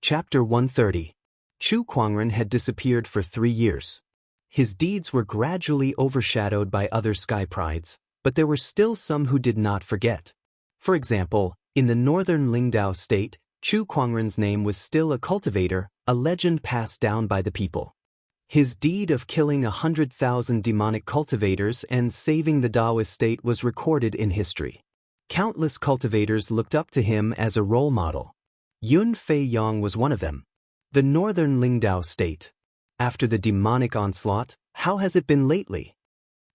Chapter 130. Chu Kuangren had disappeared for 3 years. His deeds were gradually overshadowed by other sky prides, but there were still some who did not forget. For example, in the northern Lingdao state, Chu Kuangren's name was still a cultivator, a legend passed down by the people. His deed of killing 100,000 demonic cultivators and saving the Daoist state was recorded in history. Countless cultivators looked up to him as a role model. Yun Fei Yang was one of them. The northern Lingdao state. After the demonic onslaught, how has it been lately?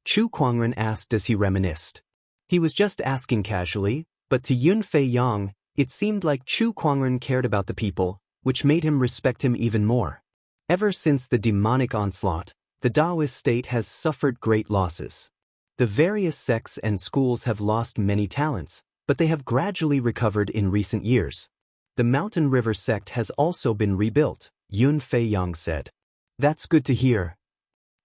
Chu Kuangren asked as he reminisced. He was just asking casually, but to Yun Fei Yang, it seemed like Chu Kuangren cared about the people, which made him respect him even more. Ever since the demonic onslaught, the Daoist state has suffered great losses. The various sects and schools have lost many talents, but they have gradually recovered in recent years. The Mountain River sect has also been rebuilt, Yun Fei Yang said. That's good to hear.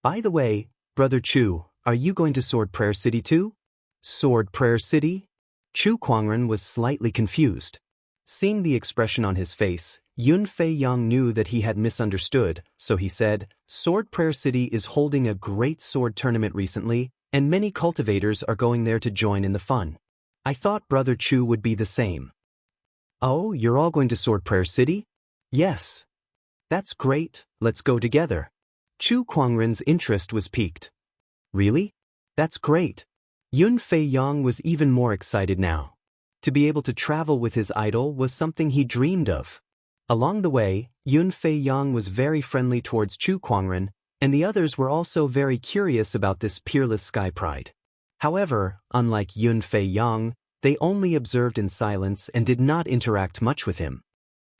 By the way, Brother Chu, are you going to Sword Prayer City too? Sword Prayer City? Chu Kuangren was slightly confused. Seeing the expression on his face, Yun Fei Yang knew that he had misunderstood, so he said, Sword Prayer City is holding a great sword tournament recently, and many cultivators are going there to join in the fun. I thought Brother Chu would be the same. Oh, you're all going to Sword Prayer City? Yes. That's great, let's go together. Chu Kuangren's interest was piqued. Really? That's great. Yun Fei Yang was even more excited now. To be able to travel with his idol was something he dreamed of. Along the way, Yun Fei Yang was very friendly towards Chu Kuangren, and the others were also very curious about this peerless sky pride. However, unlike Yun Fei Yang, they only observed in silence and did not interact much with him.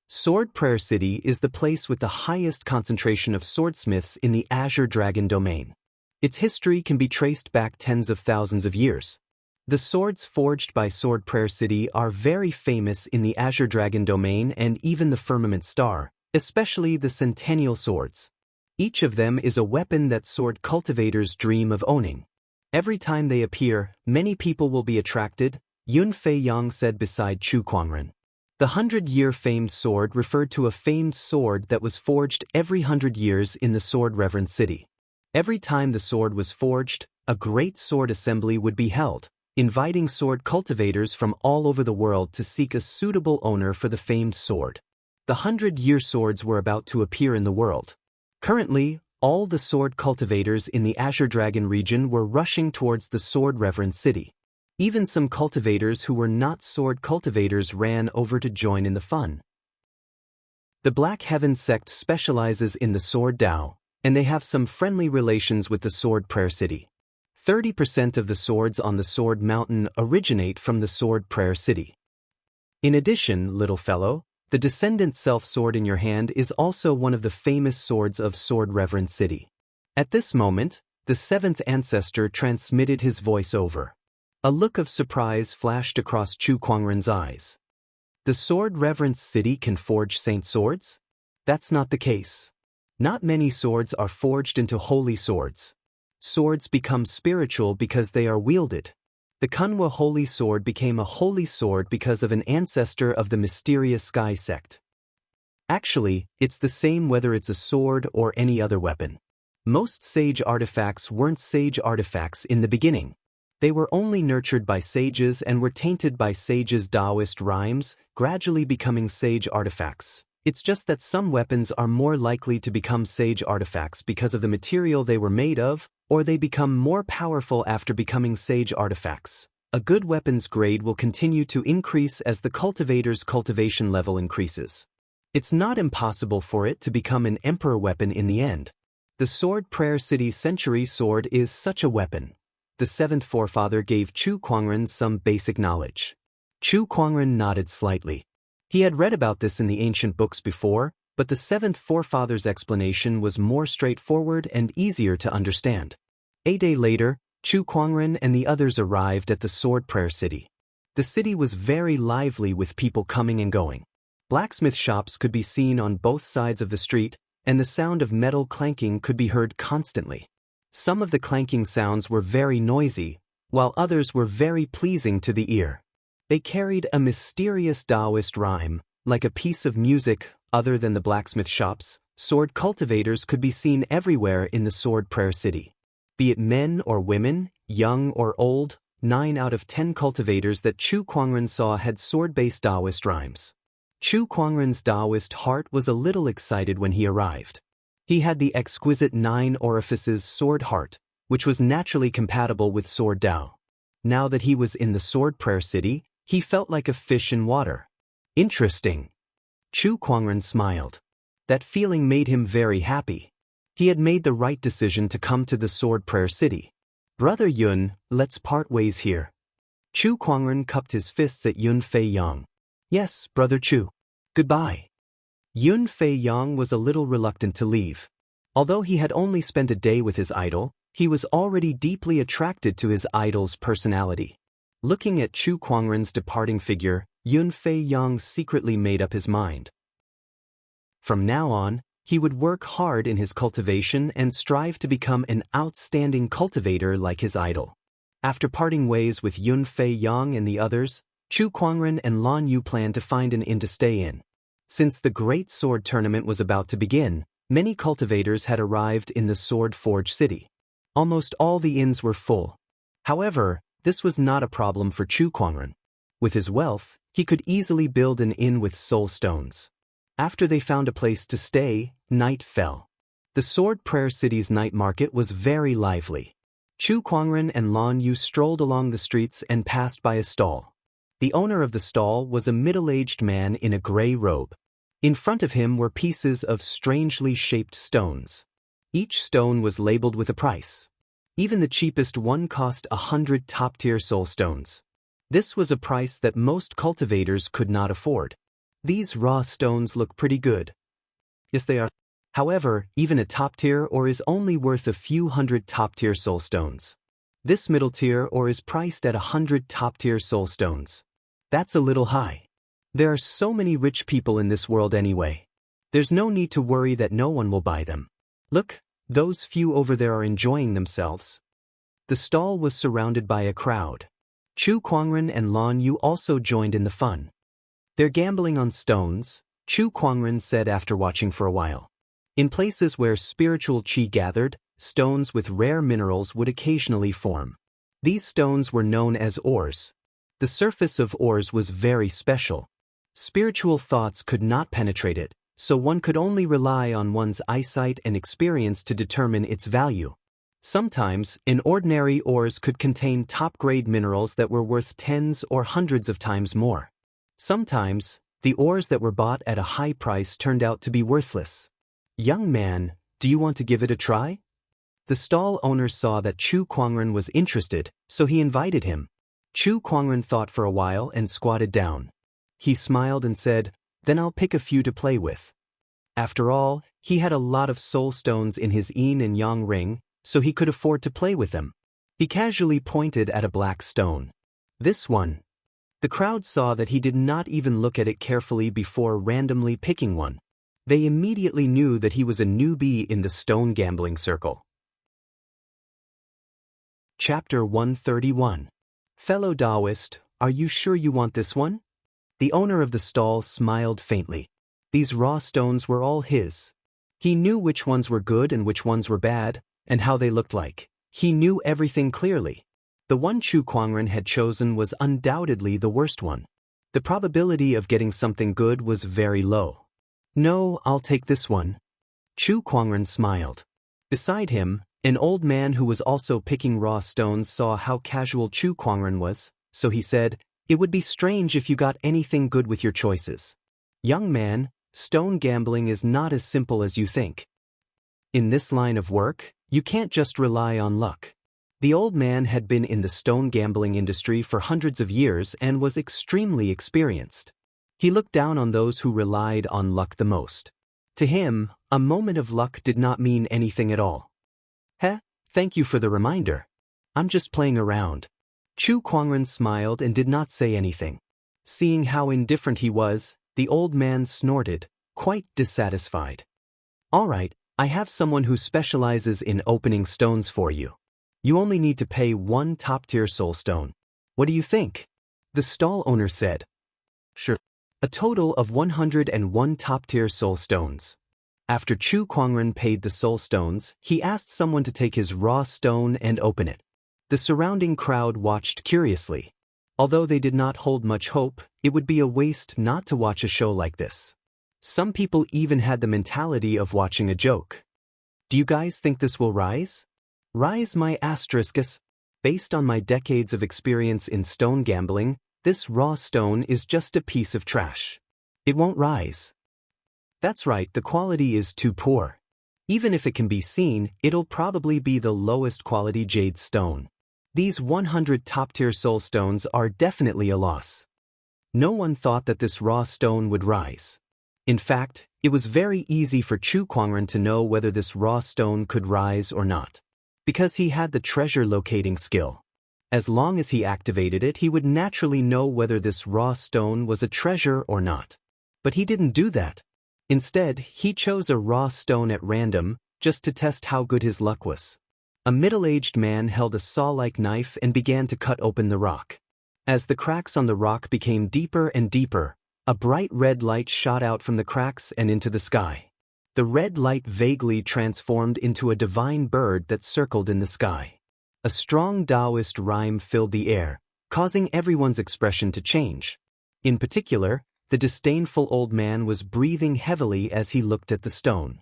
Sword Prayer City is the place with the highest concentration of swordsmiths in the Azure Dragon domain. Its history can be traced back tens of thousands of years. The swords forged by Sword Prayer City are very famous in the Azure Dragon domain and even the Firmament Star, especially the Centennial swords. Each of them is a weapon that sword cultivators dream of owning. Every time they appear, many people will be attracted, Yun Fei Yang said beside Chu Kuangren. The 100-year famed sword referred to a famed sword that was forged every 100 years in the Sword Reverend City. Every time the sword was forged, a great sword assembly would be held, inviting sword cultivators from all over the world to seek a suitable owner for the famed sword. The 100-year swords were about to appear in the world. Currently, all the sword cultivators in the Azure Dragon region were rushing towards the Sword Reverend City. Even some cultivators who were not sword cultivators ran over to join in the fun. The Black Heaven sect specializes in the Sword Dao, and they have some friendly relations with the Sword Prayer City. 30% of the swords on the Sword Mountain originate from the Sword Prayer City. In addition, little fellow, the Descendant Self-Sword in your hand is also one of the famous swords of Sword Reverend City. At this moment, the seventh ancestor transmitted his voice over. A look of surprise flashed across Chu Kuangren's eyes. The Sword Reverence City can forge saint swords? That's not the case. Not many swords are forged into holy swords. Swords become spiritual because they are wielded. The Kunwa Holy Sword became a holy sword because of an ancestor of the mysterious Sky sect. Actually, it's the same whether it's a sword or any other weapon. Most sage artifacts weren't sage artifacts in the beginning. They were only nurtured by sages and were tainted by sages' Taoist rhymes, gradually becoming sage artifacts. It's just that some weapons are more likely to become sage artifacts because of the material they were made of, or they become more powerful after becoming sage artifacts. A good weapon's grade will continue to increase as the cultivator's cultivation level increases. It's not impossible for it to become an emperor weapon in the end. The Sword Prayer City Century Sword is such a weapon. The seventh forefather gave Chu Kuangren some basic knowledge. Chu Kuangren nodded slightly. He had read about this in the ancient books before, but the seventh forefather's explanation was more straightforward and easier to understand. A day later, Chu Kuangren and the others arrived at the Sword Prayer City. The city was very lively with people coming and going. Blacksmith shops could be seen on both sides of the street, and the sound of metal clanking could be heard constantly. Some of the clanking sounds were very noisy, while others were very pleasing to the ear. They carried a mysterious Taoist rhyme, like a piece of music, Other than the blacksmith shops, sword cultivators could be seen everywhere in the Sword Prayer City. Be it men or women, young or old, 9 out of 10 cultivators that Chu Kuangren saw had sword-based Taoist rhymes. Chu Kuangren's Taoist heart was a little excited when he arrived. He had the exquisite 9 orifices sword heart, which was naturally compatible with sword Tao. Now that he was in the Sword Prayer City, he felt like a fish in water. Interesting. Chu Kuangren smiled. That feeling made him very happy. He had made the right decision to come to the Sword Prayer City. Brother Yun, let's part ways here. Chu Kuangren cupped his fists at Yun Fei Yang. Yes, Brother Chu. Goodbye. Yun Fei Yang was a little reluctant to leave. Although he had only spent a day with his idol, he was already deeply attracted to his idol's personality. Looking at Chu Kuangren's departing figure, Yun Fei Yang secretly made up his mind. From now on, he would work hard in his cultivation and strive to become an outstanding cultivator like his idol. After parting ways with Yun Fei Yang and the others, Chu Kuangren and Lan Yu planned to find an inn to stay in. Since the Great Sword Tournament was about to begin, many cultivators had arrived in the Sword Forge City. Almost all the inns were full. However, this was not a problem for Chu Kuangren. With his wealth, he could easily build an inn with soul stones. After they found a place to stay, night fell. The Sword Prayer City's night market was very lively. Chu Kuangren and Lan Yu strolled along the streets and passed by a stall. The owner of the stall was a middle-aged man in a gray robe. In front of him were pieces of strangely shaped stones. Each stone was labeled with a price. Even the cheapest one cost 100 top-tier soul stones. This was a price that most cultivators could not afford. These raw stones look pretty good. Yes, they are. However, even a top-tier ore is only worth a few hundred top-tier soul stones. This middle-tier ore is priced at 100 top-tier soul stones. That's a little high. There are so many rich people in this world anyway. There's no need to worry that no one will buy them. Look, those few over there are enjoying themselves. The stall was surrounded by a crowd. Chu Kuangren and Lan Yu also joined in the fun. They're gambling on stones, Chu Kuangren said after watching for a while. In places where spiritual qi gathered, stones with rare minerals would occasionally form. These stones were known as ores. The surface of ores was very special. Spiritual thoughts could not penetrate it, so one could only rely on one's eyesight and experience to determine its value. Sometimes, an ordinary ores could contain top-grade minerals that were worth tens or hundreds of times more. Sometimes, the ores that were bought at a high price turned out to be worthless. Young man, do you want to give it a try? The stall owner saw that Chu Kuangren was interested, so he invited him. Chu Kuangren thought for a while and squatted down. He smiled and said, "Then I'll pick a few to play with." After all, he had a lot of soul stones in his yin and yang ring, so he could afford to play with them. He casually pointed at a black stone. This one. The crowd saw that he did not even look at it carefully before randomly picking one. They immediately knew that he was a newbie in the stone gambling circle. Chapter 131. Fellow Taoist, are you sure you want this one? The owner of the stall smiled faintly. These raw stones were all his. He knew which ones were good and which ones were bad, and how they looked like. He knew everything clearly. The one Chu Kuangren had chosen was undoubtedly the worst one. The probability of getting something good was very low. No, I'll take this one. Chu Kuangren smiled. Beside him, an old man who was also picking raw stones saw how casual Chu Kuangren was, so he said, "It would be strange if you got anything good with your choices. Young man, stone gambling is not as simple as you think. In this line of work, you can't just rely on luck." The old man had been in the stone gambling industry for hundreds of years and was extremely experienced. He looked down on those who relied on luck the most. To him, a moment of luck did not mean anything at all. Thank you for the reminder. I'm just playing around. Chu Kuangren smiled and did not say anything. Seeing how indifferent he was, the old man snorted, quite dissatisfied. "All right, I have someone who specializes in opening stones for you. You only need to pay 1 top-tier soul stone. What do you think?" The stall owner said. "Sure." a total of 101 top-tier soul stones. After Chu Kuangren paid the soul stones, he asked someone to take his raw stone and open it. The surrounding crowd watched curiously. Although they did not hold much hope, it would be a waste not to watch a show like this. Some people even had the mentality of watching a joke. Do you guys think this will rise? Rise my asterisks. Based on my decades of experience in stone gambling, this raw stone is just a piece of trash. It won't rise. That's right, the quality is too poor. Even if it can be seen, it'll probably be the lowest quality jade stone. These 100 top-tier soul stones are definitely a loss. No one thought that this raw stone would rise. In fact, it was very easy for Chu Kuangren to know whether this raw stone could rise or not, because he had the treasure locating skill. As long as he activated it, he would naturally know whether this raw stone was a treasure or not. But he didn't do that. Instead, he chose a raw stone at random, just to test how good his luck was. A middle-aged man held a saw-like knife and began to cut open the rock. As the cracks on the rock became deeper and deeper, a bright red light shot out from the cracks and into the sky. The red light vaguely transformed into a divine bird that circled in the sky. A strong Taoist rhyme filled the air, causing everyone's expression to change. In particular, the disdainful old man was breathing heavily as he looked at the stone.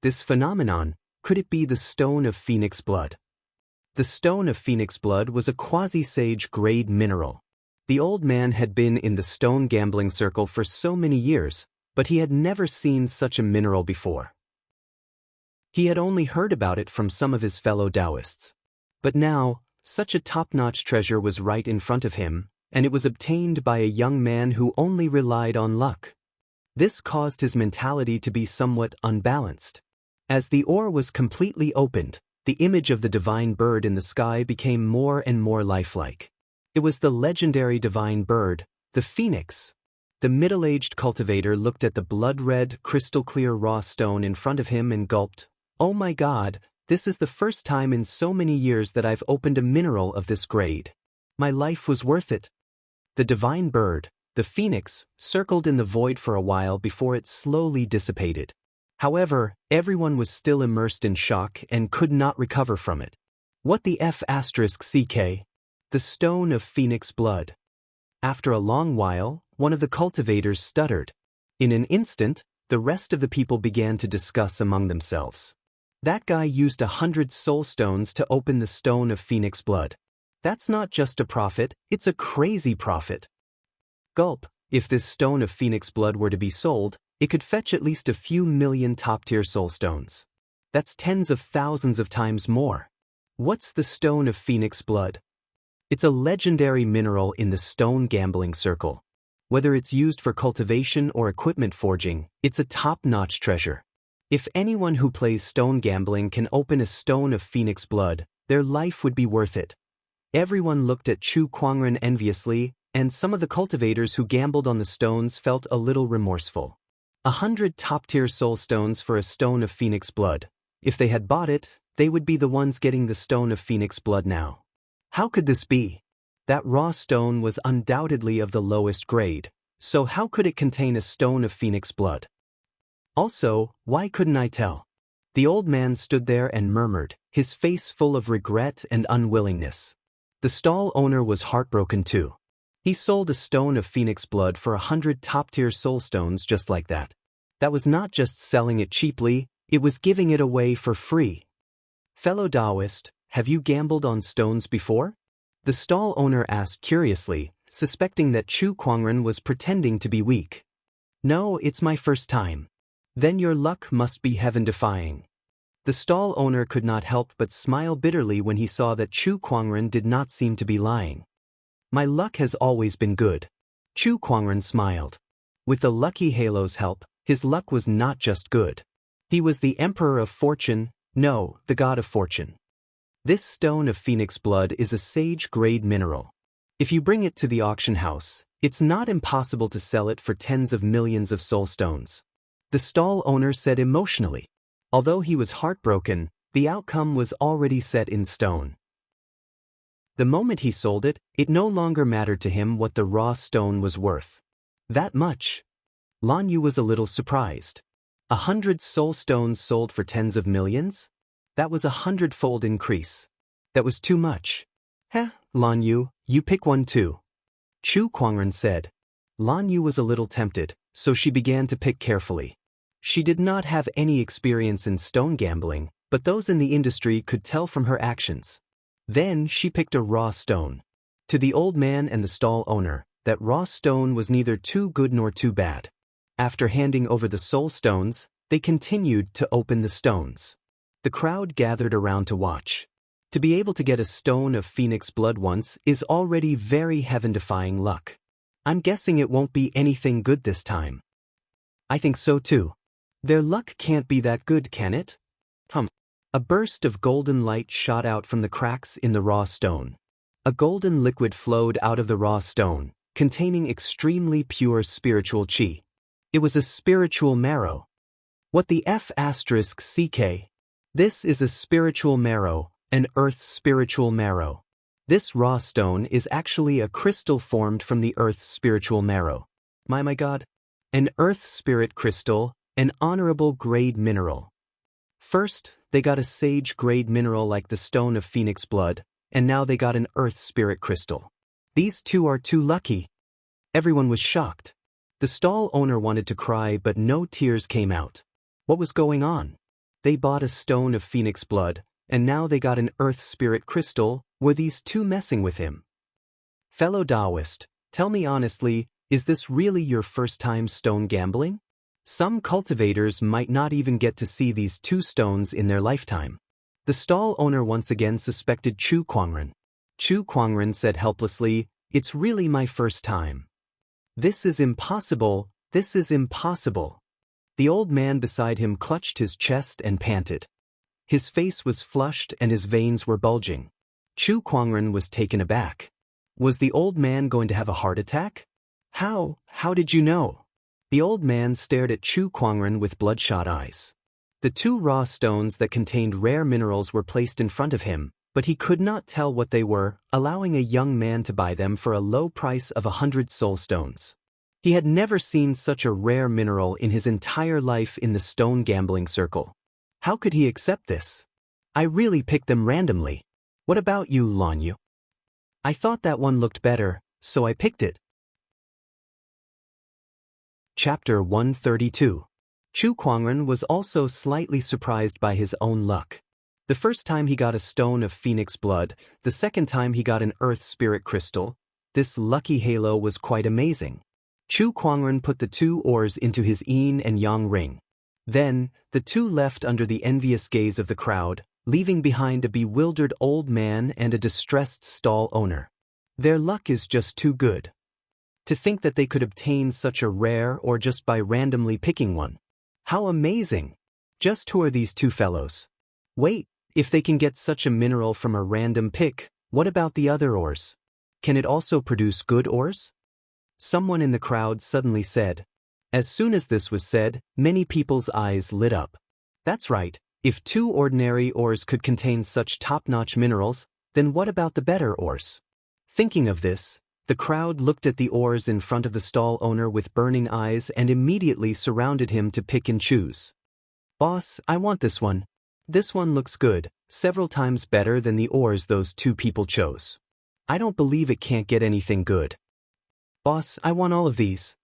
This phenomenon, could it be the stone of phoenix blood? The stone of phoenix blood was a quasi-sage grade mineral. The old man had been in the stone gambling circle for so many years, but he had never seen such a mineral before. He had only heard about it from some of his fellow Taoists. But now, such a top-notch treasure was right in front of him, and it was obtained by a young man who only relied on luck. This caused his mentality to be somewhat unbalanced. As the ore was completely opened, the image of the divine bird in the sky became more and more lifelike. It was the legendary divine bird, the phoenix. The middle-aged cultivator looked at the blood-red, crystal-clear raw stone in front of him and gulped. Oh my God, this is the first time in so many years that I've opened a mineral of this grade. My life was worth it. The divine bird, the phoenix, circled in the void for a while before it slowly dissipated. However, everyone was still immersed in shock and could not recover from it. What the F***ck? The stone of phoenix blood. After a long while, one of the cultivators stuttered. In an instant, the rest of the people began to discuss among themselves. That guy used 100 soul stones to open the stone of phoenix blood. That's not just a profit, it's a crazy profit. Gulp, if this stone of phoenix blood were to be sold, it could fetch at least a few million top-tier soul stones. That's tens of thousands of times more. What's the stone of phoenix blood? It's a legendary mineral in the stone gambling circle. Whether it's used for cultivation or equipment forging, it's a top-notch treasure. If anyone who plays stone gambling can open a stone of phoenix blood, their life would be worth it. Everyone looked at Chu Kuangren enviously, and some of the cultivators who gambled on the stones felt a little remorseful. 100 top-tier soul stones for a stone of phoenix blood. If they had bought it, they would be the ones getting the stone of phoenix blood now. How could this be? That raw stone was undoubtedly of the lowest grade, so how could it contain a stone of phoenix blood? Also, why couldn't I tell? The old man stood there and murmured, his face full of regret and unwillingness. The stall owner was heartbroken too. He sold a stone of phoenix blood for 100 top-tier soul stones just like that. That was not just selling it cheaply, it was giving it away for free. Fellow Taoist, have you gambled on stones before? The stall owner asked curiously, suspecting that Chu Kuangren was pretending to be weak. No, it's my first time. Then your luck must be heaven-defying. The stall owner could not help but smile bitterly when he saw that Chu Kuangren did not seem to be lying. My luck has always been good. Chu Kuangren smiled. With the Lucky Halo's help, his luck was not just good. He was the Emperor of Fortune, no, the God of Fortune. This stone of phoenix blood is a sage-grade mineral. If you bring it to the auction house, it's not impossible to sell it for tens of millions of soul stones. The stall owner said emotionally. Although he was heartbroken, the outcome was already set in stone. The moment he sold it, it no longer mattered to him what the raw stone was worth. That much? Lan Yu was a little surprised. 100 soul stones sold for tens of millions? That was 100-fold increase. That was too much. Heh, Lan Yu, you pick one too. Chu Kuangren said. Lan Yu was a little tempted, so she began to pick carefully. She did not have any experience in stone gambling, but those in the industry could tell from her actions. Then she picked a raw stone. To the old man and the stall owner, that raw stone was neither too good nor too bad. After handing over the soul stones, they continued to open the stones. The crowd gathered around to watch. To be able to get a stone of phoenix blood once is already very heaven-defying luck. I'm guessing it won't be anything good this time. I think so too. Their luck can't be that good, can it? A burst of golden light shot out from the cracks in the raw stone. A golden liquid flowed out of the raw stone, containing extremely pure spiritual qi. It was a spiritual marrow. What the F***CK? This is a spiritual marrow, an earth spiritual marrow. This raw stone is actually a crystal formed from the earth spiritual marrow. My God. An earth spirit crystal, an honorable grade mineral. First, they got a sage grade mineral like the stone of phoenix blood, and now they got an earth spirit crystal. These two are too lucky. Everyone was shocked. The stall owner wanted to cry, but no tears came out. What was going on? They bought a stone of phoenix blood, and now they got an earth spirit crystal. Were these two messing with him? Fellow Taoist, tell me honestly, is this really your first time stone gambling? Some cultivators might not even get to see these two stones in their lifetime. The stall owner once again suspected Chu Kuangren. Chu Kuangren said helplessly, "It's really my first time. This is impossible, this is impossible." The old man beside him clutched his chest and panted. His face was flushed and his veins were bulging. Chu Kuangren was taken aback. Was the old man going to have a heart attack? How did you know? The old man stared at Chu Kuangren with bloodshot eyes. The two raw stones that contained rare minerals were placed in front of him, but he could not tell what they were, allowing a young man to buy them for a low price of 100 soul stones. He had never seen such a rare mineral in his entire life in the stone gambling circle. How could he accept this? I really picked them randomly. What about you, Lan Yu? I thought that one looked better, so I picked it. Chapter 132. Chu Kuangren was also slightly surprised by his own luck. The first time he got a stone of phoenix blood, the second time he got an earth spirit crystal. This lucky halo was quite amazing. Chu Kuangren put the two ores into his yin and yang ring. Then, the two left under the envious gaze of the crowd, leaving behind a bewildered old man and a distressed stall owner. Their luck is just too good. To think that they could obtain such a rare or just by randomly picking one. How amazing! Just who are these two fellows? Wait, if they can get such a mineral from a random pick, what about the other ores? Can it also produce good ores? Someone in the crowd suddenly said. As soon as this was said, many people's eyes lit up. That's right, if two ordinary ores could contain such top-notch minerals, then what about the better ores? Thinking of this, the crowd looked at the ores in front of the stall owner with burning eyes and immediately surrounded him to pick and choose. Boss, I want this one. This one looks good, several times better than the ores those two people chose. I don't believe it can't get anything good. Boss, I want all of these.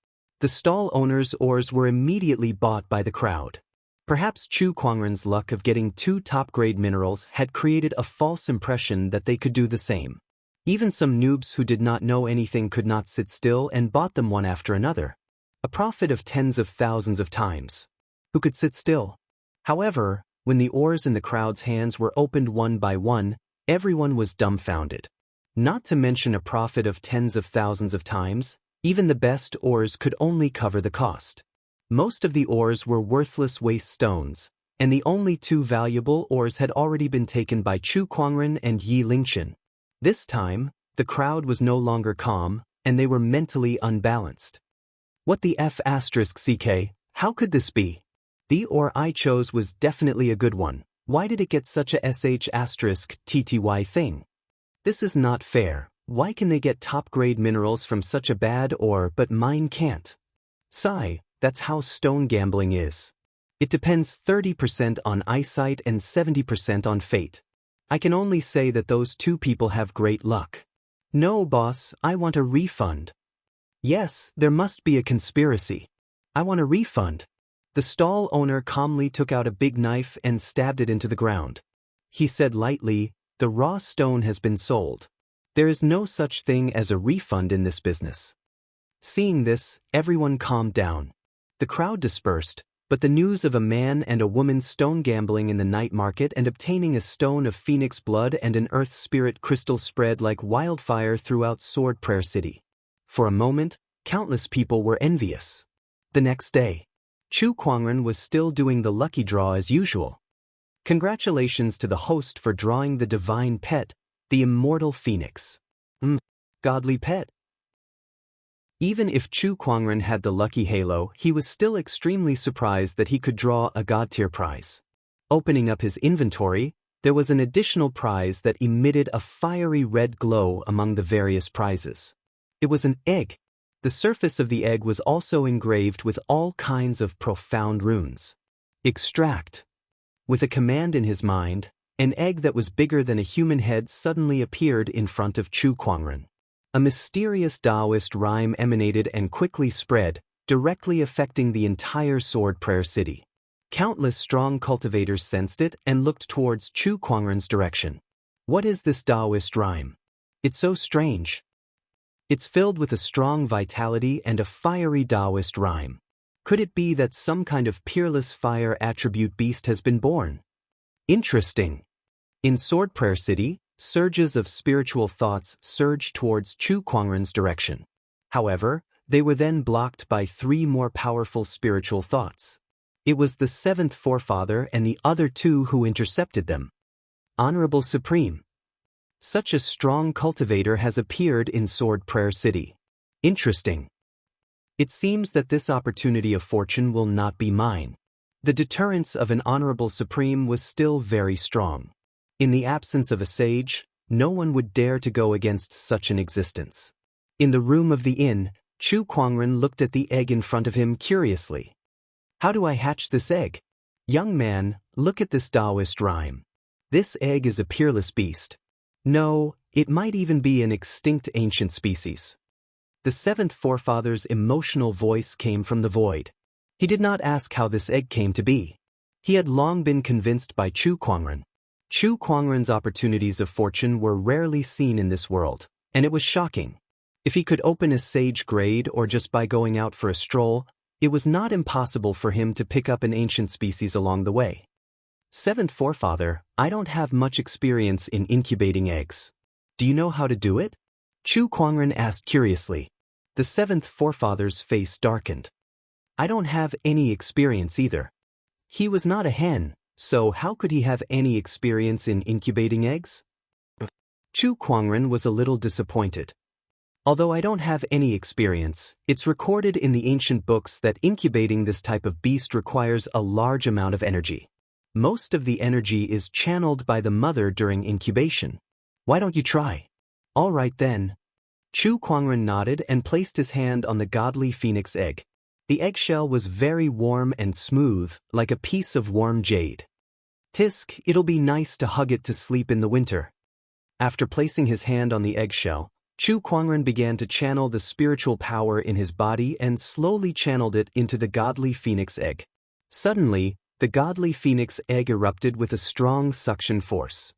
The stall owner's ores were immediately bought by the crowd. Perhaps Chu Kuangren's luck of getting two top-grade minerals had created a false impression that they could do the same. Even some noobs who did not know anything could not sit still and bought them one after another. A profit of tens of thousands of times. Who could sit still? However, when the ores in the crowd's hands were opened one by one, everyone was dumbfounded. Not to mention a profit of tens of thousands of times, even the best ores could only cover the cost. Most of the ores were worthless waste stones, and the only two valuable ores had already been taken by Chu Kuangren and Yi Lingchen. This time, the crowd was no longer calm, and they were mentally unbalanced. What the F***CK, how could this be? The ore I chose was definitely a good one. Why did it get such a SH*TTY thing? This is not fair. Why can they get top-grade minerals from such a bad ore but mine can't? Sigh, that's how stone gambling is. It depends 30% on eyesight and 70% on fate. I can only say that those two people have great luck. No, boss, I want a refund. Yes, there must be a conspiracy. I want a refund. The stall owner calmly took out a big knife and stabbed it into the ground. He said lightly, "The raw stone has been sold. There is no such thing as a refund in this business." Seeing this, everyone calmed down. The crowd dispersed, but the news of a man and a woman stone gambling in the night market and obtaining a stone of phoenix blood and an earth spirit crystal spread like wildfire throughout Sword Prayer City. For a moment, countless people were envious. The next day, Chu Kuangren was still doing the lucky draw as usual. Congratulations to the host for drawing the divine pet, the immortal phoenix. Godly pet. Even if Chu Kuangren had the lucky halo, he was still extremely surprised that he could draw a god-tier prize. Opening up his inventory, there was an additional prize that emitted a fiery red glow among the various prizes. It was an egg. The surface of the egg was also engraved with all kinds of profound runes. Extract. With a command in his mind, an egg that was bigger than a human head suddenly appeared in front of Chu Kuangren. A mysterious Taoist rhyme emanated and quickly spread, directly affecting the entire Sword Prayer City. Countless strong cultivators sensed it and looked towards Chu Kuangren's direction. What is this Taoist rhyme? It's so strange. It's filled with a strong vitality and a fiery Taoist rhyme. Could it be that some kind of peerless fire attribute beast has been born? Interesting. In Sword Prayer City, surges of spiritual thoughts surged towards Chu Kuangren's direction. However, they were then blocked by 3 more powerful spiritual thoughts. It was the 7th forefather and the other 2 who intercepted them. Honorable Supreme. Such a strong cultivator has appeared in Sword Prayer City. Interesting. It seems that this opportunity of fortune will not be mine. The deterrence of an Honorable Supreme was still very strong. In the absence of a sage, no one would dare to go against such an existence. In the room of the inn, Chu Kuangren looked at the egg in front of him curiously. How do I hatch this egg? Young man, look at this Taoist rhyme. This egg is a peerless beast. No, it might even be an extinct ancient species. The 7th forefather's emotional voice came from the void. He did not ask how this egg came to be. He had long been convinced by Chu Kuangren. Chu Kuangren's opportunities of fortune were rarely seen in this world, and it was shocking. If he could open a sage grade or just by going out for a stroll, it was not impossible for him to pick up an ancient species along the way. 7th forefather, I don't have much experience in incubating eggs. Do you know how to do it? Chu Kuangren asked curiously. The 7th forefather's face darkened. I don't have any experience either. He was not a hen. So how could he have any experience in incubating eggs? Chu Kuangren was a little disappointed. Although I don't have any experience, it's recorded in the ancient books that incubating this type of beast requires a large amount of energy. Most of the energy is channeled by the mother during incubation. Why don't you try? All right then. Chu Kuangren nodded and placed his hand on the godly phoenix egg. The eggshell was very warm and smooth, like a piece of warm jade. Tisk, it'll be nice to hug it to sleep in the winter. After placing his hand on the eggshell, Chu Kuangren began to channel the spiritual power in his body and slowly channeled it into the godly phoenix egg. Suddenly, the godly phoenix egg erupted with a strong suction force.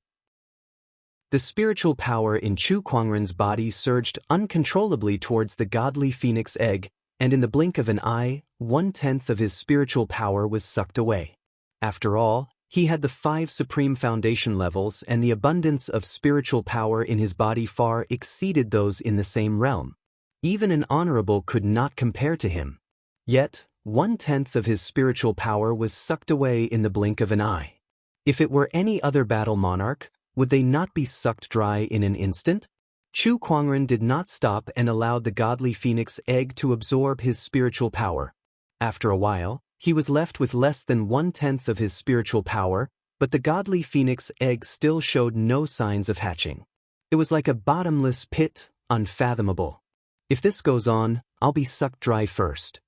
The spiritual power in Chu Kuangren's body surged uncontrollably towards the godly phoenix egg, and in the blink of an eye, 1/10 of his spiritual power was sucked away. After all, he had the 5 supreme foundation levels, and the abundance of spiritual power in his body far exceeded those in the same realm. Even an honorable could not compare to him. Yet, 1/10 of his spiritual power was sucked away in the blink of an eye. If it were any other battle monarch, would they not be sucked dry in an instant? Chu Kuangren did not stop and allowed the godly phoenix egg to absorb his spiritual power. After a while, he was left with less than 1/10 of his spiritual power, but the godly phoenix egg still showed no signs of hatching. It was like a bottomless pit, unfathomable. If this goes on, I'll be sucked dry first.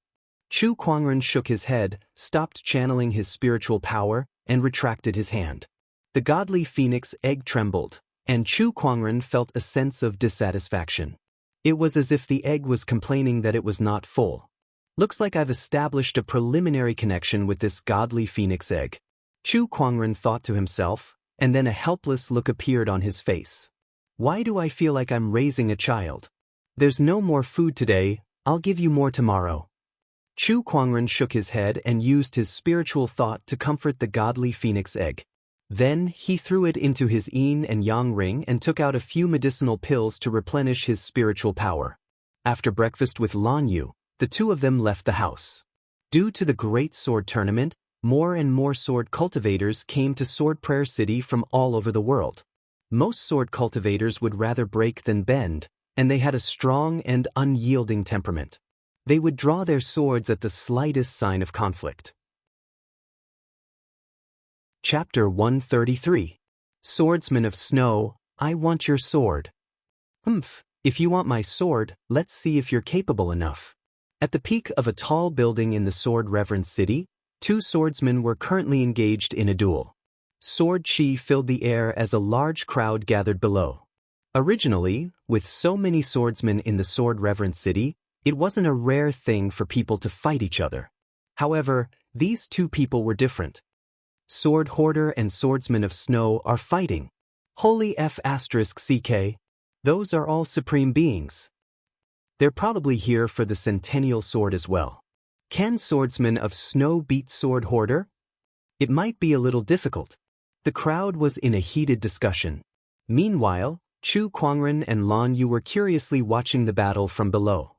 Chu Kuangren shook his head, stopped channeling his spiritual power, and retracted his hand. The godly phoenix egg trembled, and Chu Kuangren felt a sense of dissatisfaction. It was as if the egg was complaining that it was not full. Looks like I've established a preliminary connection with this godly phoenix egg. Chu Kuangren thought to himself, and then a helpless look appeared on his face. Why do I feel like I'm raising a child? There's no more food today, I'll give you more tomorrow. Chu Kuangren shook his head and used his spiritual thought to comfort the godly phoenix egg. Then he threw it into his yin and yang ring and took out a few medicinal pills to replenish his spiritual power. After breakfast with Lan Yu, the two of them left the house. Due to the Great Sword Tournament, more and more sword cultivators came to Sword Prayer City from all over the world. Most sword cultivators would rather break than bend, and they had a strong and unyielding temperament. They would draw their swords at the slightest sign of conflict. Chapter 133. Swordsman of Snow, I want your sword. If you want my sword, let's see if you're capable enough. At the peak of a tall building in the Sword Reverence City, two swordsmen were currently engaged in a duel. Sword chi filled the air as a large crowd gathered below. Originally, with so many swordsmen in the Sword Reverence City, it wasn't a rare thing for people to fight each other. However, these two people were different. Sword Hoarder and Swordsman of Snow are fighting. Holy F***CK. Those are all supreme beings. They're probably here for the Centennial Sword as well. Can Swordsman of Snow beat Sword Hoarder? It might be a little difficult. The crowd was in a heated discussion. Meanwhile, Chu Kuangren and Lan Yu were curiously watching the battle from below.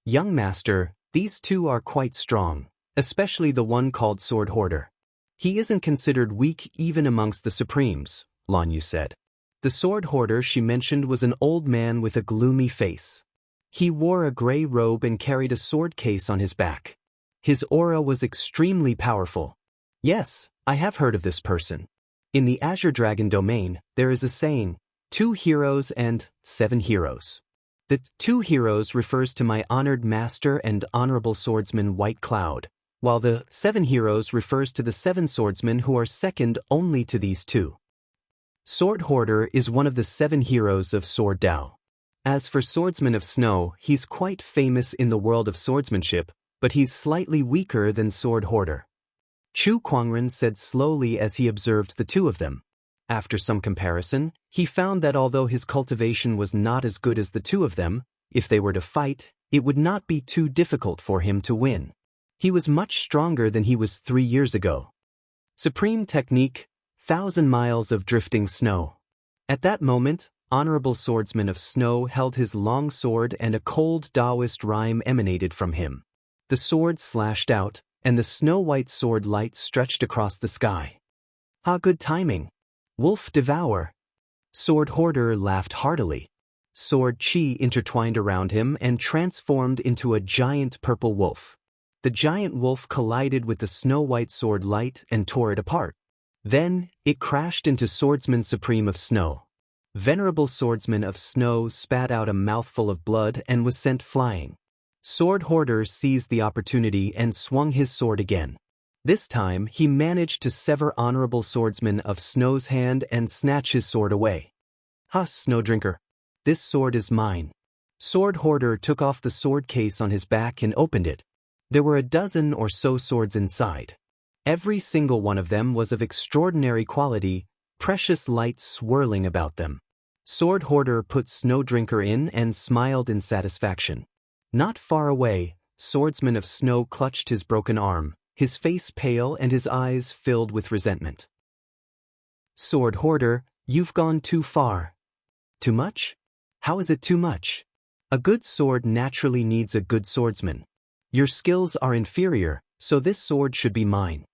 Young master, these two are quite strong, especially the one called Sword Hoarder. He isn't considered weak even amongst the Supremes, Lan Yu said. The Sword Hoarder she mentioned was an old man with a gloomy face. He wore a gray robe and carried a sword case on his back. His aura was extremely powerful. Yes, I have heard of this person. In the Azure Dragon domain, there is a saying, 2 heroes and 7 heroes. The 2 heroes refers to my honored master and honorable swordsman White Cloud, while the 7 heroes refers to the 7 swordsmen who are second only to these 2. Sword Hoarder is one of the 7 heroes of Sword Dao. As for Swordsman of Snow, he's quite famous in the world of swordsmanship, but he's slightly weaker than Sword Hoarder. Chu Kuangren said slowly as he observed the two of them. After some comparison, he found that although his cultivation was not as good as the two of them, if they were to fight, it would not be too difficult for him to win. He was much stronger than he was 3 years ago. Supreme technique, 1,000 miles of drifting snow. At that moment, Honorable Swordsman of Snow held his long sword and a cold Taoist rhyme emanated from him. The sword slashed out, and the snow-white sword light stretched across the sky. Ah, good timing. Wolf devour. Sword Hoarder laughed heartily. Sword chi intertwined around him and transformed into a giant purple wolf. The giant wolf collided with the snow-white sword light and tore it apart. Then, it crashed into Swordsman Supreme of Snow. Venerable Swordsman of Snow spat out a mouthful of blood and was sent flying. Sword Hoarder seized the opportunity and swung his sword again. This time, he managed to sever Honorable Swordsman of Snow's hand and snatch his sword away. Ha, Snowdrinker. This sword is mine. Sword Hoarder took off the sword case on his back and opened it. There were a dozen or so swords inside. Every single one of them was of extraordinary quality, precious light swirling about them. Sword Hoarder put Snowdrinker in and smiled in satisfaction. Not far away, Swordsman of Snow clutched his broken arm, his face pale and his eyes filled with resentment. Sword Hoarder, you've gone too far. Too much? How is it too much? A good sword naturally needs a good swordsman. Your skills are inferior, so this sword should be mine.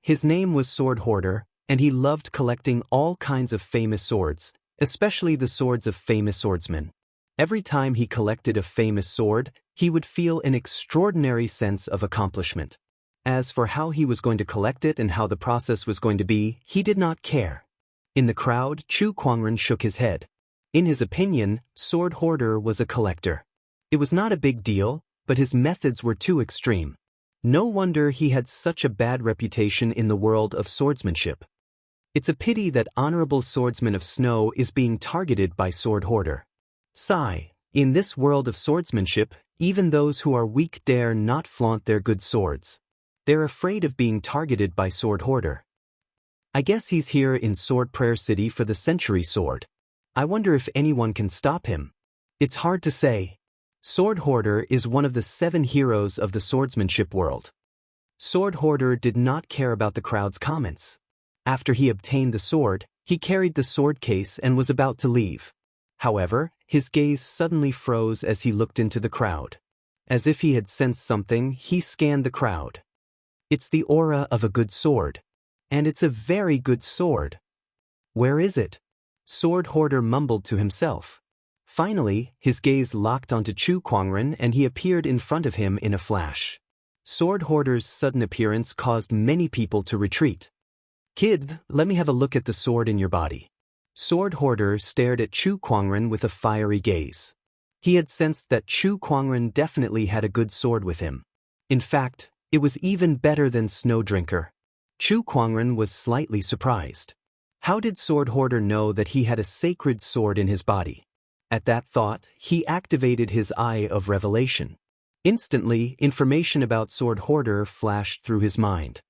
His name was Sword Hoarder, and he loved collecting all kinds of famous swords, especially the swords of famous swordsmen. Every time he collected a famous sword, he would feel an extraordinary sense of accomplishment. As for how he was going to collect it and how the process was going to be, he did not care. In the crowd, Chu Kuangren shook his head. In his opinion, Sword Hoarder was a collector. It was not a big deal, but his methods were too extreme. No wonder he had such a bad reputation in the world of swordsmanship. It's a pity that honorable swordsman of snow is being targeted by Sword Hoarder. Sigh. In this world of swordsmanship, even those who are weak dare not flaunt their good swords. They're afraid of being targeted by Sword Hoarder. I guess he's here in Sword Prayer City for the Century Sword. I wonder if anyone can stop him. It's hard to say. Sword Hoarder is one of the 7 heroes of the swordsmanship world. Sword Hoarder did not care about the crowd's comments. After he obtained the sword, he carried the sword case and was about to leave. However, his gaze suddenly froze as he looked into the crowd. As if he had sensed something, he scanned the crowd. It's the aura of a good sword. And it's a very good sword. Where is it? Sword Hoarder mumbled to himself. Finally, his gaze locked onto Chu Kuangren and he appeared in front of him in a flash. Sword Hoarder's sudden appearance caused many people to retreat. Kid, let me have a look at the sword in your body. Sword Hoarder stared at Chu Kuangren with a fiery gaze. He had sensed that Chu Kuangren definitely had a good sword with him. In fact, it was even better than Snowdrinker. Chu Kuangren was slightly surprised. How did Sword Hoarder know that he had a sacred sword in his body? At that thought, he activated his Eye of Revelation. Instantly, information about Sword Hoarder flashed through his mind.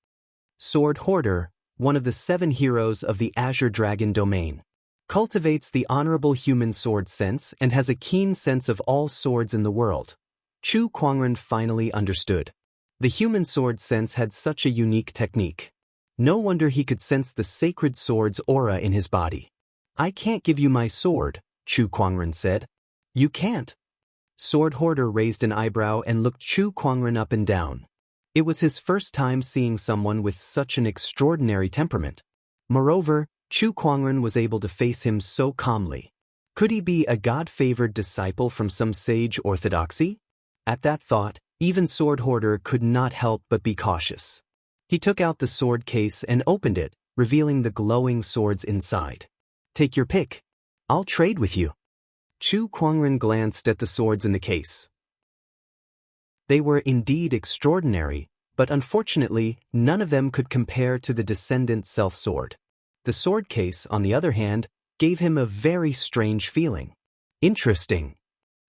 Sword Hoarder, one of the 7 heroes of the Azure Dragon domain, cultivates the honorable human sword sense and has a keen sense of all swords in the world. Chu Kuangren finally understood. The human sword sense had such a unique technique. No wonder he could sense the sacred sword's aura in his body. I can't give you my sword, Chu Kuangren said. You can't? Sword Hoarder raised an eyebrow and looked Chu Kuangren up and down. It was his first time seeing someone with such an extraordinary temperament. Moreover, Chu Kuangren was able to face him so calmly. Could he be a God-favored disciple from some sage orthodoxy? At that thought, even Sword Hoarder could not help but be cautious. He took out the sword case and opened it, revealing the glowing swords inside. Take your pick. I'll trade with you. Chu Kuangren glanced at the swords in the case. They were indeed extraordinary, but unfortunately, none of them could compare to the Descendant Self-Sword. The sword case, on the other hand, gave him a very strange feeling. Interesting.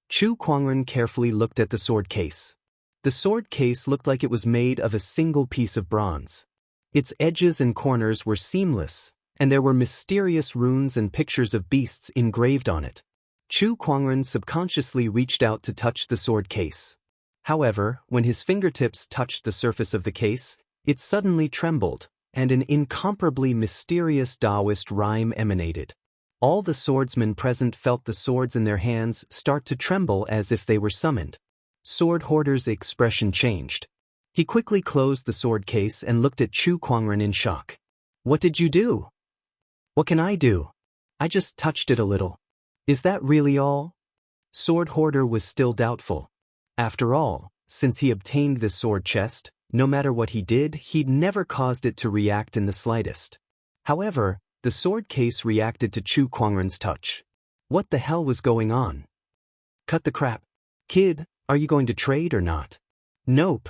Chu Kuangren carefully looked at the sword case. The sword case looked like it was made of a single piece of bronze. Its edges and corners were seamless, and there were mysterious runes and pictures of beasts engraved on it. Chu Kuangren subconsciously reached out to touch the sword case. However, when his fingertips touched the surface of the case, it suddenly trembled, and an incomparably mysterious Taoist rhyme emanated. All the swordsmen present felt the swords in their hands start to tremble as if they were summoned. Sword Hoarder's expression changed. He quickly closed the sword case and looked at Chu Kuangren in shock. What did you do? What can I do? I just touched it a little. Is that really all? Sword Hoarder was still doubtful. After all, since he obtained this sword chest, no matter what he did, he'd never caused it to react in the slightest. However, the sword case reacted to Chu Kuangren's touch. What the hell was going on? Cut the crap. Kid, are you going to trade or not? Nope.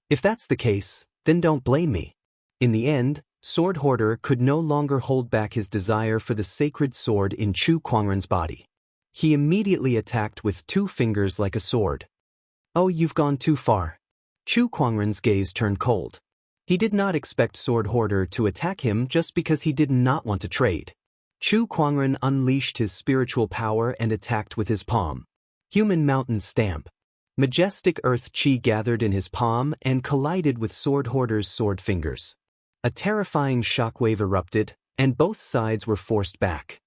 If that's the case, then don't blame me. In the end, Sword Hoarder could no longer hold back his desire for the sacred sword in Chu Kuangren's body. He immediately attacked with 2 fingers like a sword. Oh, you've gone too far. Chu Kuangren's gaze turned cold. He did not expect Sword Hoarder to attack him just because he did not want to trade. Chu Kuangren unleashed his spiritual power and attacked with his palm. Human Mountain Stamp. Majestic earth chi gathered in his palm and collided with Sword Hoarder's sword fingers. A terrifying shockwave erupted, and both sides were forced back.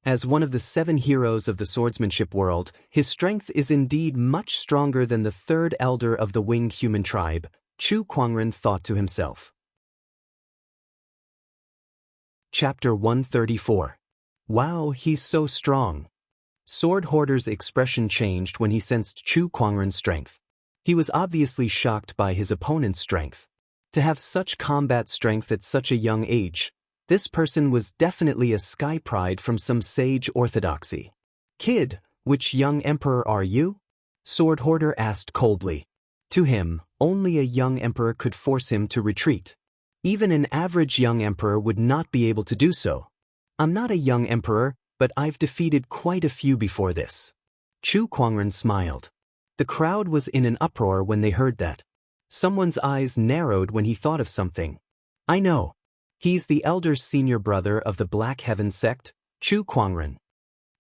As one of the 7 heroes of the swordsmanship world, his strength is indeed much stronger than the 3rd elder of the winged human tribe, Chu Kuangren thought to himself. Chapter 134. Wow, he's so strong. Sword Hoarder's expression changed when he sensed Chu Kuangren's strength. He was obviously shocked by his opponent's strength. To have such combat strength at such a young age, This person was definitely a sky pride from some sage orthodoxy. "Kid, which young emperor are you?" Sword Hoarder asked coldly. To him, only a young emperor could force him to retreat. Even an average young emperor would not be able to do so. "I'm not a young emperor, but I've defeated quite a few before this." Chu Kuangren smiled. The crowd was in an uproar when they heard that. Someone's eyes narrowed when he thought of something. "I know. He's the elder senior brother of the Black Heaven sect, Chu Kuangren."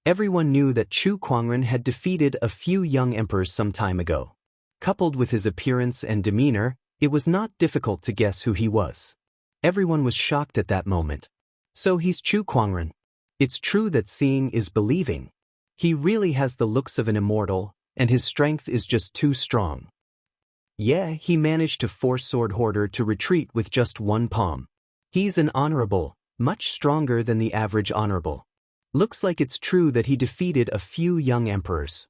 Everyone knew that Chu Kuangren had defeated a few young emperors some time ago. Coupled with his appearance and demeanor, it was not difficult to guess who he was. Everyone was shocked at that moment. So he's Chu Kuangren. It's true that seeing is believing. He really has the looks of an immortal, and his strength is just too strong. Yeah, he managed to force Sword Hoarder to retreat with just one palm. He's an honorable, much stronger than the average honorable. Looks like it's true that he defeated a few young emperors.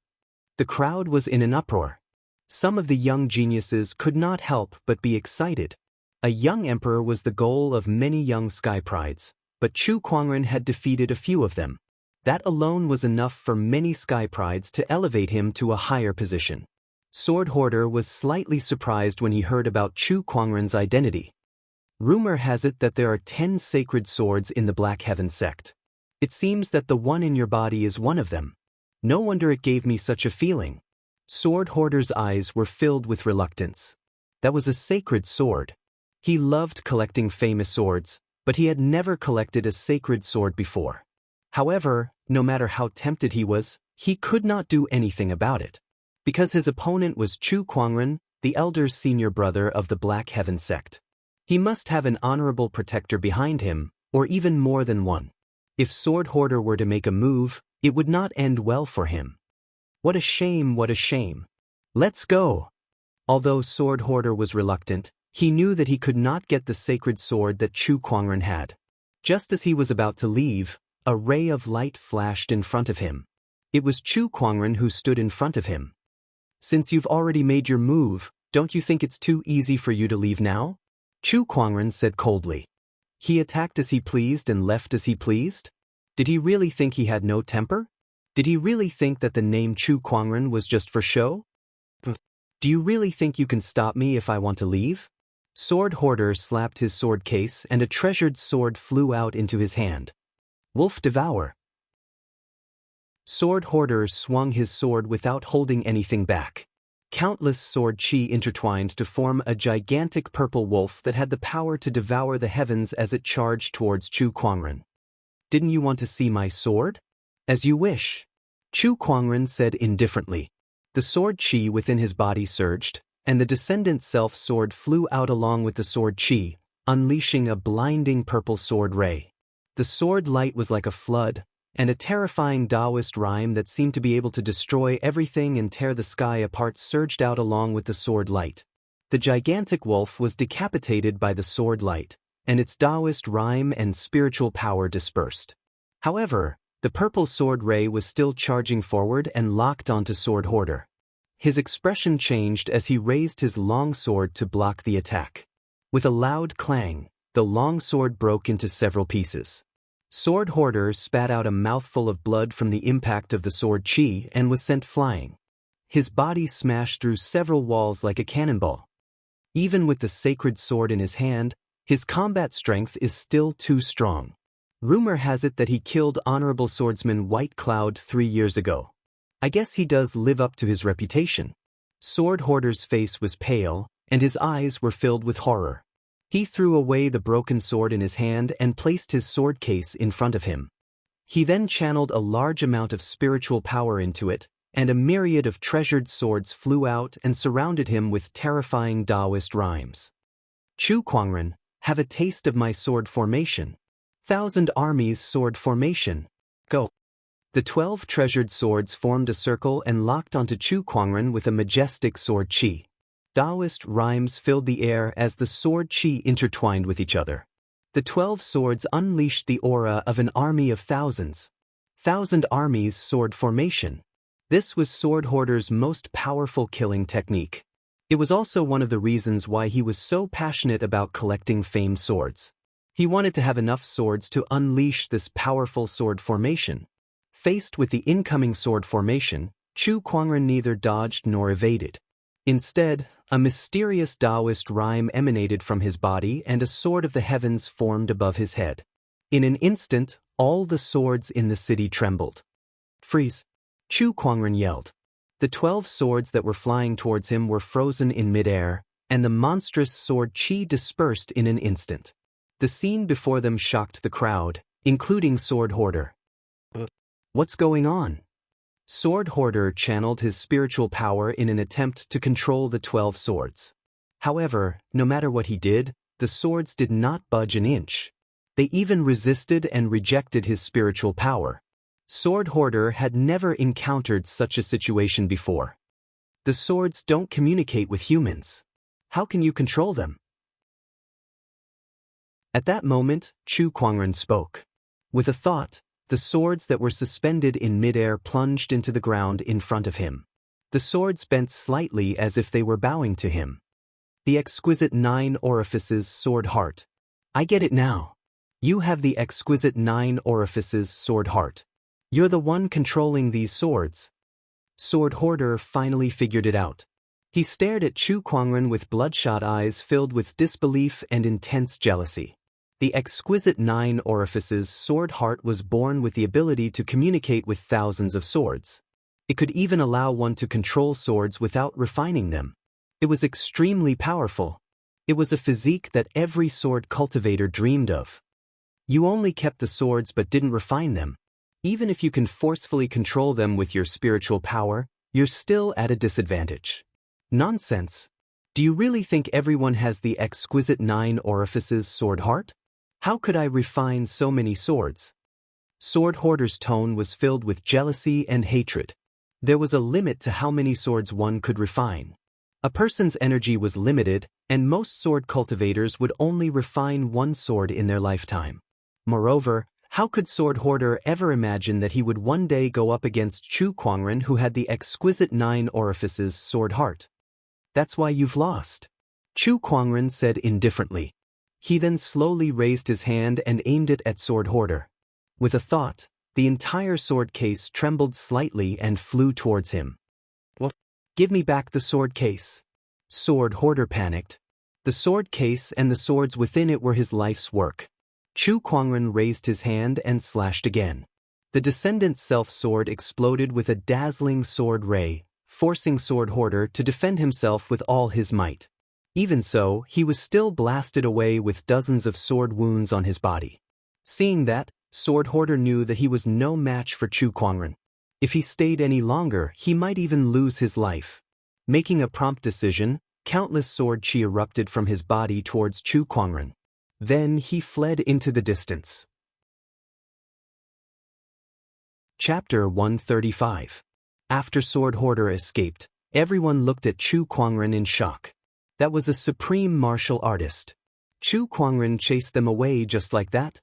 The crowd was in an uproar. Some of the young geniuses could not help but be excited. A young emperor was the goal of many young sky prides, but Chu Kuangren had defeated a few of them. That alone was enough for many sky prides to elevate him to a higher position. Sword Hoarder was slightly surprised when he heard about Chu Kuangren's identity. Rumor has it that there are 10 sacred swords in the Black Heaven sect. It seems that the one in your body is one of them. No wonder it gave me such a feeling. Sword Hoarder's eyes were filled with reluctance. That was a sacred sword. He loved collecting famous swords, but he had never collected a sacred sword before. However, no matter how tempted he was, he could not do anything about it. Because his opponent was Chu Kuangren, the elder senior brother of the Black Heaven sect. He must have an honorable protector behind him, or even more than one. If Sword Hoarder were to make a move, it would not end well for him. What a shame, what a shame. Let's go. Although Sword Hoarder was reluctant, he knew that he could not get the sacred sword that Chu Kuangren had. Just as he was about to leave, a ray of light flashed in front of him. It was Chu Kuangren who stood in front of him. "Since you've already made your move, don't you think it's too easy for you to leave now?" Chu Kuangren said coldly. He attacked as he pleased and left as he pleased? Did he really think he had no temper? Did he really think that the name Chu Kuangren was just for show? "Do you really think you can stop me if I want to leave?" Sword Hoarder slapped his sword case and a treasured sword flew out into his hand. "Wolf Devour." Sword Hoarder swung his sword without holding anything back. Countless sword chi intertwined to form a gigantic purple wolf that had the power to devour the heavens as it charged towards Chu Kuangren. "Didn't you want to see my sword?" "As you wish," Chu Kuangren said indifferently. The sword chi within his body surged, and the descendant self-sword flew out along with the sword chi, unleashing a blinding purple sword ray. The sword light was like a flood, and a terrifying Taoist rhyme that seemed to be able to destroy everything and tear the sky apart surged out along with the sword light. The gigantic wolf was decapitated by the sword light, and its Taoist rhyme and spiritual power dispersed. However, the purple sword ray was still charging forward and locked onto Sword Hoarder. His expression changed as he raised his long sword to block the attack. With a loud clang, the long sword broke into several pieces. Sword Hoarder spat out a mouthful of blood from the impact of the sword chi and was sent flying. His body smashed through several walls like a cannonball. Even with the sacred sword in his hand, his combat strength is still too strong. Rumor has it that he killed Honorable Swordsman White Cloud 3 years ago. I guess he does live up to his reputation. Sword Hoarder's face was pale, and his eyes were filled with horror. He threw away the broken sword in his hand and placed his sword case in front of him. He then channeled a large amount of spiritual power into it, and a myriad of treasured swords flew out and surrounded him with terrifying Taoist rhymes. "Chu Kuangren, have a taste of my sword formation. 1,000 armies sword formation. Go." The 12 treasured swords formed a circle and locked onto Chu Kuangren with a majestic sword chi. Taoist rhymes filled the air as the sword chi intertwined with each other. The 12 swords unleashed the aura of an army of thousands. 1,000 armies sword formation. This was Sword Hoarder's most powerful killing technique. It was also one of the reasons why he was so passionate about collecting famed swords. He wanted to have enough swords to unleash this powerful sword formation. Faced with the incoming sword formation, Chu Kuangren neither dodged nor evaded. Instead, a mysterious Taoist rhyme emanated from his body and a sword of the heavens formed above his head. In an instant, all the swords in the city trembled. "Freeze!" Chu Kuangren yelled. The 12 swords that were flying towards him were frozen in midair, and the monstrous sword chi dispersed in an instant. The scene before them shocked the crowd, including Sword Hoarder. What's going on? Sword Hoarder channeled his spiritual power in an attempt to control the 12 swords. However, no matter what he did, the swords did not budge an inch. They even resisted and rejected his spiritual power. Sword Hoarder had never encountered such a situation before. The swords don't communicate with humans. How can you control them? At that moment, Chu Kuangren spoke. With a thought, the swords that were suspended in midair plunged into the ground in front of him. The swords bent slightly as if they were bowing to him. The exquisite 9 orifices sword heart. I get it now. You have the exquisite 9 orifices sword heart. You're the one controlling these swords. Sword Hoarder finally figured it out. He stared at Chu Kuangren with bloodshot eyes filled with disbelief and intense jealousy. The exquisite 9 orifices sword heart was born with the ability to communicate with thousands of swords. It could even allow one to control swords without refining them. It was extremely powerful. It was a physique that every sword cultivator dreamed of. You only kept the swords but didn't refine them. Even if you can forcefully control them with your spiritual power, you're still at a disadvantage. Nonsense. Do you really think everyone has the exquisite 9 orifices sword heart? How could I refine so many swords? Sword Hoarder's tone was filled with jealousy and hatred. There was a limit to how many swords one could refine. A person's energy was limited, and most sword cultivators would only refine one sword in their lifetime. Moreover, how could Sword Hoarder ever imagine that he would one day go up against Chu Kuangren, who had the exquisite 9 orifices sword heart? That's why you've lost, Chu Kuangren said indifferently. He then slowly raised his hand and aimed it at Sword Hoarder. With a thought, the entire sword case trembled slightly and flew towards him. What? Give me back the sword case. Sword Hoarder panicked. The sword case and the swords within it were his life's work. Chu Kuangren raised his hand and slashed again. The Descendant's self-sword exploded with a dazzling sword ray, forcing Sword Hoarder to defend himself with all his might. Even so, he was still blasted away with dozens of sword wounds on his body. Seeing that, Sword Hoarder knew that he was no match for Chu Kuangren. If he stayed any longer, he might even lose his life. Making a prompt decision, countless sword chi erupted from his body towards Chu Kuangren. Then he fled into the distance. Chapter 135. After Sword Hoarder escaped, everyone looked at Chu Kuangren in shock. That was a supreme martial artist. Chu Kuangren chased them away just like that?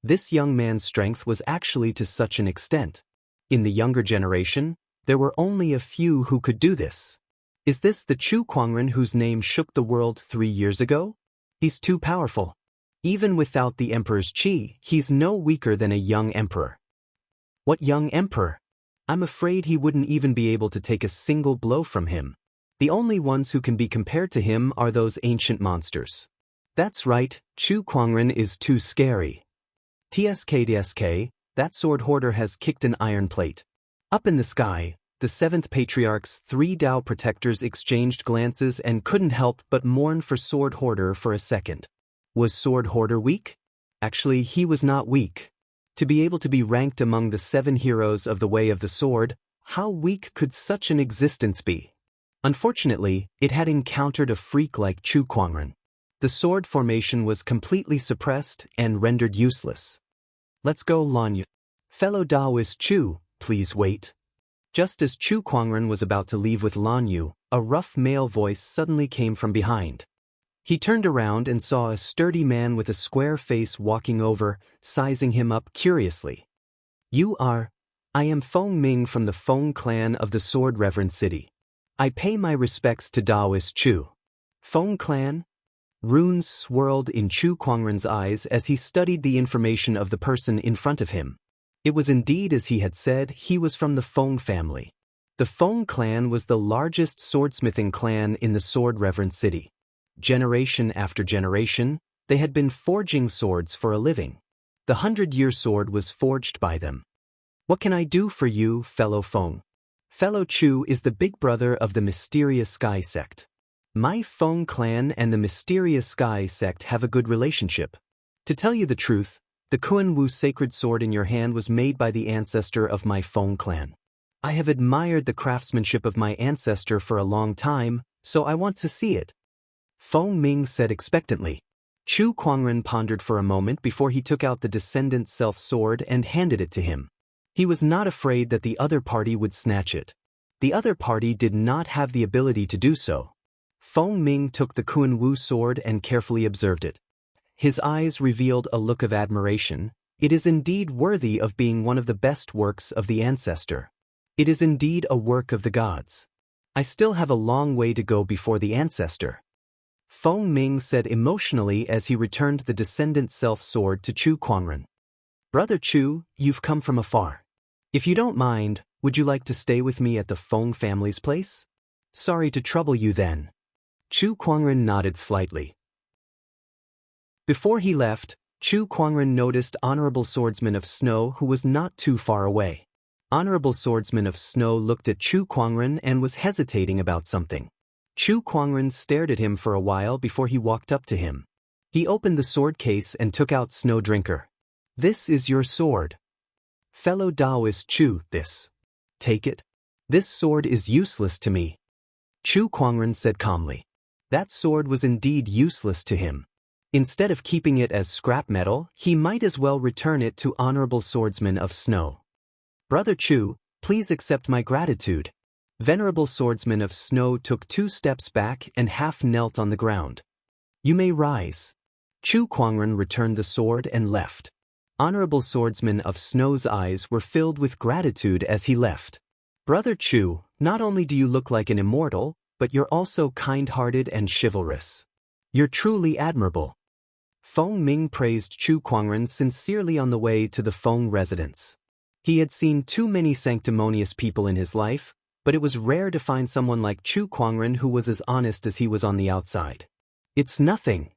This young man's strength was actually to such an extent. In the younger generation, there were only a few who could do this. Is this the Chu Kuangren whose name shook the world 3 years ago? He's too powerful. Even without the Emperor's chi, he's no weaker than a young emperor. What young emperor? I'm afraid he wouldn't even be able to take a single blow from him. The only ones who can be compared to him are those ancient monsters. That's right, Chu Kuangren is too scary. TSK, that Sword Hoarder has kicked an iron plate. Up in the sky, the 7th Patriarch's 3 Tao protectors exchanged glances and couldn't help but mourn for Sword Hoarder for a second. Was Sword Hoarder weak? Actually, he was not weak. To be able to be ranked among the 7 heroes of the Way of the Sword, how weak could such an existence be? Unfortunately, it had encountered a freak like Chu Kuangren. The sword formation was completely suppressed and rendered useless. Let's go, Lan Yu. Fellow Taoist Chu, please wait. Just as Chu Kuangren was about to leave with Lan Yu, a rough male voice suddenly came from behind. He turned around and saw a sturdy man with a square face walking over, sizing him up curiously. You are? I am Feng Ming from the Feng clan of the Sword Reverend City. I pay my respects to Taoist Chu. Feng clan? Runes swirled in Chu Kuangren's eyes as he studied the information of the person in front of him. It was indeed as he had said, he was from the Feng family. The Feng clan was the largest swordsmithing clan in the sword-reverent city. Generation after generation, they had been forging swords for a living. The 100-year sword was forged by them. What can I do for you, fellow Feng? Fellow Chu is the big brother of the mysterious Sky sect. My Feng clan and the mysterious Sky sect have a good relationship. To tell you the truth, the Kuan-Wu sacred sword in your hand was made by the ancestor of my Feng clan. I have admired the craftsmanship of my ancestor for a long time, so I want to see it. Feng Ming said expectantly. Chu Kuangren pondered for a moment before he took out the descendant self-sword and handed it to him. He was not afraid that the other party would snatch it. The other party did not have the ability to do so. Feng Ming took the Kuan-Wu sword and carefully observed it. His eyes revealed a look of admiration. It is indeed worthy of being one of the best works of the ancestor. It is indeed a work of the gods. I still have a long way to go before the ancestor. Feng Ming said emotionally as he returned the descendant self-sword to Chu Kuangren. Brother Chu, you've come from afar. If you don't mind, would you like to stay with me at the Feng family's place? Sorry to trouble you then. Chu Kuangren nodded slightly. Before he left, Chu Kuangren noticed Honorable Swordsman of Snow who was not too far away. Honorable Swordsman of Snow looked at Chu Kuangren and was hesitating about something. Chu Kuangren stared at him for a while before he walked up to him. He opened the sword case and took out Snow Drinker. This is your sword. Fellow Taoist Chu, this. Take it. This sword is useless to me. Chu Kuangren said calmly. That sword was indeed useless to him. Instead of keeping it as scrap metal, he might as well return it to Honorable Swordsman of Snow. Brother Chu, please accept my gratitude. Venerable Swordsman of Snow took 2 steps back and half knelt on the ground. You may rise. Chu Kuangren returned the sword and left. Honorable Swordsman of Snow's eyes were filled with gratitude as he left. Brother Chu, not only do you look like an immortal, but you're also kind-hearted and chivalrous. You're truly admirable. Feng Ming praised Chu Kuangren sincerely on the way to the Feng residence. He had seen too many sanctimonious people in his life, but it was rare to find someone like Chu Kuangren who was as honest as he was on the outside. It's nothing.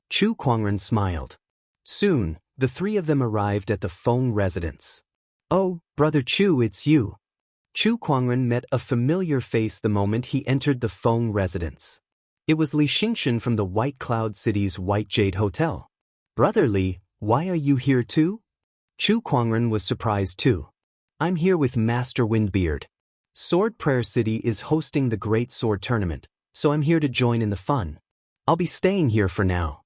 Chu Kuangren smiled. Soon, the 3 of them arrived at the Feng residence. Oh, Brother Chu, it's you. Chu Kuangren met a familiar face the moment he entered the Feng residence. It was Li Xingxian from the White Cloud City's White Jade Hotel. Brother Li, why are you here too? Chu Kuangren was surprised too. I'm here with Master Windbeard. Sword Prayer City is hosting the Great Sword Tournament, so I'm here to join in the fun. I'll be staying here for now.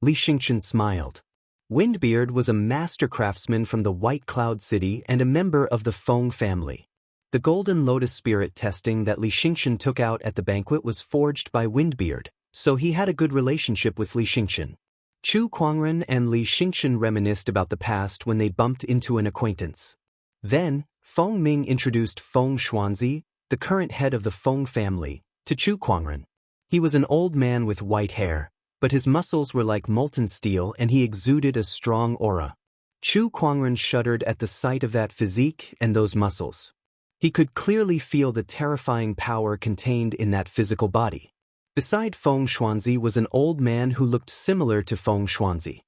Li Xingxian smiled. Windbeard was a master craftsman from the White Cloud City and a member of the Feng family. The Golden Lotus Spirit testing that Li Xingxian took out at the banquet was forged by Windbeard, so he had a good relationship with Li Xingxian. Chu Kuangren and Li Xingxian reminisced about the past when they bumped into an acquaintance. Then, Feng Ming introduced Feng Xuanzi, the current head of the Feng family, to Chu Kuangren. He was an old man with white hair, but his muscles were like molten steel and he exuded a strong aura. Chu Kuangren shuddered at the sight of that physique and those muscles. He could clearly feel the terrifying power contained in that physical body. Beside Feng Xuanzi was an old man who looked similar to Feng Xuanzi.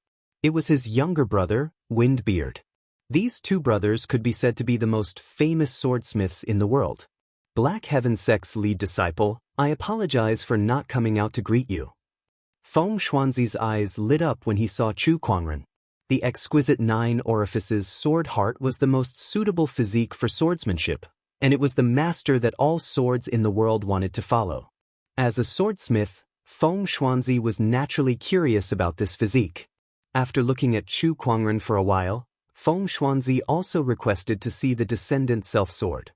It was his younger brother, Windbeard. These 2 brothers could be said to be the most famous swordsmiths in the world. Black Heaven Sect's lead disciple, I apologize for not coming out to greet you. Feng Xuanzi's eyes lit up when he saw Chu Kuangren. The exquisite 9 orifices sword heart was the most suitable physique for swordsmanship, and it was the master that all swords in the world wanted to follow. As a swordsmith, Feng Xuanzi was naturally curious about this physique. After looking at Chu Kuangren for a while, Feng Xuanzi also requested to see the descendant self-sword.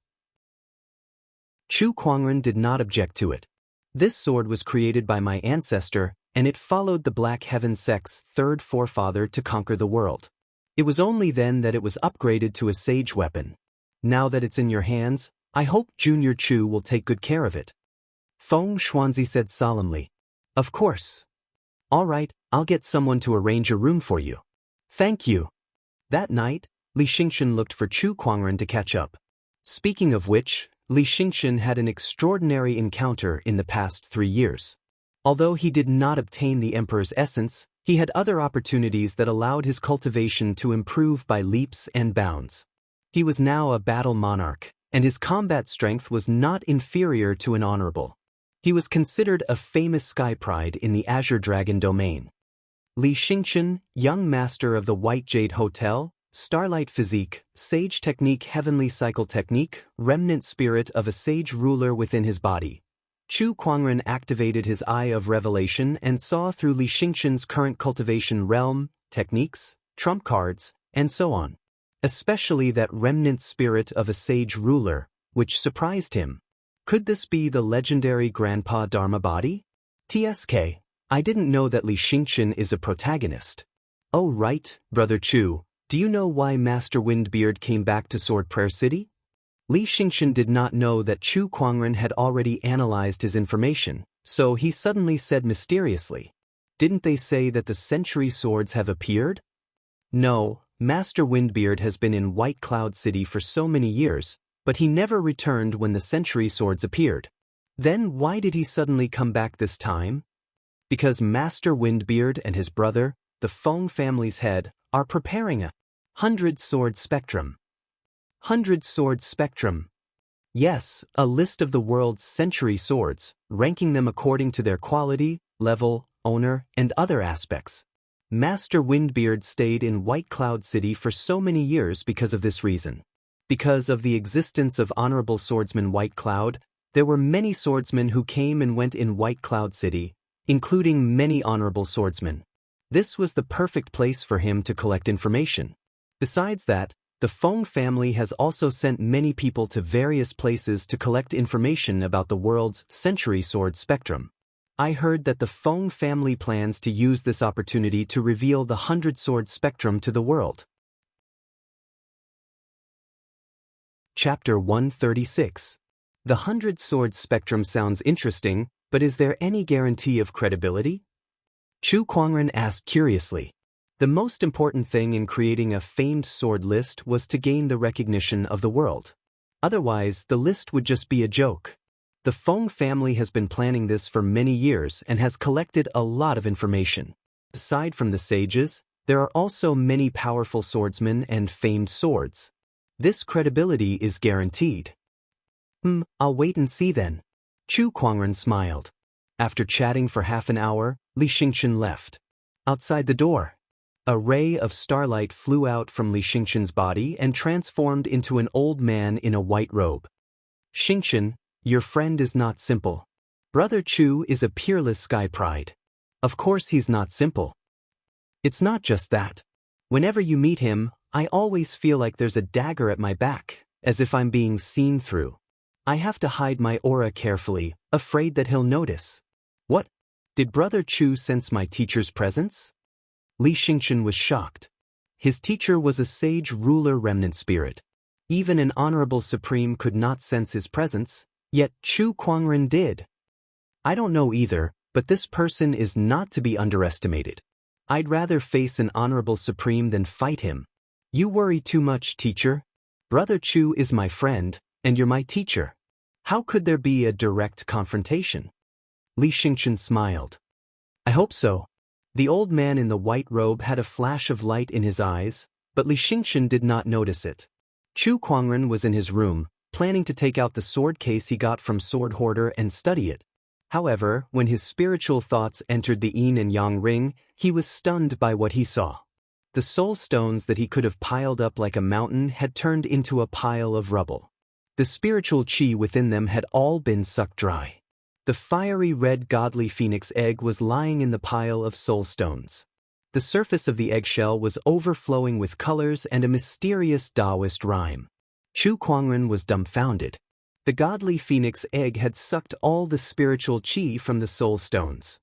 Chu Kuangren did not object to it. This sword was created by my ancestor, and it followed the Black Heaven Sect's 3rd forefather to conquer the world. It was only then that it was upgraded to a sage weapon. Now that it's in your hands, I hope Junior Chu will take good care of it. Feng Xuanzi said solemnly. Of course. All right, I'll get someone to arrange a room for you. Thank you. That night, Li Xingchen looked for Chu Kuangren to catch up. Speaking of which, Li Xingchen had an extraordinary encounter in the past 3 years. Although he did not obtain the Emperor's essence, he had other opportunities that allowed his cultivation to improve by leaps and bounds. He was now a battle monarch, and his combat strength was not inferior to an honorable. He was considered a famous sky pride in the Azure Dragon domain. Li Xingchen, young master of the White Jade Hotel, Starlight Physique, Sage Technique, Heavenly Cycle Technique, Remnant Spirit of a Sage Ruler within his body. Chu Kuangren activated his Eye of Revelation and saw through Li Xingchen's current cultivation realm, techniques, trump cards, and so on. Especially that Remnant Spirit of a Sage Ruler, which surprised him. Could this be the legendary Grandpa Dharma body? TSK, I didn't know that Li Xingchen is a protagonist. Oh right, Brother Chu, do you know why Master Windbeard came back to Sword Prayer City? Li Xingchen did not know that Chu Kuangren had already analyzed his information, so he suddenly said mysteriously, "Didn't they say that the century swords have appeared?" No, Master Windbeard has been in White Cloud City for so many years, but he never returned when the century swords appeared. Then why did he suddenly come back this time? Because Master Windbeard and his brother, the Feng family's head, are preparing a 100-sword spectrum. 100-sword spectrum. Yes, a list of the world's century swords, ranking them according to their quality, level, owner, and other aspects. Master Windbeard stayed in White Cloud City for so many years because of this reason. Because of the existence of Honorable Swordsman White Cloud, there were many swordsmen who came and went in White Cloud City, including many honorable swordsmen. This was the perfect place for him to collect information. Besides that, the Feng family has also sent many people to various places to collect information about the world's century sword spectrum. I heard that the Feng family plans to use this opportunity to reveal the 100-sword spectrum to the world. Chapter 136. The 100-sword spectrum sounds interesting, but is there any guarantee of credibility? Chu Kuangren asked curiously. The most important thing in creating a famed sword list was to gain the recognition of the world. Otherwise, the list would just be a joke. The Feng family has been planning this for many years and has collected a lot of information. Aside from the sages, there are also many powerful swordsmen and famed swords. This credibility is guaranteed. I'll wait and see then. Chu Kuangren smiled. After chatting for half an hour, Li Xingchen left. Outside the door, a ray of starlight flew out from Li Xingchen's body and transformed into an old man in a white robe. Xingchen, your friend is not simple. Brother Chu is a peerless sky pride. Of course he's not simple. It's not just that. Whenever you meet him, I always feel like there's a dagger at my back, as if I'm being seen through. I have to hide my aura carefully, afraid that he'll notice. What? Did Brother Chu sense my teacher's presence? Li Xingchen was shocked. His teacher was a sage ruler remnant spirit. Even an honorable supreme could not sense his presence, yet Chu Kuangren did. I don't know either, but this person is not to be underestimated. I'd rather face an honorable supreme than fight him. You worry too much, teacher. Brother Chu is my friend, and you're my teacher. How could there be a direct confrontation? Li Xingchen smiled. I hope so. The old man in the white robe had a flash of light in his eyes, but Li Xingchen did not notice it. Chu Kuangren was in his room, planning to take out the sword case he got from Sword Hoarder and study it. However, when his spiritual thoughts entered the yin and yang ring, he was stunned by what he saw. The soul stones that he could have piled up like a mountain had turned into a pile of rubble. The spiritual chi within them had all been sucked dry. The fiery red godly phoenix egg was lying in the pile of soul stones. The surface of the eggshell was overflowing with colors and a mysterious Taoist rhyme. Chu Kuangren was dumbfounded. The godly phoenix egg had sucked all the spiritual chi from the soul stones.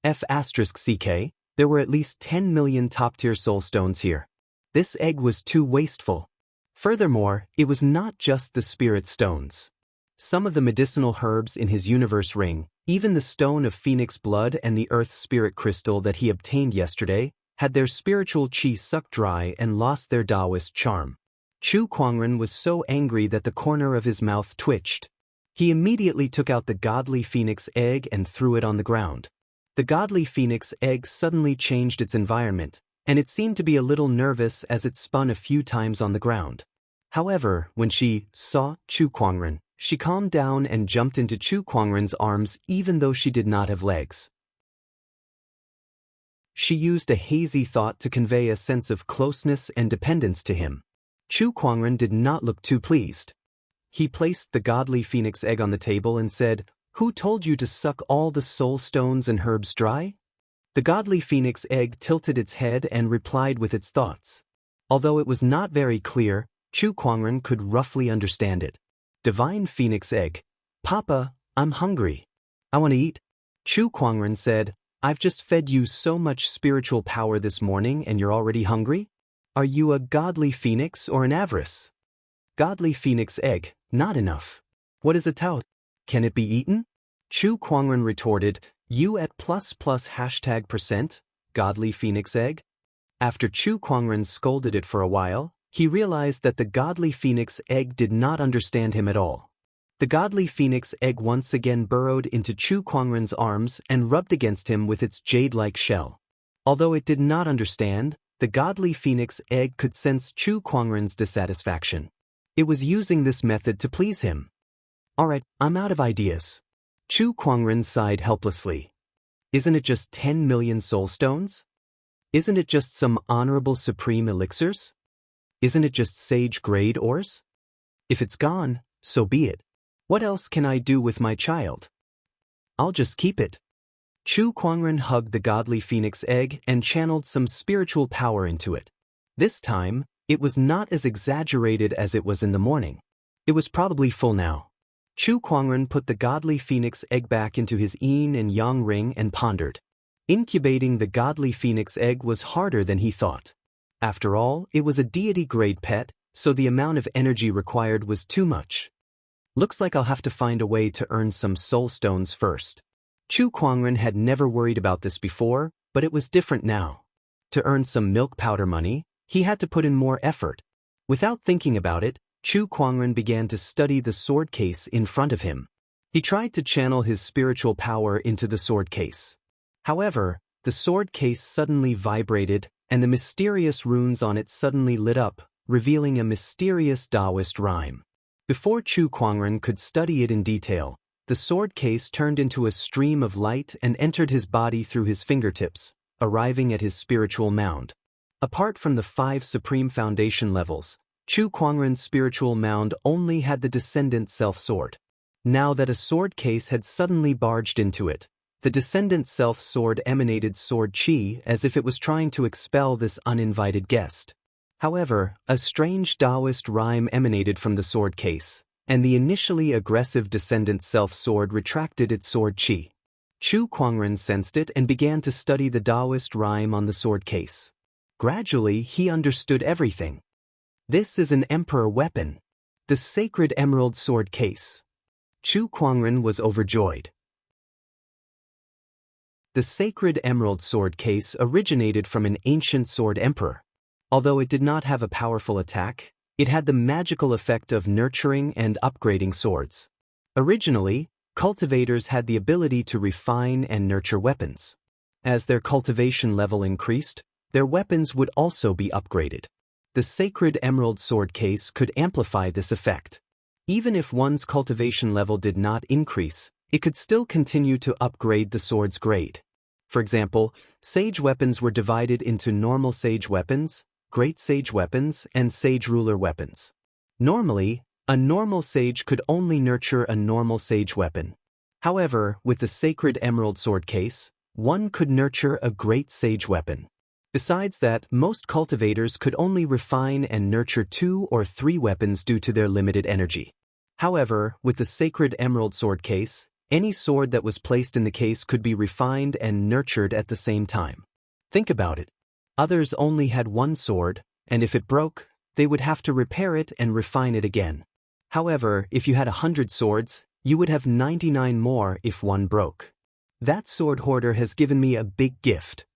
F***ck, there were at least 10 million top-tier soul stones here. This egg was too wasteful. Furthermore, it was not just the spirit stones. Some of the medicinal herbs in his universe ring, Even the stone of phoenix blood and the earth spirit crystal that he obtained yesterday had their spiritual qi sucked dry and lost their Taoist charm. Chu Kuangren was so angry that the corner of his mouth twitched. He immediately took out the godly phoenix egg and threw it on the ground. The godly phoenix egg suddenly changed its environment, and it seemed to be a little nervous as it spun a few times on the ground. However, when she saw Chu Kuangren, she calmed down and jumped into Chu Kuangren's arms even though she did not have legs. She used a hazy thought to convey a sense of closeness and dependence to him. Chu Kuangren did not look too pleased. He placed the godly phoenix egg on the table and said, "Who told you to suck all the soul stones and herbs dry?" The godly phoenix egg tilted its head and replied with its thoughts. Although it was not very clear, Chu Kuangren could roughly understand it. Divine phoenix egg. "Papa, I'm hungry. I want to eat." Chu Kuangren said, "I've just fed you so much spiritual power this morning and you're already hungry? Are you a godly phoenix or an avarice?" Godly phoenix egg, not enough. What is a Tao? Can it be eaten? Chu Kuangren retorted, "You at ++%, godly phoenix egg?" After Chu Kuangren scolded it for a while, he realized that the godly phoenix egg did not understand him at all. The godly phoenix egg once again burrowed into Chu Kuangren's arms and rubbed against him with its jade-like shell. Although it did not understand, the godly phoenix egg could sense Chu Kuangren's dissatisfaction. It was using this method to please him. "Alright, I'm out of ideas." Chu Kuangren sighed helplessly. "Isn't it just 10 million soul stones? Isn't it just some honorable supreme elixirs? Isn't it just sage-grade ores? If it's gone, so be it. What else can I do with my child? I'll just keep it." Chu Kuangren hugged the godly phoenix egg and channeled some spiritual power into it. This time, it was not as exaggerated as it was in the morning. It was probably full now. Chu Kuangren put the godly phoenix egg back into his yin and yang ring and pondered. Incubating the godly phoenix egg was harder than he thought. After all, it was a deity-grade pet, so the amount of energy required was too much. Looks like I'll have to find a way to earn some soul stones first. Chu Kuangren had never worried about this before, but it was different now. To earn some milk powder money, he had to put in more effort. Without thinking about it, Chu Kuangren began to study the sword case in front of him. He tried to channel his spiritual power into the sword case. However, the sword case suddenly vibrated, and the mysterious runes on it suddenly lit up, revealing a mysterious Taoist rhyme. Before Chu Kuangren could study it in detail, the sword case turned into a stream of light and entered his body through his fingertips, arriving at his spiritual mound. Apart from the 5 supreme foundation levels, Chu Kuangren's spiritual mound only had the descendant self-sword. Now that a sword case had suddenly barged into it, the descendant self-sword emanated sword qi as if it was trying to expel this uninvited guest. However, a strange Taoist rhyme emanated from the sword case, and the initially aggressive descendant self-sword retracted its sword qi. Chu Kuangren sensed it and began to study the Taoist rhyme on the sword case. Gradually, he understood everything. This is an emperor weapon. The sacred emerald sword case. Chu Kuangren was overjoyed. The sacred emerald sword case originated from an ancient sword emperor. Although it did not have a powerful attack, it had the magical effect of nurturing and upgrading swords. Originally, cultivators had the ability to refine and nurture weapons. As their cultivation level increased, their weapons would also be upgraded. The sacred emerald sword case could amplify this effect. Even if one's cultivation level did not increase, it could still continue to upgrade the sword's grade. For example, sage weapons were divided into normal sage weapons, great sage weapons, and sage ruler weapons. Normally, a normal sage could only nurture a normal sage weapon. However, with the sacred emerald sword case, one could nurture a great sage weapon. Besides that, most cultivators could only refine and nurture 2 or 3 weapons due to their limited energy. However, with the sacred emerald sword case, any sword that was placed in the case could be refined and nurtured at the same time. Think about it. Others only had one sword, and if it broke, they would have to repair it and refine it again. However, if you had 100 swords, You would have 99 more if one broke. That sword hoarder has given me a big gift.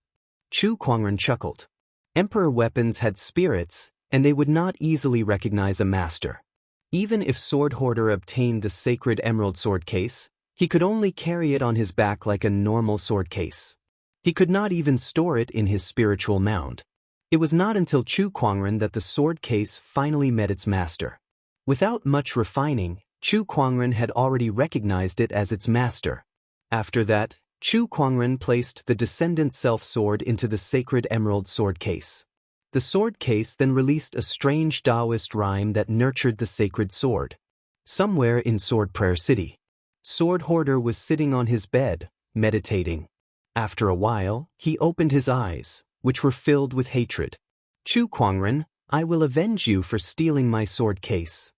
Chu Kuangren chuckled. Emperor weapons had spirits, and they would not easily recognize a master. Even if sword hoarder obtained the sacred emerald sword case, he could only carry it on his back like a normal sword case. He could not even store it in his spiritual mound. It was not until Chu Kuangren that the sword case finally met its master. Without much refining, Chu Kuangren had already recognized it as its master. After that, Chu Kuangren placed the descendant self-sword into the sacred emerald sword case. The sword case then released a strange Taoist rhyme that nurtured the sacred sword. Somewhere in Sword Prayer City, Sword Hoarder was sitting on his bed, meditating. After a while, he opened his eyes, which were filled with hatred. Chu Kuangren, I will avenge you for stealing my sword case.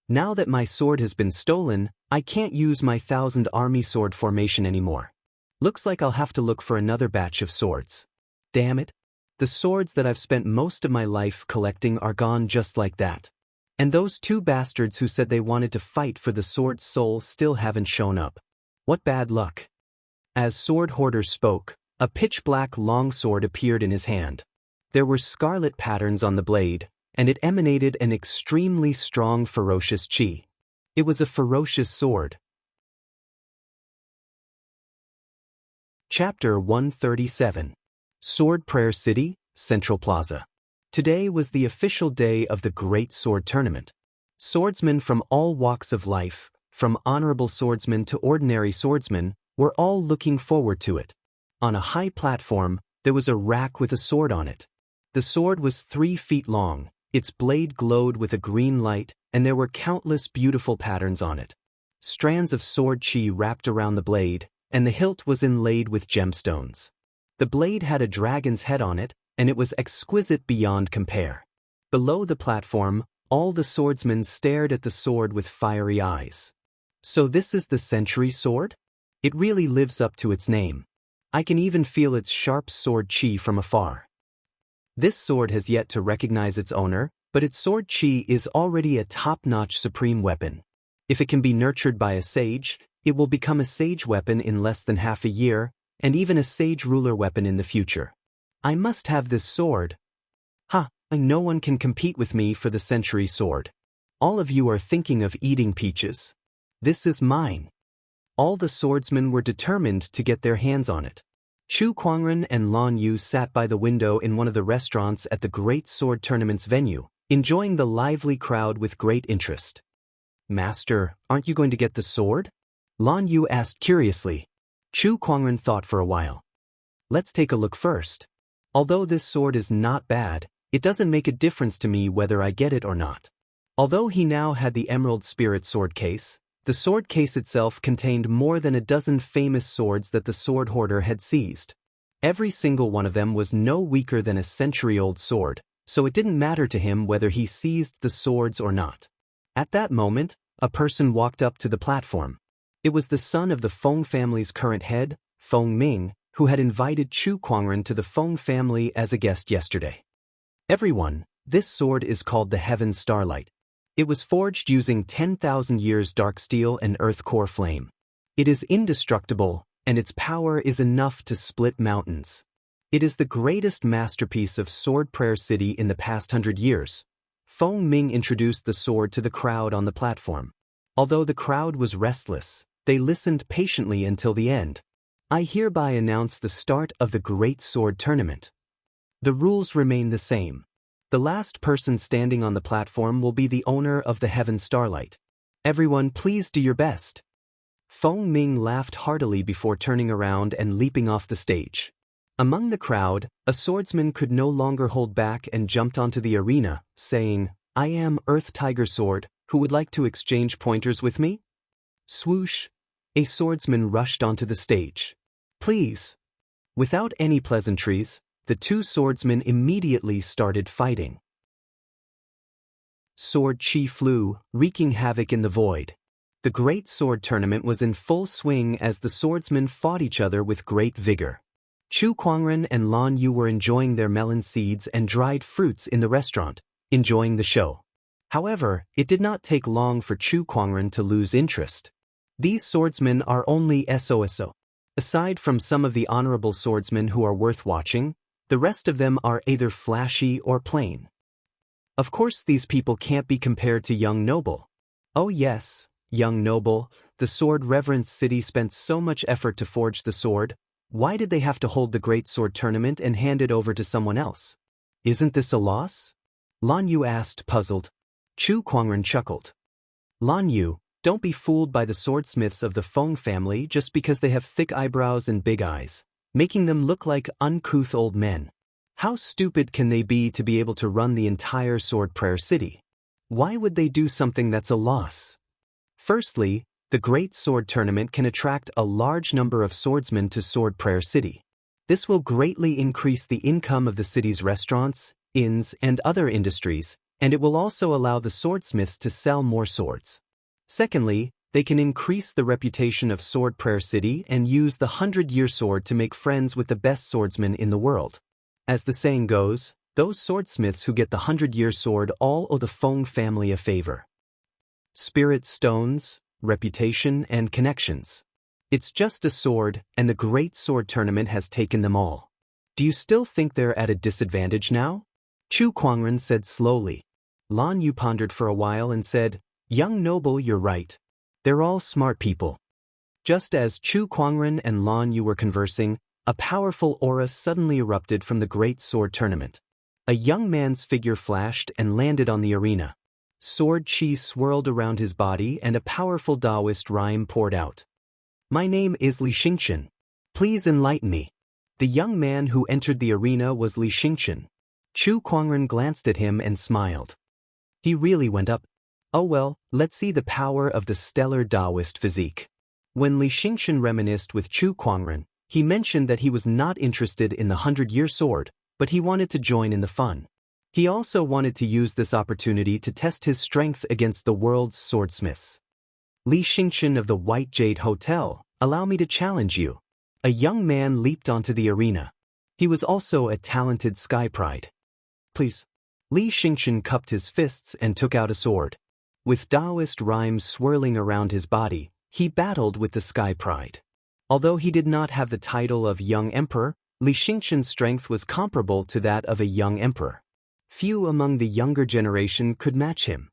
Now that my sword has been stolen, I can't use my 1,000 army sword formation anymore. Looks like I'll have to look for another batch of swords. Damn it. The swords that I've spent most of my life collecting are gone just like that. And those two bastards who said they wanted to fight for the sword's soul still haven't shown up. What bad luck. As Sword Hoarder spoke, a pitch-black longsword appeared in his hand. There were scarlet patterns on the blade, and it emanated an extremely strong ferocious chi. It was a ferocious sword. Chapter 137. Sword Prayer City, Central Plaza. Today was the official day of the Great Sword Tournament. Swordsmen from all walks of life, from honorable swordsmen to ordinary swordsmen, were all looking forward to it. On a high platform, there was a rack with a sword on it. The sword was 3 feet long, its blade glowed with a green light, and there were countless beautiful patterns on it. Strands of sword chi wrapped around the blade, and the hilt was inlaid with gemstones. The blade had a dragon's head on it, and it was exquisite beyond compare. Below the platform, all the swordsmen stared at the sword with fiery eyes. So this is the century sword? It really lives up to its name. I can even feel its sharp sword chi from afar. This sword has yet to recognize its owner, but its sword chi is already a top-notch supreme weapon. If it can be nurtured by a sage, it will become a sage weapon in less than half a year, and even a sage ruler weapon in the future. I must have this sword. No one can compete with me for the century sword. All of you are thinking of eating peaches. This is mine. All the swordsmen were determined to get their hands on it. Chu Kuangren and Lan Yu sat by the window in one of the restaurants at the Great Sword Tournament's venue, enjoying the lively crowd with great interest. Master, aren't you going to get the sword? Lan Yu asked curiously. Chu Kuangren thought for a while. Let's take a look first. Although this sword is not bad, it doesn't make a difference to me whether I get it or not. Although he now had the Emerald Spirit sword case, the sword case itself contained more than a dozen famous swords that the sword hoarder had seized. Every single one of them was no weaker than a century-old sword, so it didn't matter to him whether he seized the swords or not. At that moment, a person walked up to the platform. It was the son of the Feng family's current head, Feng Ming, who had invited Chu Kuangren to the Feng family as a guest yesterday. Everyone, this sword is called the Heaven Starlight. It was forged using 10,000 years dark steel and earth core flame. It is indestructible, and its power is enough to split mountains. It is the greatest masterpiece of Sword Prayer City in the past 100 years. Feng Ming introduced the sword to the crowd on the platform. Although the crowd was restless, they listened patiently until the end. I hereby announce the start of the Great Sword Tournament. The rules remain the same. The last person standing on the platform will be the owner of the Heaven Starlight. Everyone, please do your best. Feng Ming laughed heartily before turning around and leaping off the stage. Among the crowd, a swordsman could no longer hold back and jumped onto the arena, saying, I am Earth Tiger Sword, who would like to exchange pointers with me? Swoosh! A swordsman rushed onto the stage. Please! Without any pleasantries, the two swordsmen immediately started fighting. Sword chi flew, wreaking havoc in the void. The Great Sword Tournament was in full swing as the swordsmen fought each other with great vigor. Chu Kuangren and Lan Yu were enjoying their melon seeds and dried fruits in the restaurant, enjoying the show. However, it did not take long for Chu Kuangren to lose interest. These swordsmen are only SOSO. Aside from some of the honorable swordsmen who are worth watching, the rest of them are either flashy or plain. Of course these people can't be compared to young noble. Oh yes, young noble, the sword reverence city spent so much effort to forge the sword. Why did they have to hold the great sword tournament and hand it over to someone else? Isn't this a loss? Lan Yu asked, puzzled. Chu Kuangren chuckled. Lan Yu, don't be fooled by the swordsmiths of the Feng family just because they have thick eyebrows and big eyes, making them look like uncouth old men. How stupid can they be to be able to run the entire Sword Prayer City? Why would they do something that's a loss? Firstly, the Great Sword Tournament can attract a large number of swordsmen to Sword Prayer City. This will greatly increase the income of the city's restaurants, inns, and other industries, and it will also allow the swordsmiths to sell more swords. Secondly, they can increase the reputation of Sword Prayer City and use the 100-year sword to make friends with the best swordsmen in the world. As the saying goes, those swordsmiths who get the 100-year sword all owe the Feng family a favor. Spirit stones, reputation, and connections. It's just a sword, and the Great Sword Tournament has taken them all. Do you still think they're at a disadvantage now? Chu Kuangren said slowly. Lan Yu pondered for a while and said, Young noble, you're right. They're all smart people. Just as Chu Kuangren and Lan Yu were conversing, a powerful aura suddenly erupted from the Great Sword Tournament. A young man's figure flashed and landed on the arena. Sword chi swirled around his body and a powerful Taoist rhyme poured out. My name is Li Xingchen. Please enlighten me. The young man who entered the arena was Li Xingchen. Chu Kuangren glanced at him and smiled. He really went up. Oh well, let's see the power of the stellar Taoist physique. When Li Xingchen reminisced with Chu Kuangren, he mentioned that he was not interested in the 100-year sword, but he wanted to join in the fun. He also wanted to use this opportunity to test his strength against the world's swordsmiths. Li Xingchen of the White Jade Hotel, allow me to challenge you. A young man leaped onto the arena. He was also a talented sky pride. Please. Li Xingchen cupped his fists and took out a sword. With Taoist rhymes swirling around his body, he battled with the Sky Pride. Although he did not have the title of Young Emperor, Li Xingchen's strength was comparable to that of a young emperor. Few among the younger generation could match him.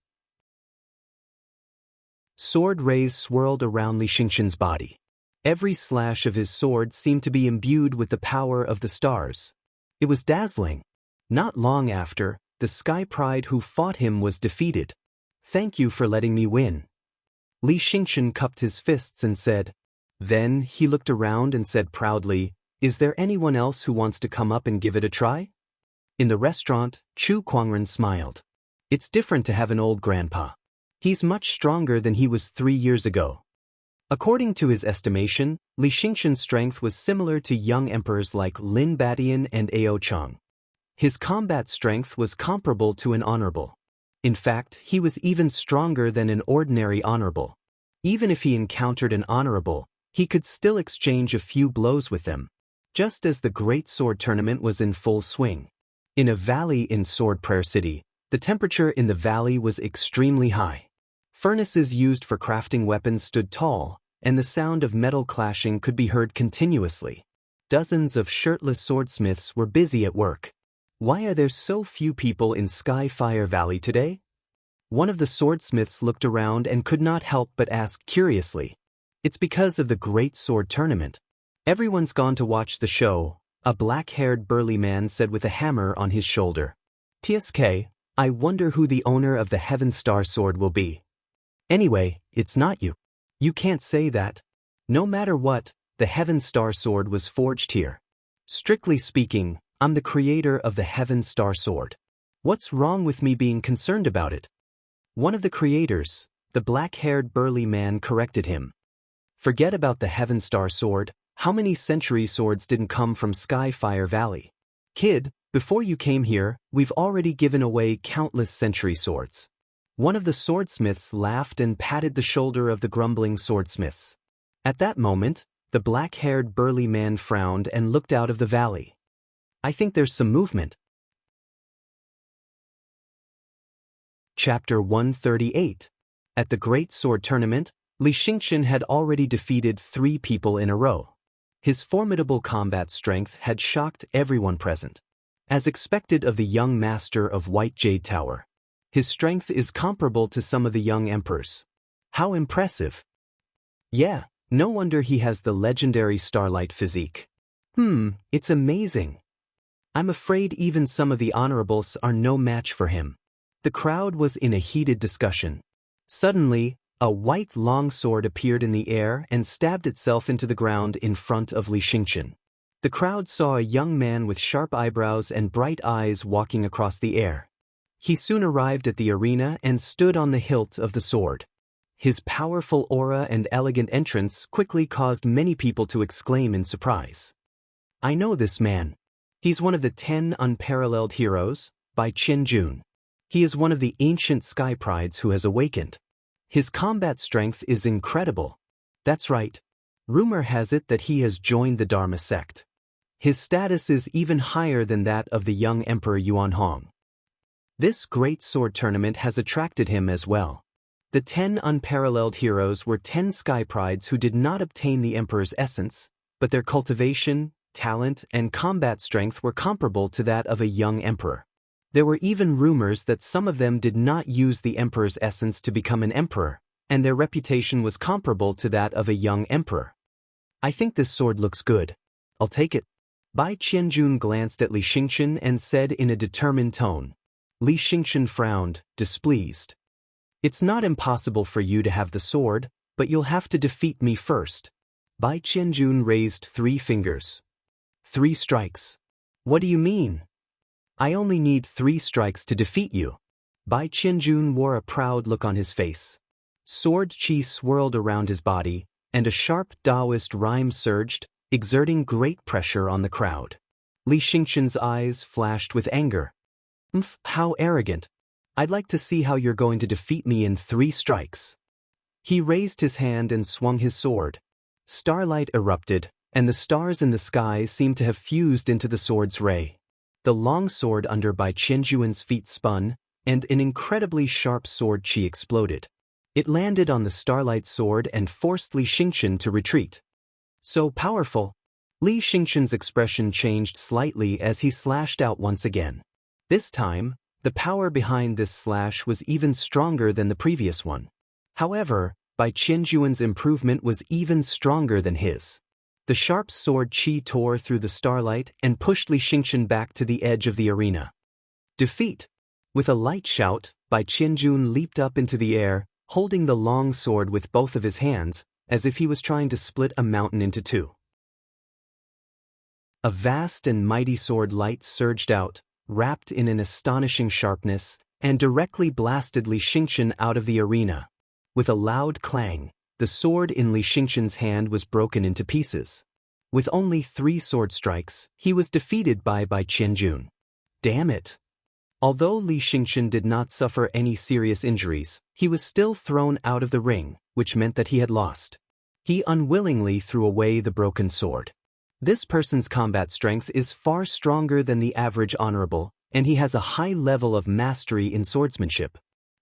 Sword rays swirled around Li Xingchen's body. Every slash of his sword seemed to be imbued with the power of the stars. It was dazzling. Not long after, the Sky Pride who fought him was defeated. Thank you for letting me win. Li Xingchen cupped his fists and said. Then he looked around and said proudly, Is there anyone else who wants to come up and give it a try? In the restaurant, Chu Kuangren smiled. It's different to have an old grandpa. He's much stronger than he was 3 years ago. According to his estimation, Li Xingchen's strength was similar to young emperors like Lin Badian and Ao Chang. His combat strength was comparable to an honorable. In fact, he was even stronger than an ordinary honorable. Even if he encountered an honorable, he could still exchange a few blows with them, just as the Great Sword Tournament was in full swing. In a valley in Sword Prayer City, the temperature in the valley was extremely high. Furnaces used for crafting weapons stood tall, and the sound of metal clashing could be heard continuously. Dozens of shirtless swordsmiths were busy at work. Why are there so few people in Skyfire Valley today? One of the swordsmiths looked around and could not help but ask curiously. It's because of the Great Sword Tournament. Everyone's gone to watch the show, a black-haired burly man said with a hammer on his shoulder. TSK, I wonder who the owner of the Heaven Star Sword will be. Anyway, it's not you. You can't say that. No matter what, the Heaven Star Sword was forged here. Strictly speaking, I'm the creator of the Heaven Star Sword. What's wrong with me being concerned about it? One of the creators, the black-haired burly man, corrected him. Forget about the Heaven Star Sword. How many century swords didn't come from Skyfire Valley? Kid, before you came here, we've already given away countless century swords. One of the swordsmiths laughed and patted the shoulder of the grumbling swordsmiths. At that moment, the black-haired burly man frowned and looked out of the valley. I think there's some movement. Chapter 138. At the Great Sword Tournament, Li Xingqian had already defeated 3 people in a row. His formidable combat strength had shocked everyone present. As expected of the young master of White Jade Tower, his strength is comparable to some of the young emperors. How impressive! Yeah, no wonder he has the legendary starlight physique. It's amazing. I'm afraid even some of the honorables are no match for him. The crowd was in a heated discussion. Suddenly, a white longsword appeared in the air and stabbed itself into the ground in front of Li Xingqian. The crowd saw a young man with sharp eyebrows and bright eyes walking across the air. He soon arrived at the arena and stood on the hilt of the sword. His powerful aura and elegant entrance quickly caused many people to exclaim in surprise. I know this man. He's one of the 10 unparalleled heroes, by Qianjun. He is one of the ancient sky prides who has awakened. His combat strength is incredible. That's right. Rumor has it that he has joined the Dharma sect. His status is even higher than that of the young Emperor Yuanhong. This great sword tournament has attracted him as well. The 10 unparalleled heroes were 10 sky prides who did not obtain the Emperor's essence, but their cultivation, talent, and combat strength were comparable to that of a young emperor. There were even rumors that some of them did not use the Emperor's essence to become an emperor, and their reputation was comparable to that of a young emperor. I think this sword looks good. I'll take it. Bai Qianjun glanced at Li Xingqian and said in a determined tone. Li Xingqian frowned, displeased. It's not impossible for you to have the sword, but you'll have to defeat me first. Bai Qianjun raised 3 fingers. 3 strikes. What do you mean? I only need 3 strikes to defeat you. Bai Qianjun wore a proud look on his face. Sword chi swirled around his body, and a sharp Taoist rhyme surged, exerting great pressure on the crowd. Li Xingqian's eyes flashed with anger. How arrogant. I'd like to see how you're going to defeat me in 3 strikes. He raised his hand and swung his sword. Starlight erupted, and the stars in the sky seemed to have fused into the sword's ray. The long sword under Bai Qianjuan's feet spun, and an incredibly sharp sword chi exploded. It landed on the starlight sword and forced Li Xingqian to retreat. So powerful. Li Xingqian's expression changed slightly as he slashed out once again. This time, the power behind this slash was even stronger than the previous one. However, Bai Qianjuan's improvement was even stronger than his. The sharp sword chi tore through the starlight and pushed Li Xingqian back to the edge of the arena. Defeat! With a light shout, Bai Qianjun leaped up into the air, holding the long sword with both of his hands, as if he was trying to split a mountain into 2. A vast and mighty sword light surged out, wrapped in an astonishing sharpness, and directly blasted Li Xingqian out of the arena. With a loud clang, the sword in Li Xingqian's hand was broken into pieces. With only 3 sword strikes, he was defeated by Bai Qianjun. Damn it! Although Li Xingqian did not suffer any serious injuries, he was still thrown out of the ring, which meant that he had lost. He unwillingly threw away the broken sword. This person's combat strength is far stronger than the average honorable, and he has a high level of mastery in swordsmanship.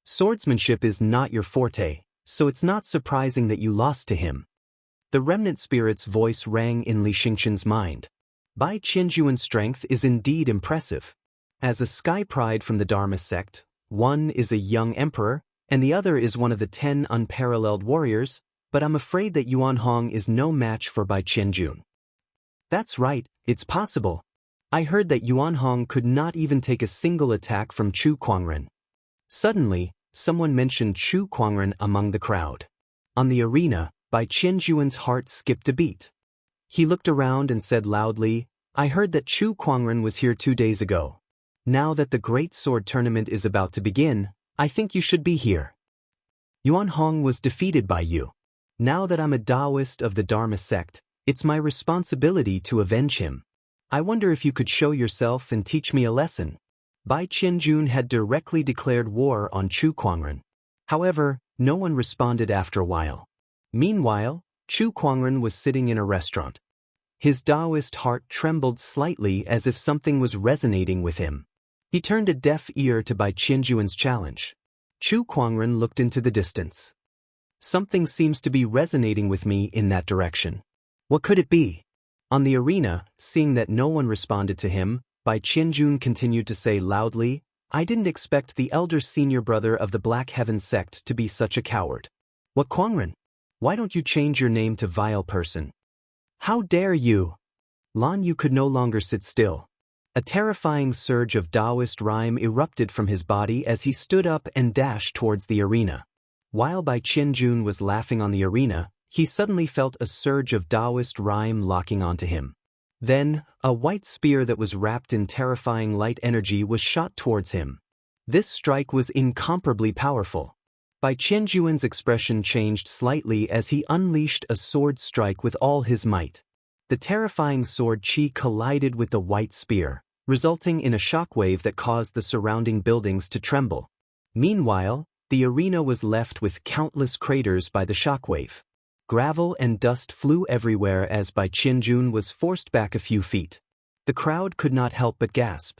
Swordsmanship is not your forte, so it's not surprising that you lost to him. The remnant spirit's voice rang in Li Xingqian's mind. Bai Qianjuan's strength is indeed impressive. As a sky pride from the Dharma sect, one is a young emperor, and the other is one of the 10 unparalleled warriors, but I'm afraid that Yuanhong is no match for Bai Qianjun. That's right, it's possible. I heard that Yuanhong could not even take a single attack from Chu Kuangren. Suddenly, someone mentioned Chu Kuangren among the crowd. On the arena, Bai Qianjuan's heart skipped a beat. He looked around and said loudly, I heard that Chu Kuangren was here 2 days ago. Now that the Great Sword Tournament is about to begin, I think you should be here. Yuanhong was defeated by you. Now that I'm a Taoist of the Dharma sect, it's my responsibility to avenge him. I wonder if you could show yourself and teach me a lesson. Bai Qianjun had directly declared war on Chu Kuangren. However, no one responded after a while. Meanwhile, Chu Kuangren was sitting in a restaurant. His Taoist heart trembled slightly as if something was resonating with him. He turned a deaf ear to Bai Qianjuan's challenge. Chu Kuangren looked into the distance. Something seems to be resonating with me in that direction. What could it be? On the arena, seeing that no one responded to him, Bai Qianjun continued to say loudly, I didn't expect the elder senior brother of the Black Heaven sect to be such a coward. What Kuangren? Why don't you change your name to vile person? How dare you? Lan Yu could no longer sit still. A terrifying surge of Taoist rhyme erupted from his body as he stood up and dashed towards the arena. While Bai Qianjun was laughing on the arena, he suddenly felt a surge of Taoist rhyme locking onto him. Then, a white spear that was wrapped in terrifying light energy was shot towards him. This strike was incomparably powerful. Bai Qianjuan's expression changed slightly as he unleashed a sword strike with all his might. The terrifying sword chi collided with the white spear, resulting in a shockwave that caused the surrounding buildings to tremble. Meanwhile, the arena was left with countless craters by the shockwave. Gravel and dust flew everywhere as Bai Qianjun was forced back a few feet. The crowd could not help but gasp.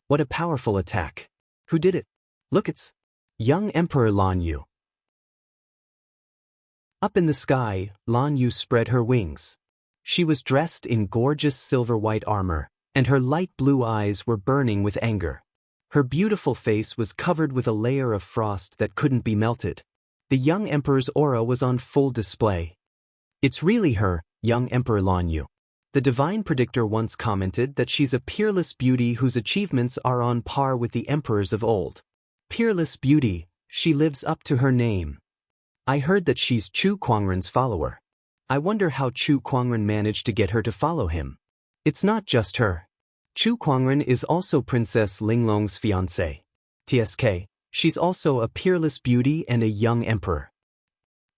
What a powerful attack. Who did it? Look, it's young Emperor Lan Yu. Up in the sky, Lan Yu spread her wings. She was dressed in gorgeous silver-white armor, and her light blue eyes were burning with anger. Her beautiful face was covered with a layer of frost that couldn't be melted. The young emperor's aura was on full display. It's really her, young Emperor Lan Yu. The divine predictor once commented that she's a peerless beauty whose achievements are on par with the emperors of old. Peerless beauty, she lives up to her name. I heard that she's Chu Kuangren's follower. I wonder how Chu Kuangren managed to get her to follow him. It's not just her. Chu Kuangren is also Princess Linglong's fiancé. TSK, she's also a peerless beauty and a young emperor.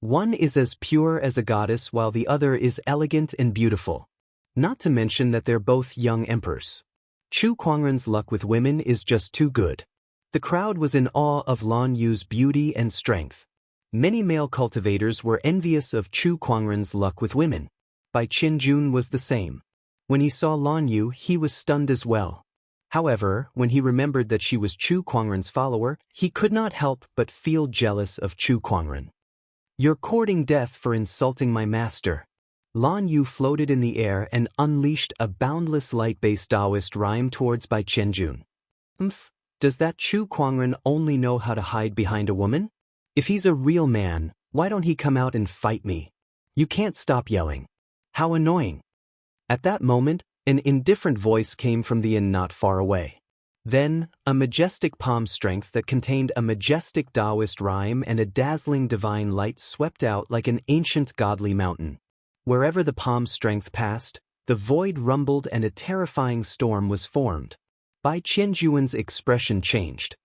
One is as pure as a goddess while the other is elegant and beautiful. Not to mention that they're both young emperors. Chu Kuangren's luck with women is just too good. The crowd was in awe of Lan Yu's beauty and strength. Many male cultivators were envious of Chu Kuangren's luck with women. Bai Qianjun was the same. When he saw Lan Yu, he was stunned as well. However, when he remembered that she was Chu Kuangren's follower, he could not help but feel jealous of Chu Kuangren. You're courting death for insulting my master. Lan Yu floated in the air and unleashed a boundless light-based Taoist rhyme towards Bai Qianjun. Does that Chu Kuangren only know how to hide behind a woman? If he's a real man, why don't he come out and fight me? You can't stop yelling. How annoying. At that moment, an indifferent voice came from the inn not far away. Then, a majestic palm strength that contained a majestic Taoist rhyme and a dazzling divine light swept out like an ancient godly mountain. Wherever the palm strength passed, the void rumbled and a terrifying storm was formed. Bai Qianjuan's expression changed.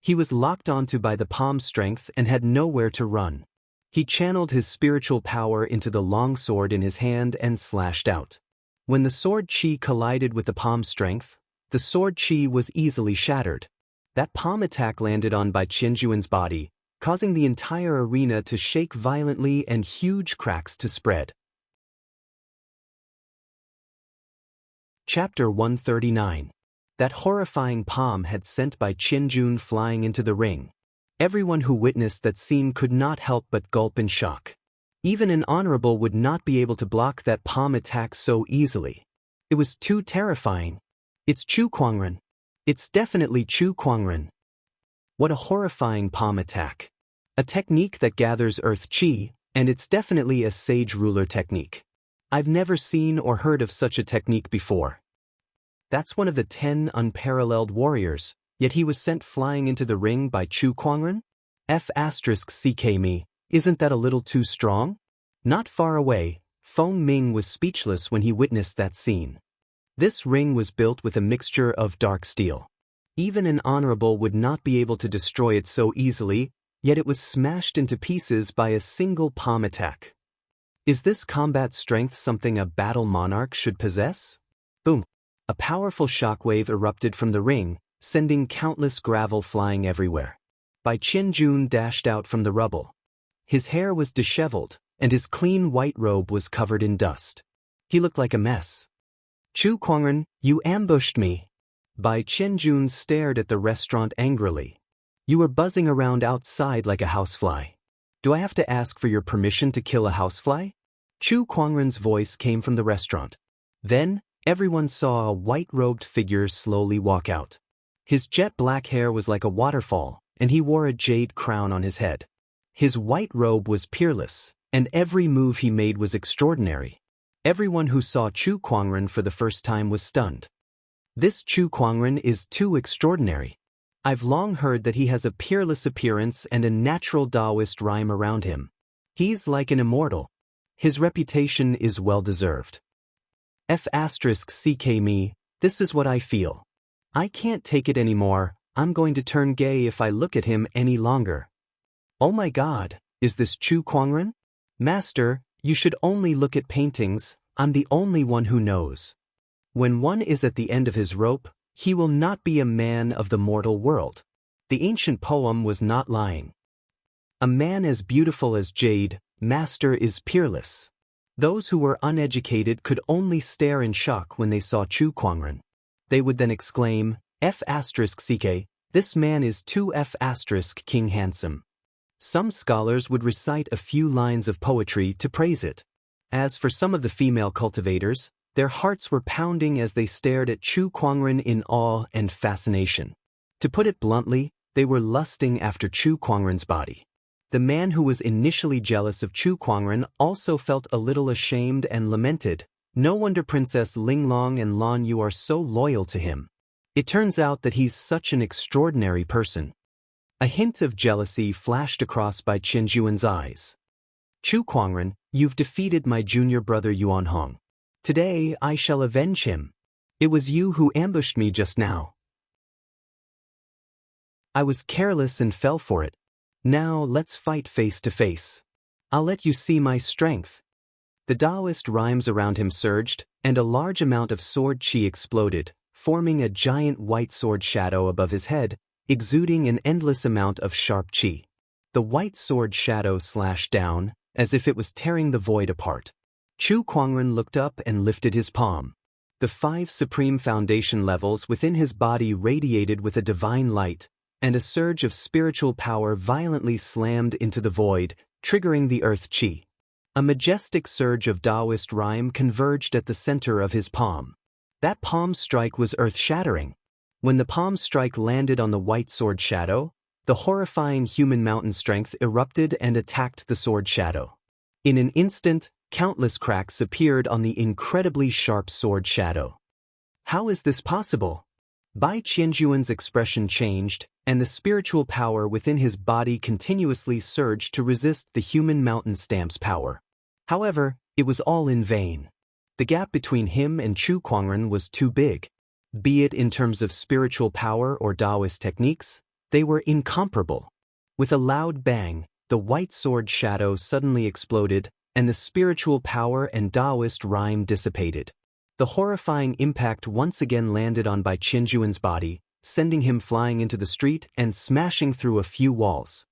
He was locked onto by the palm strength and had nowhere to run. He channeled his spiritual power into the long sword in his hand and slashed out. When the sword chi collided with the palm strength, the sword chi was easily shattered. That palm attack landed on Bai Qianjuan's body, causing the entire arena to shake violently and huge cracks to spread. Chapter 139. That horrifying palm had sent Bai Qianjun flying into the ring. Everyone who witnessed that scene could not help but gulp in shock. Even an honorable would not be able to block that palm attack so easily. It was too terrifying. It's Chu Kuangren. It's definitely Chu Kuangren. What a horrifying palm attack. A technique that gathers earth chi, and it's definitely a sage ruler technique. I've never seen or heard of such a technique before. That's one of the 10 unparalleled warriors, yet he was sent flying into the ring by Chu Kuangren? F***ck me, isn't that a little too strong? Not far away, Feng Ming was speechless when he witnessed that scene. This ring was built with a mixture of dark steel. Even an honorable would not be able to destroy it so easily, yet it was smashed into pieces by a single palm attack. Is this combat strength something a battle monarch should possess? Boom! A powerful shockwave erupted from the ring, sending countless gravel flying everywhere. Bai Qianjun dashed out from the rubble. His hair was disheveled, and his clean white robe was covered in dust. He looked like a mess. Chu Kuangren, you ambushed me. Bai Qianjun stared at the restaurant angrily. You were buzzing around outside like a housefly. Do I have to ask for your permission to kill a housefly? Chu Kuangren's voice came from the restaurant. Then, everyone saw a white-robed figure slowly walk out. His jet-black hair was like a waterfall, and he wore a jade crown on his head. His white robe was peerless, and every move he made was extraordinary. Everyone who saw Chu Kuangren for the first time was stunned. This Chu Kuangren is too extraordinary. I've long heard that he has a peerless appearance and a natural Taoist rhyme around him. He's like an immortal. His reputation is well-deserved. F***ck me, this is what I feel. I can't take it anymore, I'm going to turn gay if I look at him any longer. Oh my god, is this Chu Kuangren? Master, you should only look at paintings, I'm the only one who knows. When one is at the end of his rope, he will not be a man of the mortal world. The ancient poem was not lying. A man as beautiful as jade, master, is peerless. Those who were uneducated could only stare in shock when they saw Chu Kuangren. They would then exclaim, F***ck, this man is too F***king handsome. Some scholars would recite a few lines of poetry to praise it. As for some of the female cultivators, their hearts were pounding as they stared at Chu Kuangren in awe and fascination. To put it bluntly, they were lusting after Chu Kuangren's body. The man who was initially jealous of Chu Kuangren also felt a little ashamed and lamented, no wonder Princess Linglong and Lan Yu are so loyal to him. It turns out that he's such an extraordinary person. A hint of jealousy flashed across Bai Qianjuan's eyes. Chu Kuangren, you've defeated my junior brother Yuan Hong. Today I shall avenge him. It was you who ambushed me just now. I was careless and fell for it. Now let's fight face to face. I'll let you see my strength. The Taoist rhymes around him surged, and a large amount of sword qi exploded, forming a giant white sword shadow above his head, exuding an endless amount of sharp qi. The white sword shadow slashed down, as if it was tearing the void apart. Chu Kuangren looked up and lifted his palm. The 5 supreme foundation levels within his body radiated with a divine light, and a surge of spiritual power violently slammed into the void, triggering the earth qi. A majestic surge of Taoist rhyme converged at the center of his palm. That palm strike was earth-shattering. When the palm strike landed on the white sword shadow, the horrifying human mountain strength erupted and attacked the sword shadow. In an instant, countless cracks appeared on the incredibly sharp sword shadow. How is this possible? Bai Qianjuan's expression changed, and the spiritual power within his body continuously surged to resist the human mountain stamp's power. However, it was all in vain. The gap between him and Chu Kuangren was too big. Be it in terms of spiritual power or Taoist techniques, they were incomparable. With a loud bang, the white sword shadow suddenly exploded, and the spiritual power and Taoist rhyme dissipated. The horrifying impact once again landed on Bai Qianjuan's body, sending him flying into the street and smashing through a few walls.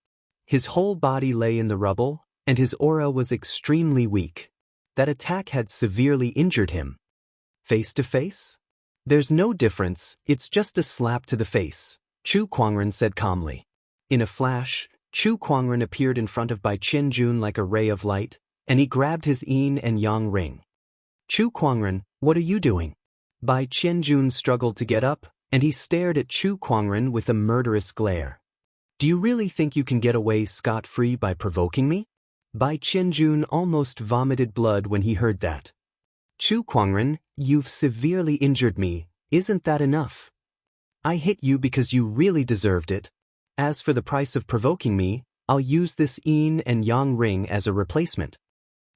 His whole body lay in the rubble, and his aura was extremely weak. That attack had severely injured him. Face to face? There's no difference, it's just a slap to the face, Chu Kuangren said calmly. In a flash, Chu Kuangren appeared in front of Bai Qianjun like a ray of light, and he grabbed his yin and yang ring. Chu Kuangren, what are you doing? Bai Qianjun struggled to get up, and he stared at Chu Kuangren with a murderous glare. Do you really think you can get away scot-free by provoking me? Bai Qianjun almost vomited blood when he heard that. Chu Kuangren, you've severely injured me, isn't that enough? I hit you because you really deserved it. As for the price of provoking me, I'll use this yin and yang ring as a replacement.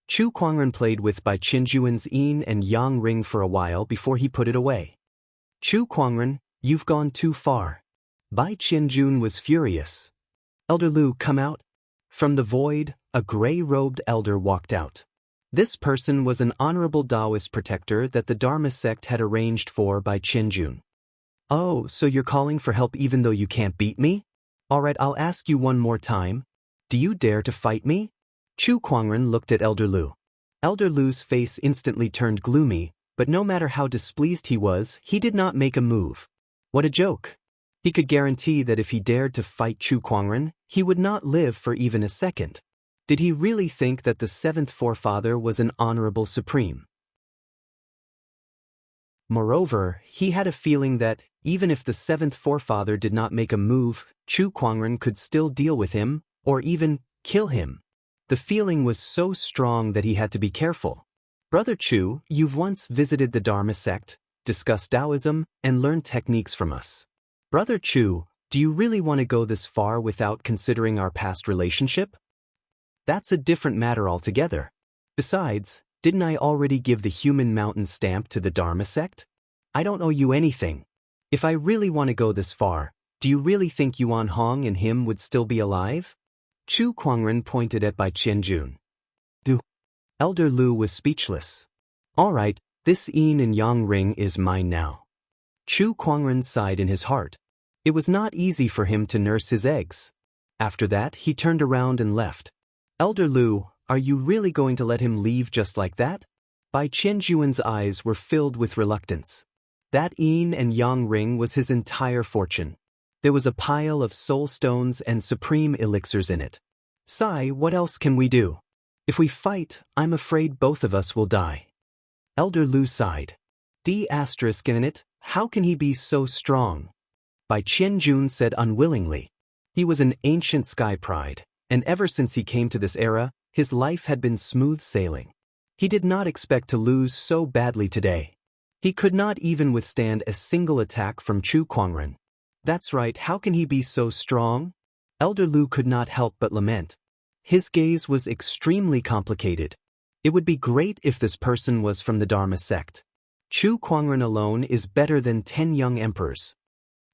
Chu Kuangren played with Bai Qianjuan's yin and yang ring for a while before he put it away. Chu Kuangren, you've gone too far. Bai Qianjun was furious. Elder Lu, come out. From the void, a gray-robed elder walked out. This person was an honorable Taoist protector that the Dharma sect had arranged for Bai Qianjun. Oh, so you're calling for help even though you can't beat me? Alright, I'll ask you one more time. Do you dare to fight me? Chu Kuangren looked at Elder Lu. Elder Lu's face instantly turned gloomy, but no matter how displeased he was, he did not make a move. What a joke. He could guarantee that if he dared to fight Chu Kuangren, he would not live for even a second. Did he really think that the seventh forefather was an honorable supreme? Moreover, he had a feeling that, even if the seventh forefather did not make a move, Chu Kuangren could still deal with him, or even kill him. The feeling was so strong that he had to be careful. Brother Chu, you've once visited the Dharma sect, discussed Taoism, and learned techniques from us. Brother Chu, do you really want to go this far without considering our past relationship? That's a different matter altogether. Besides, didn't I already give the human mountain stamp to the Dharma sect? I don't owe you anything. If I really want to go this far, do you really think Yuan Hong and him would still be alive? Chu Kuangren pointed at Bai Qianjun. Elder Lu was speechless. All right, this yin and yang ring is mine now. Chu Kuangren sighed in his heart. It was not easy for him to nurse his eggs. After that, he turned around and left. Elder Lu, are you really going to let him leave just like that? Bai Qianjuan's eyes were filled with reluctance. That yin and yang ring was his entire fortune. There was a pile of soul stones and supreme elixirs in it. Sai, what else can we do? If we fight, I'm afraid both of us will die. Elder Lu sighed. In it, how can he be so strong? Bai Qianjun said unwillingly. He was an ancient sky pride, and ever since he came to this era, his life had been smooth sailing. He did not expect to lose so badly today. He could not even withstand a single attack from Chu Kuangren. That's right, how can he be so strong? Elder Lu could not help but lament. His gaze was extremely complicated. It would be great if this person was from the Dharma sect. Chu Kuangren alone is better than 10 young emperors.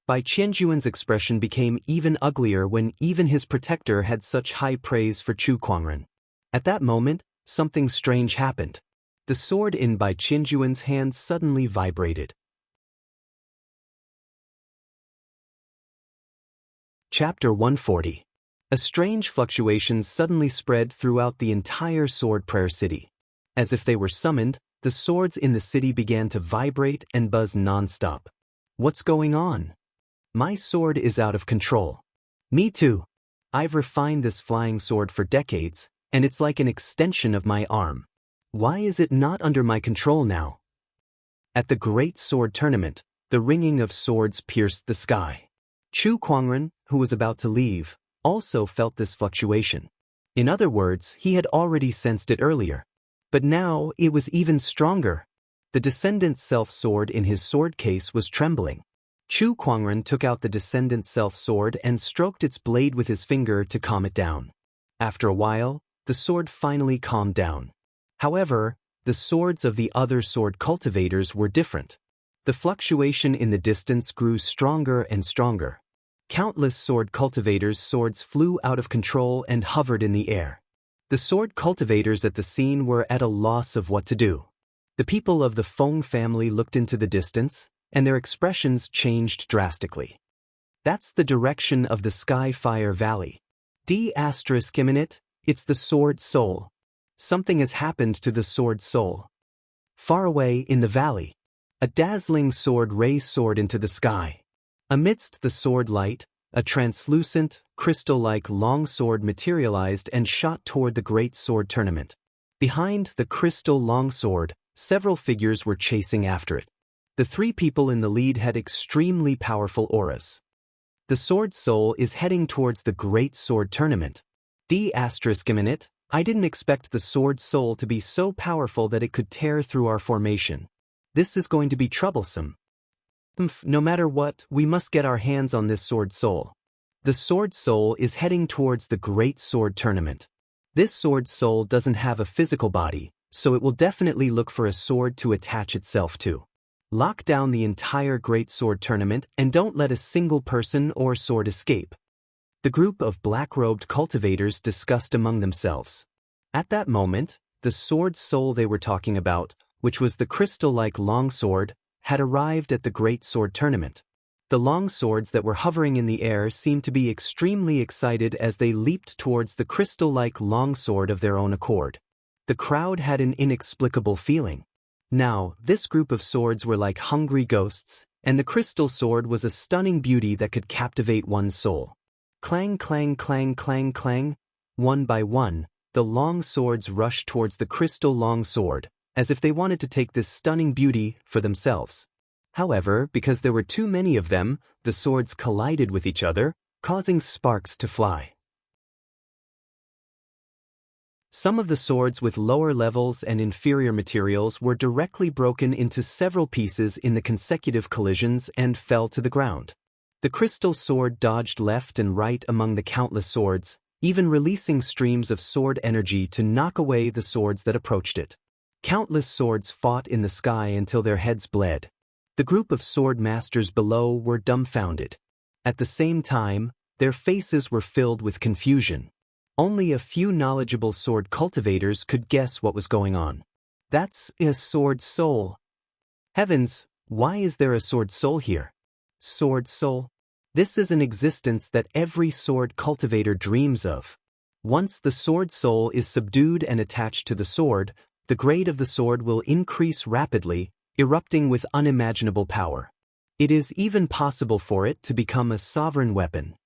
Bai Qianjuan's expression became even uglier when even his protector had such high praise for Chu Kuangren. At that moment, something strange happened. The sword in Bai Qianjuan's hand suddenly vibrated. Chapter 140. A strange fluctuation suddenly spread throughout the entire Sword Prayer City. As if they were summoned, the swords in the city began to vibrate and buzz non-stop. What's going on? My sword is out of control. Me too. I've refined this flying sword for decades, and it's like an extension of my arm. Why is it not under my control now? At the Great Sword Tournament, the ringing of swords pierced the sky. Chu Kuangren, who was about to leave, also felt this fluctuation. In other words, he had already sensed it earlier. But now it was even stronger. The Descendant's self-sword in his sword case was trembling. Chu Kuangren took out the Descendant's self-sword and stroked its blade with his finger to calm it down. After a while, the sword finally calmed down. However, the swords of the other sword cultivators were different. The fluctuation in the distance grew stronger and stronger. Countless sword cultivators' swords flew out of control and hovered in the air. The sword cultivators at the scene were at a loss of what to do. The people of the Feng family looked into the distance, and their expressions changed drastically. That's the direction of the Sky-Fire Valley. It's the Sword Soul. Something has happened to the Sword Soul. Far away in the valley, a dazzling sword ray soared into the sky. Amidst the sword light, a translucent, crystal-like long sword materialized and shot toward the Great Sword Tournament. Behind the crystal long sword, several figures were chasing after it. The three people in the lead had extremely powerful auras. The Sword Soul is heading towards the Great Sword Tournament. I didn't expect the Sword Soul to be so powerful that it could tear through our formation. This is going to be troublesome. No matter what, we must get our hands on this Sword Soul. The Sword Soul is heading towards the Great Sword Tournament. This Sword Soul doesn't have a physical body, so it will definitely look for a sword to attach itself to. Lock down the entire Great Sword Tournament and don't let a single person or sword escape. The group of black-robed cultivators discussed among themselves. At that moment, the Sword Soul they were talking about, which was the crystal-like longsword, had arrived at the Great Sword Tournament. The long swords that were hovering in the air seemed to be extremely excited as they leaped towards the crystal-like longsword of their own accord. The crowd had an inexplicable feeling. Now, this group of swords were like hungry ghosts, and the crystal sword was a stunning beauty that could captivate one's soul. Clang, clang, clang, clang, clang. One by one, the long swords rushed towards the crystal long sword, as if they wanted to take this stunning beauty for themselves. However, because there were too many of them, the swords collided with each other, causing sparks to fly. Some of the swords with lower levels and inferior materials were directly broken into several pieces in the consecutive collisions and fell to the ground. The crystal sword dodged left and right among the countless swords, even releasing streams of sword energy to knock away the swords that approached it. Countless swords fought in the sky until their heads bled. The group of sword masters below were dumbfounded. At the same time, their faces were filled with confusion. Only a few knowledgeable sword cultivators could guess what was going on. That's a sword soul. Heavens, why is there a sword soul here? Sword soul? This is an existence that every sword cultivator dreams of. Once the sword soul is subdued and attached to the sword, the grade of the sword will increase rapidly, erupting with unimaginable power. It is even possible for it to become a sovereign weapon.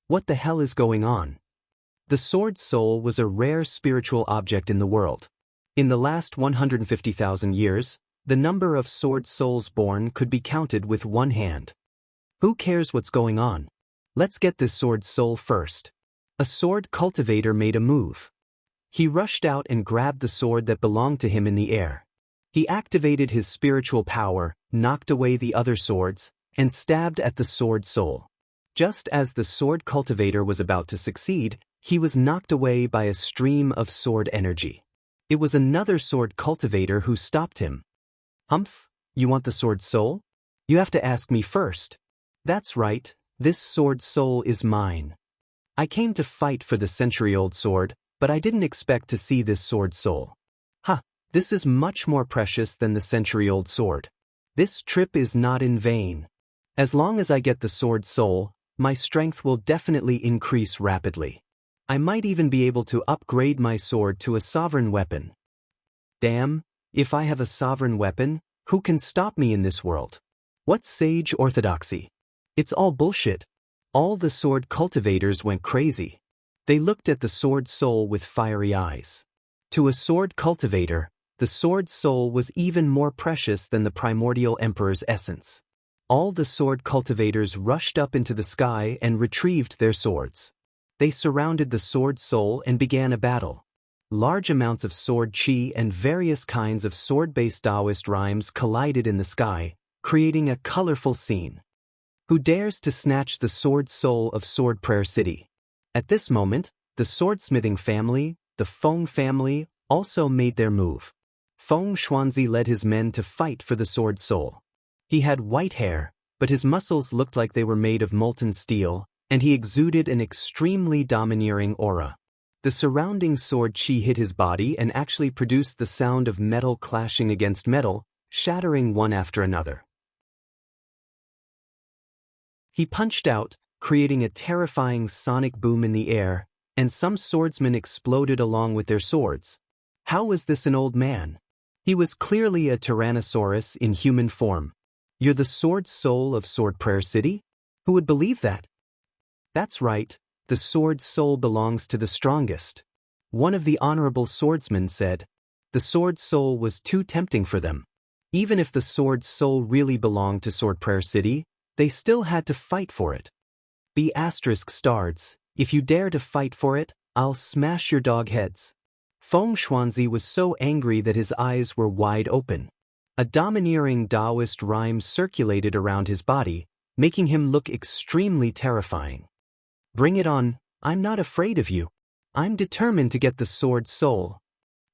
What the hell is going on? The sword soul was a rare spiritual object in the world. In the last 150,000 years, the number of sword souls born could be counted with one hand. Who cares what's going on? Let's get this sword soul first. A sword cultivator made a move. He rushed out and grabbed the sword that belonged to him in the air. He activated his spiritual power, knocked away the other swords, and stabbed at the sword soul. Just as the sword cultivator was about to succeed, he was knocked away by a stream of sword energy. It was another sword cultivator who stopped him. Humph, you want the sword soul? You have to ask me first. That's right, this sword soul is mine. I came to fight for the century-old sword, but I didn't expect to see this sword soul. This is much more precious than the century-old sword. This trip is not in vain. As long as I get the sword soul, my strength will definitely increase rapidly. I might even be able to upgrade my sword to a sovereign weapon. Damn, if I have a sovereign weapon, who can stop me in this world? What sage orthodoxy? It's all bullshit. All the sword cultivators went crazy. They looked at the sword soul with fiery eyes. To a sword cultivator, the sword soul was even more precious than the primordial emperor's essence. All the sword cultivators rushed up into the sky and retrieved their swords. They surrounded the sword soul and began a battle. Large amounts of sword chi and various kinds of sword-based Taoist rhymes collided in the sky, creating a colorful scene. Who dares to snatch the sword soul of Sword Prayer City? At this moment, the swordsmithing family, the Feng family, also made their move. Feng Xuanzi led his men to fight for the sword soul. He had white hair, but his muscles looked like they were made of molten steel, and he exuded an extremely domineering aura. The surrounding sword chi hit his body and actually produced the sound of metal clashing against metal, shattering one after another. He punched out, creating a terrifying sonic boom in the air, and some swordsmen exploded along with their swords. How was this an old man? He was clearly a Tyrannosaurus in human form. You're the sword soul of Sword Prayer City? Who would believe that? That's right, the sword soul belongs to the strongest. One of the honorable swordsmen said. The sword soul was too tempting for them. Even if the sword soul really belonged to Sword Prayer City, they still had to fight for it. ****, if you dare to fight for it, I'll smash your dog heads. Feng Xuanzi was so angry that his eyes were wide open. A domineering Taoist rhyme circulated around his body, making him look extremely terrifying. Bring it on, I'm not afraid of you. I'm determined to get the sword soul.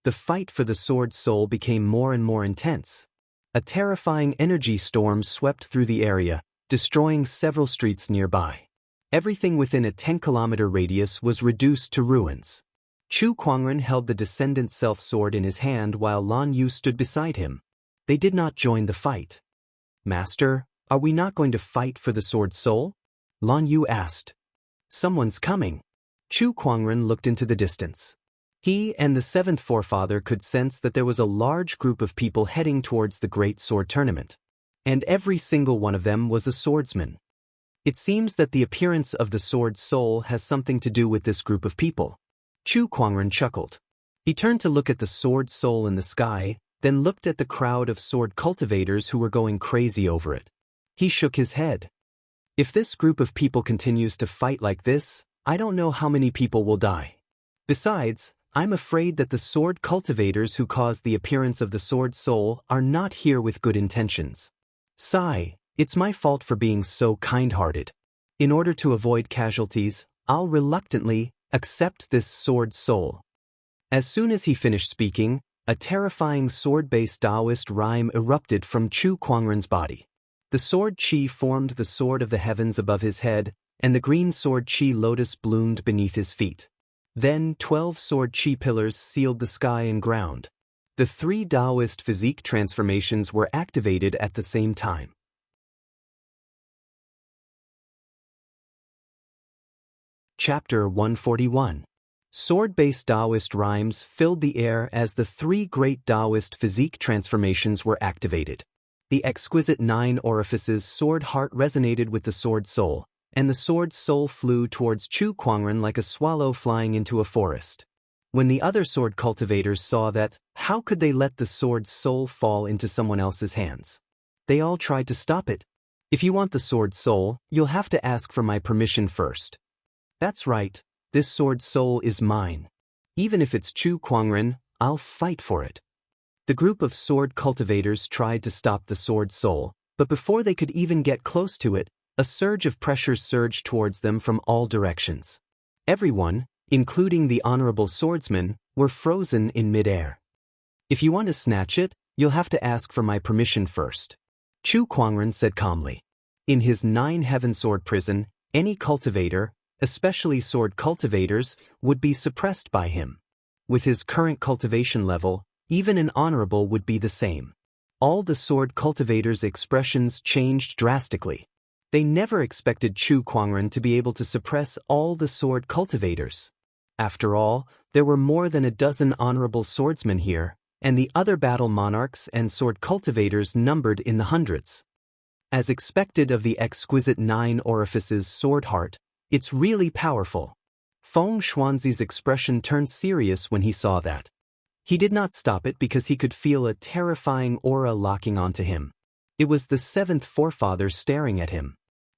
The fight for the sword soul became more and more intense. A terrifying energy storm swept through the area, destroying several streets nearby. Everything within a 10-kilometer radius was reduced to ruins. Chu Kuangren held the Descendant Self-Sword in his hand while Lan Yu stood beside him. They did not join the fight. Master, are we not going to fight for the sword soul? Lan Yu asked. Someone's coming. Chu Kuangren looked into the distance. He and the seventh forefather could sense that there was a large group of people heading towards the great sword tournament. And every single one of them was a swordsman. It seems that the appearance of the sword soul has something to do with this group of people. Chu Kuangren chuckled. He turned to look at the sword soul in the sky, then looked at the crowd of sword cultivators who were going crazy over it. He shook his head. If this group of people continues to fight like this, I don't know how many people will die. Besides, I'm afraid that the sword cultivators who caused the appearance of the sword soul are not here with good intentions. Sigh, it's my fault for being so kind-hearted. In order to avoid casualties, I'll reluctantly accept this sword soul. As soon as he finished speaking, a terrifying sword-based Taoist rhyme erupted from Chu Kuangren's body. The sword chi formed the sword of the heavens above his head, and the green sword chi lotus bloomed beneath his feet. Then 12 sword chi pillars sealed the sky and ground. The 3 Taoist physique transformations were activated at the same time. Chapter 141. Sword-based Taoist rhymes filled the air as the 3 great Taoist physique transformations were activated. The exquisite 9 orifices sword heart resonated with the sword soul, and the sword soul flew towards Chu Kuangren like a swallow flying into a forest. When the other sword cultivators saw that, how could they let the sword soul fall into someone else's hands? They all tried to stop it. If you want the sword soul, you'll have to ask for my permission first. That's right, this sword soul is mine. Even if it's Chu Kuangren, I'll fight for it. The group of sword cultivators tried to stop the sword soul, but before they could even get close to it, a surge of pressure surged towards them from all directions. Everyone, including the honorable swordsman, were frozen in midair. If you want to snatch it, you'll have to ask for my permission first. Chu Kuangren said calmly. In his 9-heaven sword prison, any cultivator, especially sword cultivators, would be suppressed by him. With his current cultivation level, even an honorable would be the same. All the sword cultivators' expressions changed drastically. They never expected Chu Kuangren to be able to suppress all the sword cultivators. After all, there were more than a dozen honorable swordsmen here, and the other battle monarchs and sword cultivators numbered in the hundreds. As expected of the exquisite 9 orifices sword heart, it's really powerful. Feng Xuanzi's expression turned serious when he saw that. He did not stop it because he could feel a terrifying aura locking onto him. It was the 7th forefather staring at him.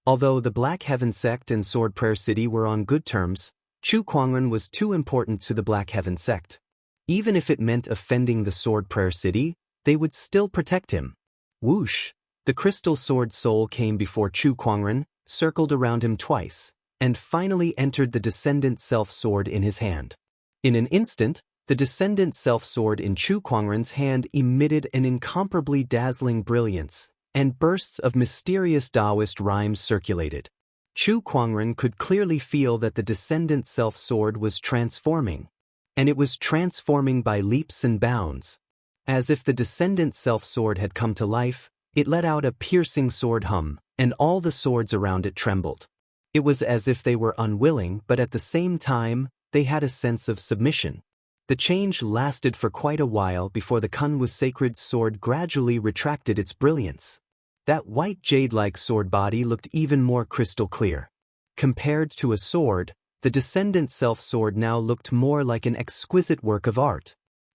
Although the Black Heaven sect and Sword Prayer City were on good terms, Chu Kuangren was too important to the Black Heaven sect. Even if it meant offending the Sword Prayer City, they would still protect him. Whoosh! The crystal sword soul came before Chu Kuangren, circled around him twice, and finally entered the descendant self-sword in his hand. In an instant, the descendant self-sword in Chu Kuangren's hand emitted an incomparably dazzling brilliance, and bursts of mysterious Taoist rhymes circulated. Chu Kuangren could clearly feel that the descendant self-sword was transforming. And it was transforming by leaps and bounds. As if the descendant self-sword had come to life, it let out a piercing sword hum, and all the swords around it trembled. It was as if they were unwilling, but at the same time, they had a sense of submission. The change lasted for quite a while before the Kunwa's sacred sword gradually retracted its brilliance. That white jade-like sword body looked even more crystal clear. Compared to a sword, the descendant self-sword now looked more like an exquisite work of art.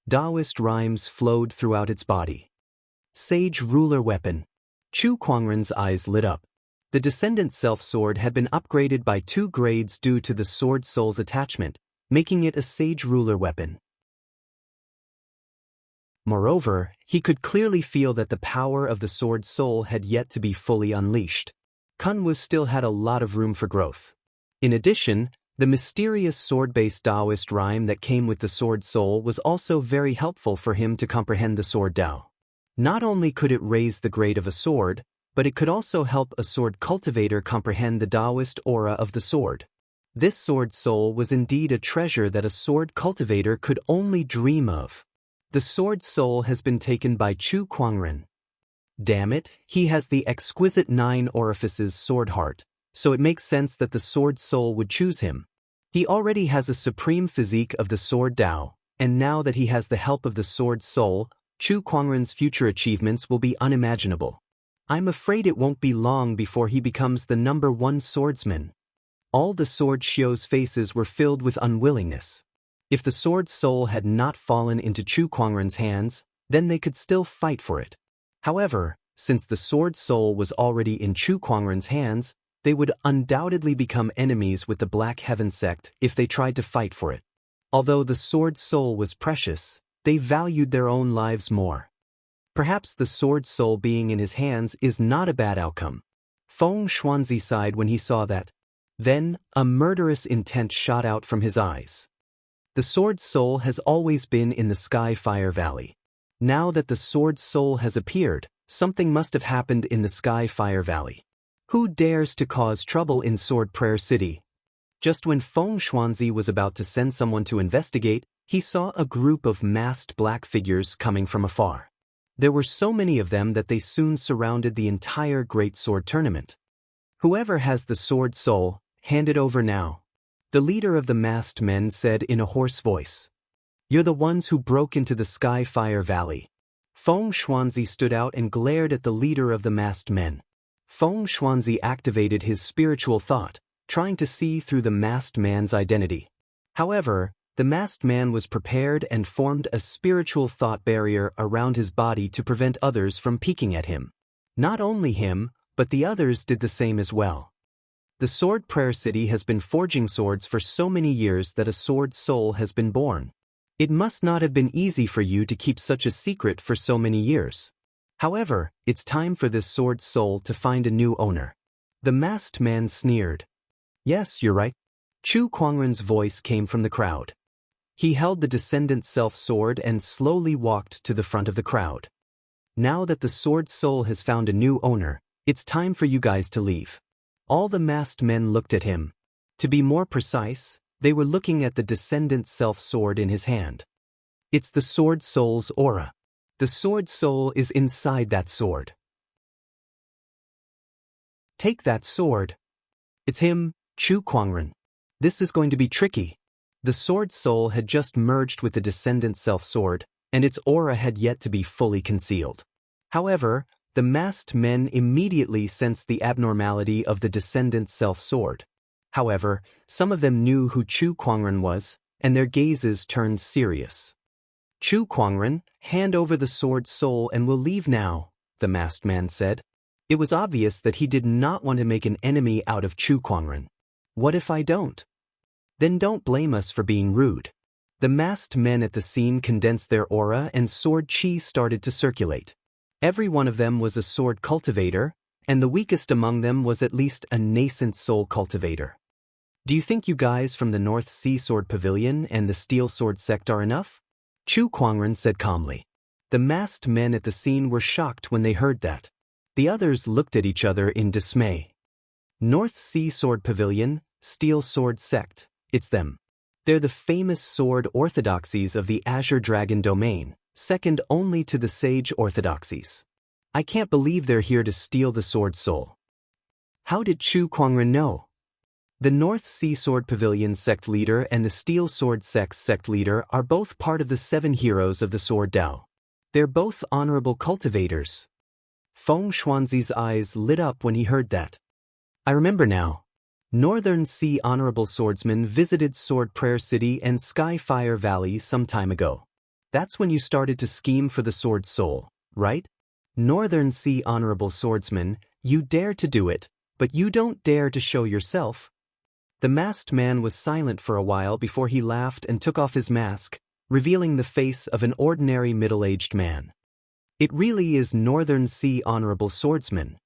Taoist rhymes flowed throughout its body. Sage ruler weapon. Chu Kuangren's eyes lit up. The descendant self-sword had been upgraded by 2 grades due to the sword soul's attachment, making it a sage ruler weapon. Moreover, he could clearly feel that the power of the sword soul had yet to be fully unleashed. Kunwa still had a lot of room for growth. In addition, the mysterious sword-based Taoist rhyme that came with the sword soul was also very helpful for him to comprehend the sword Tao. Not only could it raise the grade of a sword, but it could also help a sword cultivator comprehend the Taoist aura of the sword. This sword soul was indeed a treasure that a sword cultivator could only dream of. The sword soul has been taken by Chu Kuangren. Damn it, he has the exquisite 9 orifices sword heart, so it makes sense that the sword soul would choose him. He already has a supreme physique of the sword Tao, and now that he has the help of the sword soul, Chu Kuangren's future achievements will be unimaginable. I'm afraid it won't be long before he becomes the #1 swordsman. All the sword Shio's faces were filled with unwillingness. If the sword soul had not fallen into Chu Kuangren's hands, then they could still fight for it. However, since the sword soul was already in Chu Kuangren's hands, they would undoubtedly become enemies with the Black Heaven sect if they tried to fight for it. Although the sword soul was precious, they valued their own lives more. Perhaps the sword soul being in his hands is not a bad outcome. Feng Xuanzi sighed when he saw that. Then, a murderous intent shot out from his eyes. The sword soul has always been in the Sky Fire Valley. Now that the sword soul has appeared, something must have happened in the Sky Fire Valley. Who dares to cause trouble in Sword Prayer City? Just when Feng Xuanzi was about to send someone to investigate, he saw a group of masked black figures coming from afar. There were so many of them that they soon surrounded the entire Great Sword Tournament. Whoever has the sword soul, hand it over now. The leader of the masked men said in a hoarse voice. You're the ones who broke into the Sky Fire Valley. Feng Xuanzi stood out and glared at the leader of the masked men. Feng Xuanzi activated his spiritual thought, trying to see through the masked man's identity. However, the masked man was prepared and formed a spiritual thought barrier around his body to prevent others from peeking at him. Not only him, but the others did the same as well. The Sword Prayer City has been forging swords for so many years that a sword soul has been born. It must not have been easy for you to keep such a secret for so many years. However, it's time for this sword soul to find a new owner. The masked man sneered. Yes, you're right. Chu Kuangren's voice came from the crowd. He held the Descendant Self sword and slowly walked to the front of the crowd. Now that the sword soul has found a new owner, it's time for you guys to leave. All the masked men looked at him. To be more precise, they were looking at the Descendant Self sword in his hand. It's the sword soul's aura. The sword soul is inside that sword. Take that sword. It's him, Chu Kuangren. This is going to be tricky. The sword soul had just merged with the Descendant Self sword, and its aura had yet to be fully concealed. However, the masked men immediately sensed the abnormality of the Descendant Self sword. However, some of them knew who Chu Kuangren was, and their gazes turned serious. Chu Kuangren, hand over the sword soul and we'll leave now, the masked man said. It was obvious that he did not want to make an enemy out of Chu Kuangren. What if I don't? Then don't blame us for being rude. The masked men at the scene condensed their aura and sword chi started to circulate. Every one of them was a sword cultivator, and the weakest among them was at least a nascent soul cultivator. Do you think you guys from the North Sea Sword Pavilion and the Steel Sword sect are enough? Chu Kuangren said calmly. The masked men at the scene were shocked when they heard that. The others looked at each other in dismay. North Sea Sword Pavilion, Steel Sword sect, it's them. They're the famous sword orthodoxies of the Azure Dragon domain, second only to the Sage orthodoxies. I can't believe they're here to steal the sword soul. How did Chu Kuangren know? The North Sea Sword Pavilion sect leader and the Steel Sword sect leader are both part of the 7 heroes of the Sword Dao. They're both honorable cultivators. Feng Xuanzi's eyes lit up when he heard that. I remember now. Northern Sea honorable swordsmen visited Sword Prayer City and Sky Fire Valley some time ago. That's when you started to scheme for the sword soul, right? Northern Sea honorable swordsman, you dare to do it, but you don't dare to show yourself. The masked man was silent for a while before he laughed and took off his mask, revealing the face of an ordinary middle-aged man. It really is Northern Sea honorable swordsman.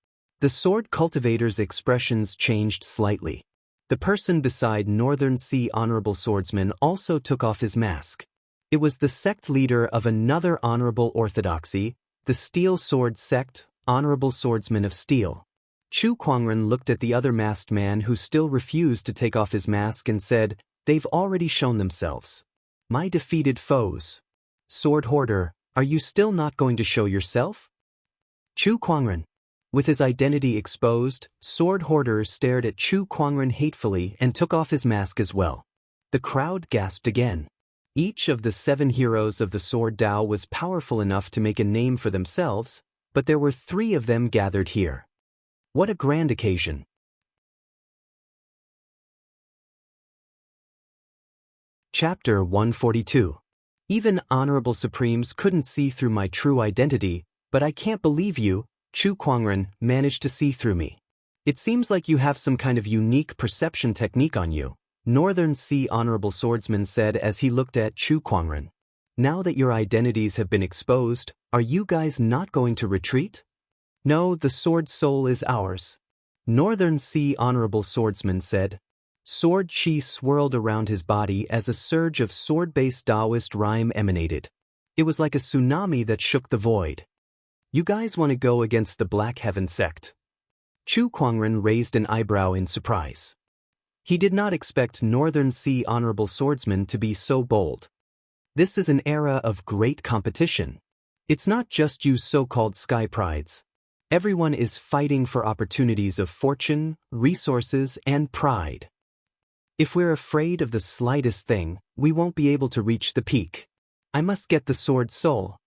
The sword cultivator's expressions changed slightly. The person beside Northern Sea honorable swordsman also took off his mask. It was the sect leader of another honorable orthodoxy, the Steel Sword sect, honorable swordsman of steel. Chu Kuangren looked at the other masked man who still refused to take off his mask and said, They've already shown themselves. My defeated foes. Sword Hoarder, are you still not going to show yourself? Chu Kuangren. With his identity exposed, Sword Hoarder stared at Chu Kuangren hatefully and took off his mask as well. The crowd gasped again. Each of the 7 heroes of the Sword Dao was powerful enough to make a name for themselves, but there were 3 of them gathered here. What a grand occasion. Chapter 142. Even honorable supremes couldn't see through my true identity, but I can't believe you, Chu Kuangren, managed to see through me. It seems like you have some kind of unique perception technique on you, Northern Sea Honorable Swordsman said as he looked at Chu Kuangren. Now that your identities have been exposed, are you guys not going to retreat? No, the sword soul is ours. Northern Sea Honorable Swordsman said. Sword chi swirled around his body as a surge of sword-based Taoist rhyme emanated. It was like a tsunami that shook the void. You guys want to go against the Black Heaven sect? Chu Kuangren raised an eyebrow in surprise. He did not expect Northern Sea Honorable Swordsman to be so bold. This is an era of great competition. It's not just you so-called sky prides. Everyone is fighting for opportunities of fortune, resources, and pride. If we're afraid of the slightest thing, we won't be able to reach the peak. I must get the sword soul.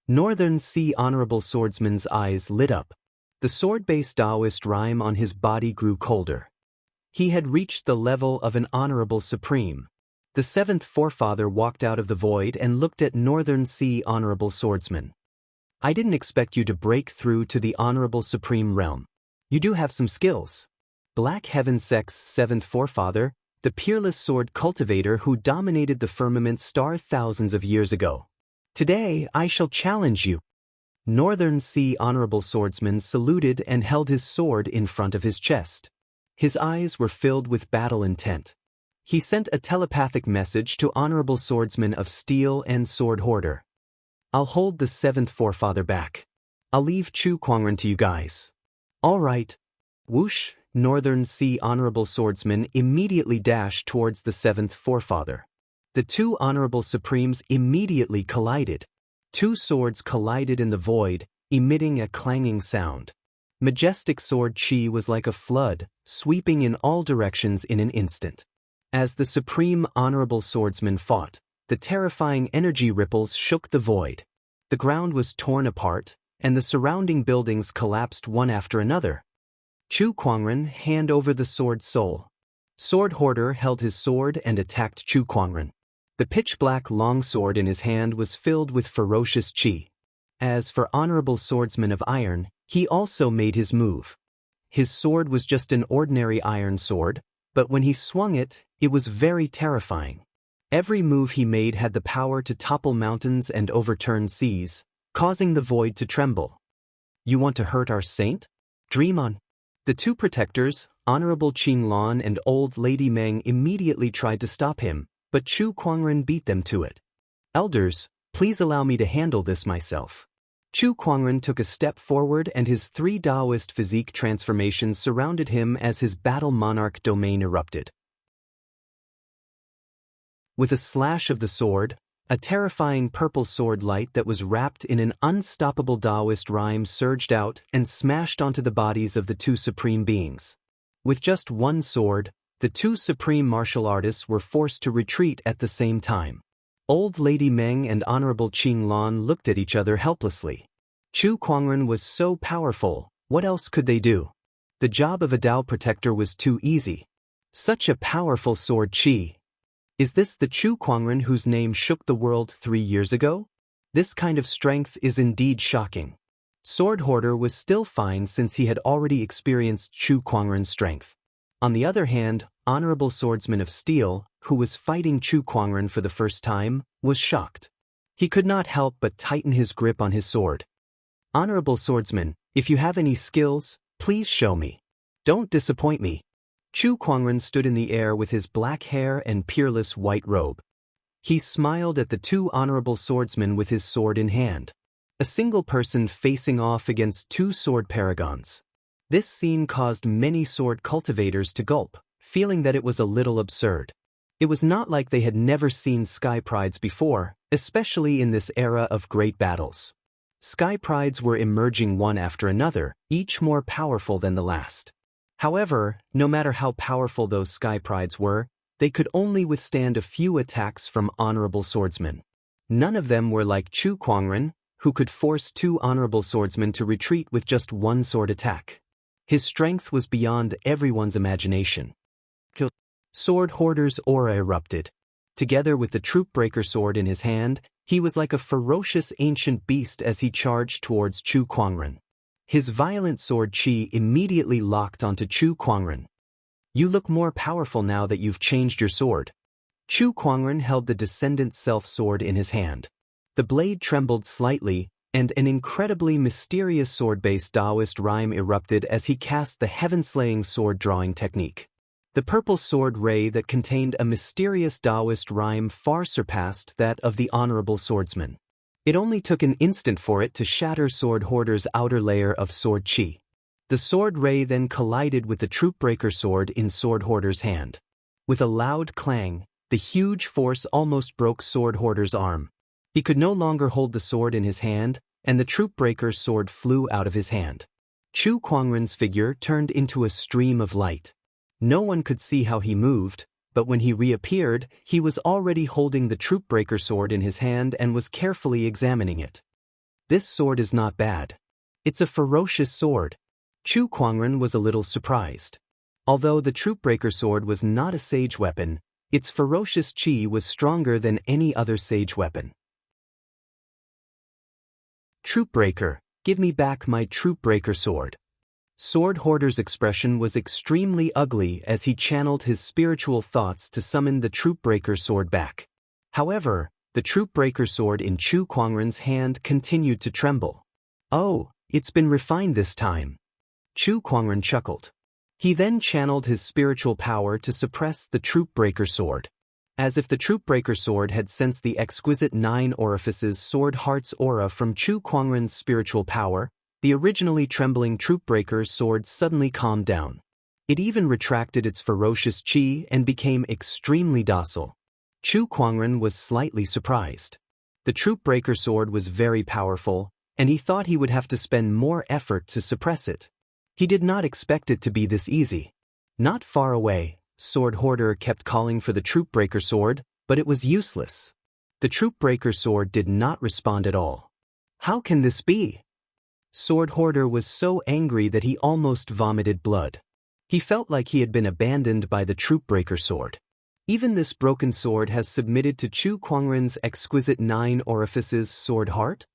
Northern Sea Honorable Swordsman's eyes lit up. The sword-based Taoist rhyme on his body grew colder. He had reached the level of an honorable supreme. The seventh forefather walked out of the void and looked at Northern Sea Honorable Swordsman. I didn't expect you to break through to the honorable supreme realm. You do have some skills. Black Heaven sect's seventh forefather, the peerless sword cultivator who dominated the firmament star thousands of years ago. Today, I shall challenge you. Northern Sea Honorable Swordsman saluted and held his sword in front of his chest. His eyes were filled with battle intent. He sent a telepathic message to Honorable Swordsman of Steel and Sword Hoarder. I'll hold the seventh forefather back. I'll leave Chu Kuangren to you guys. All right. Whoosh, Northern Sea Honorable Swordsman immediately dashed towards the seventh forefather. The two Honorable Supremes immediately collided. Two swords collided in the void, emitting a clanging sound. Majestic sword chi was like a flood, sweeping in all directions in an instant. As the Supreme Honorable Swordsman fought, the terrifying energy ripples shook the void. The ground was torn apart, and the surrounding buildings collapsed one after another. Chu Kuangren hand over the sword soul. Sword Hoarder held his sword and attacked Chu Kuangren. The pitch-black longsword in his hand was filled with ferocious chi. As for Honorable Swordsman of Iron, he also made his move. His sword was just an ordinary iron sword, but when he swung it, it was very terrifying. Every move he made had the power to topple mountains and overturn seas, causing the void to tremble. You want to hurt our saint? Dream on. The two protectors, Honorable Qing Lan and Old Lady Meng, immediately tried to stop him, but Chu Kuangren beat them to it. Elders, please allow me to handle this myself. Chu Kuangren took a step forward and his three Taoist physique transformations surrounded him as his battle monarch domain erupted. With a slash of the sword, a terrifying purple sword light that was wrapped in an unstoppable Taoist rhyme surged out and smashed onto the bodies of the two supreme beings. With just one sword, the two supreme martial artists were forced to retreat at the same time. Old Lady Meng and Honorable Qing Lan looked at each other helplessly. Chu Kuangren was so powerful, what else could they do? The job of a Tao protector was too easy. Such a powerful sword chi. Is this the Chu Kuangren whose name shook the world 3 years ago? This kind of strength is indeed shocking. Sword Hoarder was still fine since he had already experienced Chu Kuangren's strength. On the other hand, Honorable Swordsman of Steel, who was fighting Chu Kuangren for the first time, was shocked. He could not help but tighten his grip on his sword. Honorable Swordsman, if you have any skills, please show me. Don't disappoint me. Chu Kuangren stood in the air with his black hair and peerless white robe. He smiled at the two honorable swordsmen with his sword in hand. A single person facing off against two sword paragons. This scene caused many sword cultivators to gulp, feeling that it was a little absurd. It was not like they had never seen sky prides before, especially in this era of great battles. Sky prides were emerging one after another, each more powerful than the last. However, no matter how powerful those sky prides were, they could only withstand a few attacks from honorable swordsmen. None of them were like Chu Kuangren, who could force two honorable swordsmen to retreat with just one sword attack. His strength was beyond everyone's imagination. Sword Hoarder's aura erupted. Together with the troop-breaker sword in his hand, he was like a ferocious ancient beast as he charged towards Chu Kuangren. His violent sword chi immediately locked onto Chu Kuangren. You look more powerful now that you've changed your sword. Chu Kuangren held the Descendant Self sword in his hand. The blade trembled slightly, and an incredibly mysterious sword-based Taoist rhyme erupted as he cast the heaven-slaying sword-drawing technique. The purple sword ray that contained a mysterious Taoist rhyme far surpassed that of the honorable swordsman. It only took an instant for it to shatter Sword Hoarder's outer layer of sword chi. The sword ray then collided with the troop-breaker sword in Sword Hoarder's hand. With a loud clang, the huge force almost broke Sword Hoarder's arm. He could no longer hold the sword in his hand, and the troop-breaker's sword flew out of his hand. Chu Kuangren's figure turned into a stream of light. No one could see how he moved, but when he reappeared, he was already holding the troop-breaker sword in his hand and was carefully examining it. This sword is not bad. It's a ferocious sword. Chu Kuangren was a little surprised. Although the troop-breaker sword was not a sage weapon, its ferocious chi was stronger than any other sage weapon. Troop-breaker, give me back my troop-breaker sword. Sword Hoarder's expression was extremely ugly as he channeled his spiritual thoughts to summon the troop-breaker sword back. However, the troop-breaker sword in Chu Kuangren's hand continued to tremble. Oh, it's been refined this time. Chu Kuangren chuckled. He then channeled his spiritual power to suppress the troop-breaker sword. As if the troop-breaker sword had sensed the exquisite 9 orifices sword heart's aura from Chu Kuangren's spiritual power, the originally trembling troop-breaker's sword suddenly calmed down. It even retracted its ferocious chi and became extremely docile. Chu Kuangren was slightly surprised. The troop-breaker sword was very powerful, and he thought he would have to spend more effort to suppress it. He did not expect it to be this easy. Not far away, Sword Hoarder kept calling for the troop-breaker sword, but it was useless. The troop-breaker sword did not respond at all. How can this be? Sword Hoarder was so angry that he almost vomited blood. He felt like he had been abandoned by the troop-breaker sword. Even this broken sword has submitted to Chu Kuangren's exquisite 9 orifices sword heart?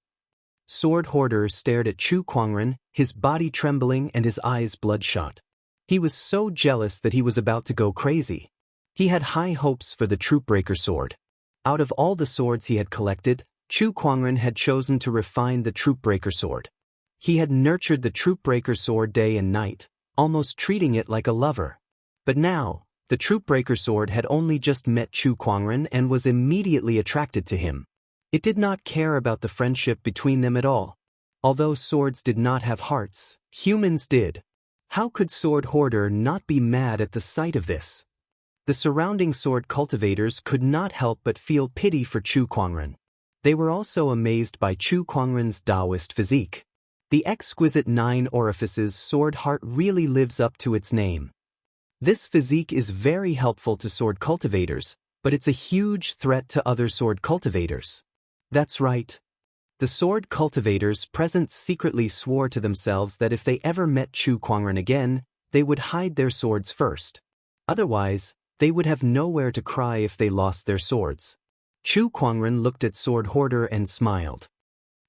Sword Hoarder stared at Chu Kuangren, his body trembling and his eyes bloodshot. He was so jealous that he was about to go crazy. He had high hopes for the troop-breaker sword. Out of all the swords he had collected, Chu Kuangren had chosen to refine the troop-breaker sword. He had nurtured the troop-breaker sword day and night, almost treating it like a lover. But now, the troop-breaker sword had only just met Chu Kuangren and was immediately attracted to him. It did not care about the friendship between them at all. Although swords did not have hearts, humans did. How could Sword Hoarder not be mad at the sight of this? The surrounding sword cultivators could not help but feel pity for Chu Kuangren. They were also amazed by Chu Kuangren's Taoist physique. The exquisite 9 orifices sword heart really lives up to its name. This physique is very helpful to sword cultivators, but it's a huge threat to other sword cultivators. That's right. The sword cultivators present secretly swore to themselves that if they ever met Chu Kuangren again, they would hide their swords first. Otherwise, they would have nowhere to cry if they lost their swords. Chu Kuangren looked at Sword Hoarder and smiled.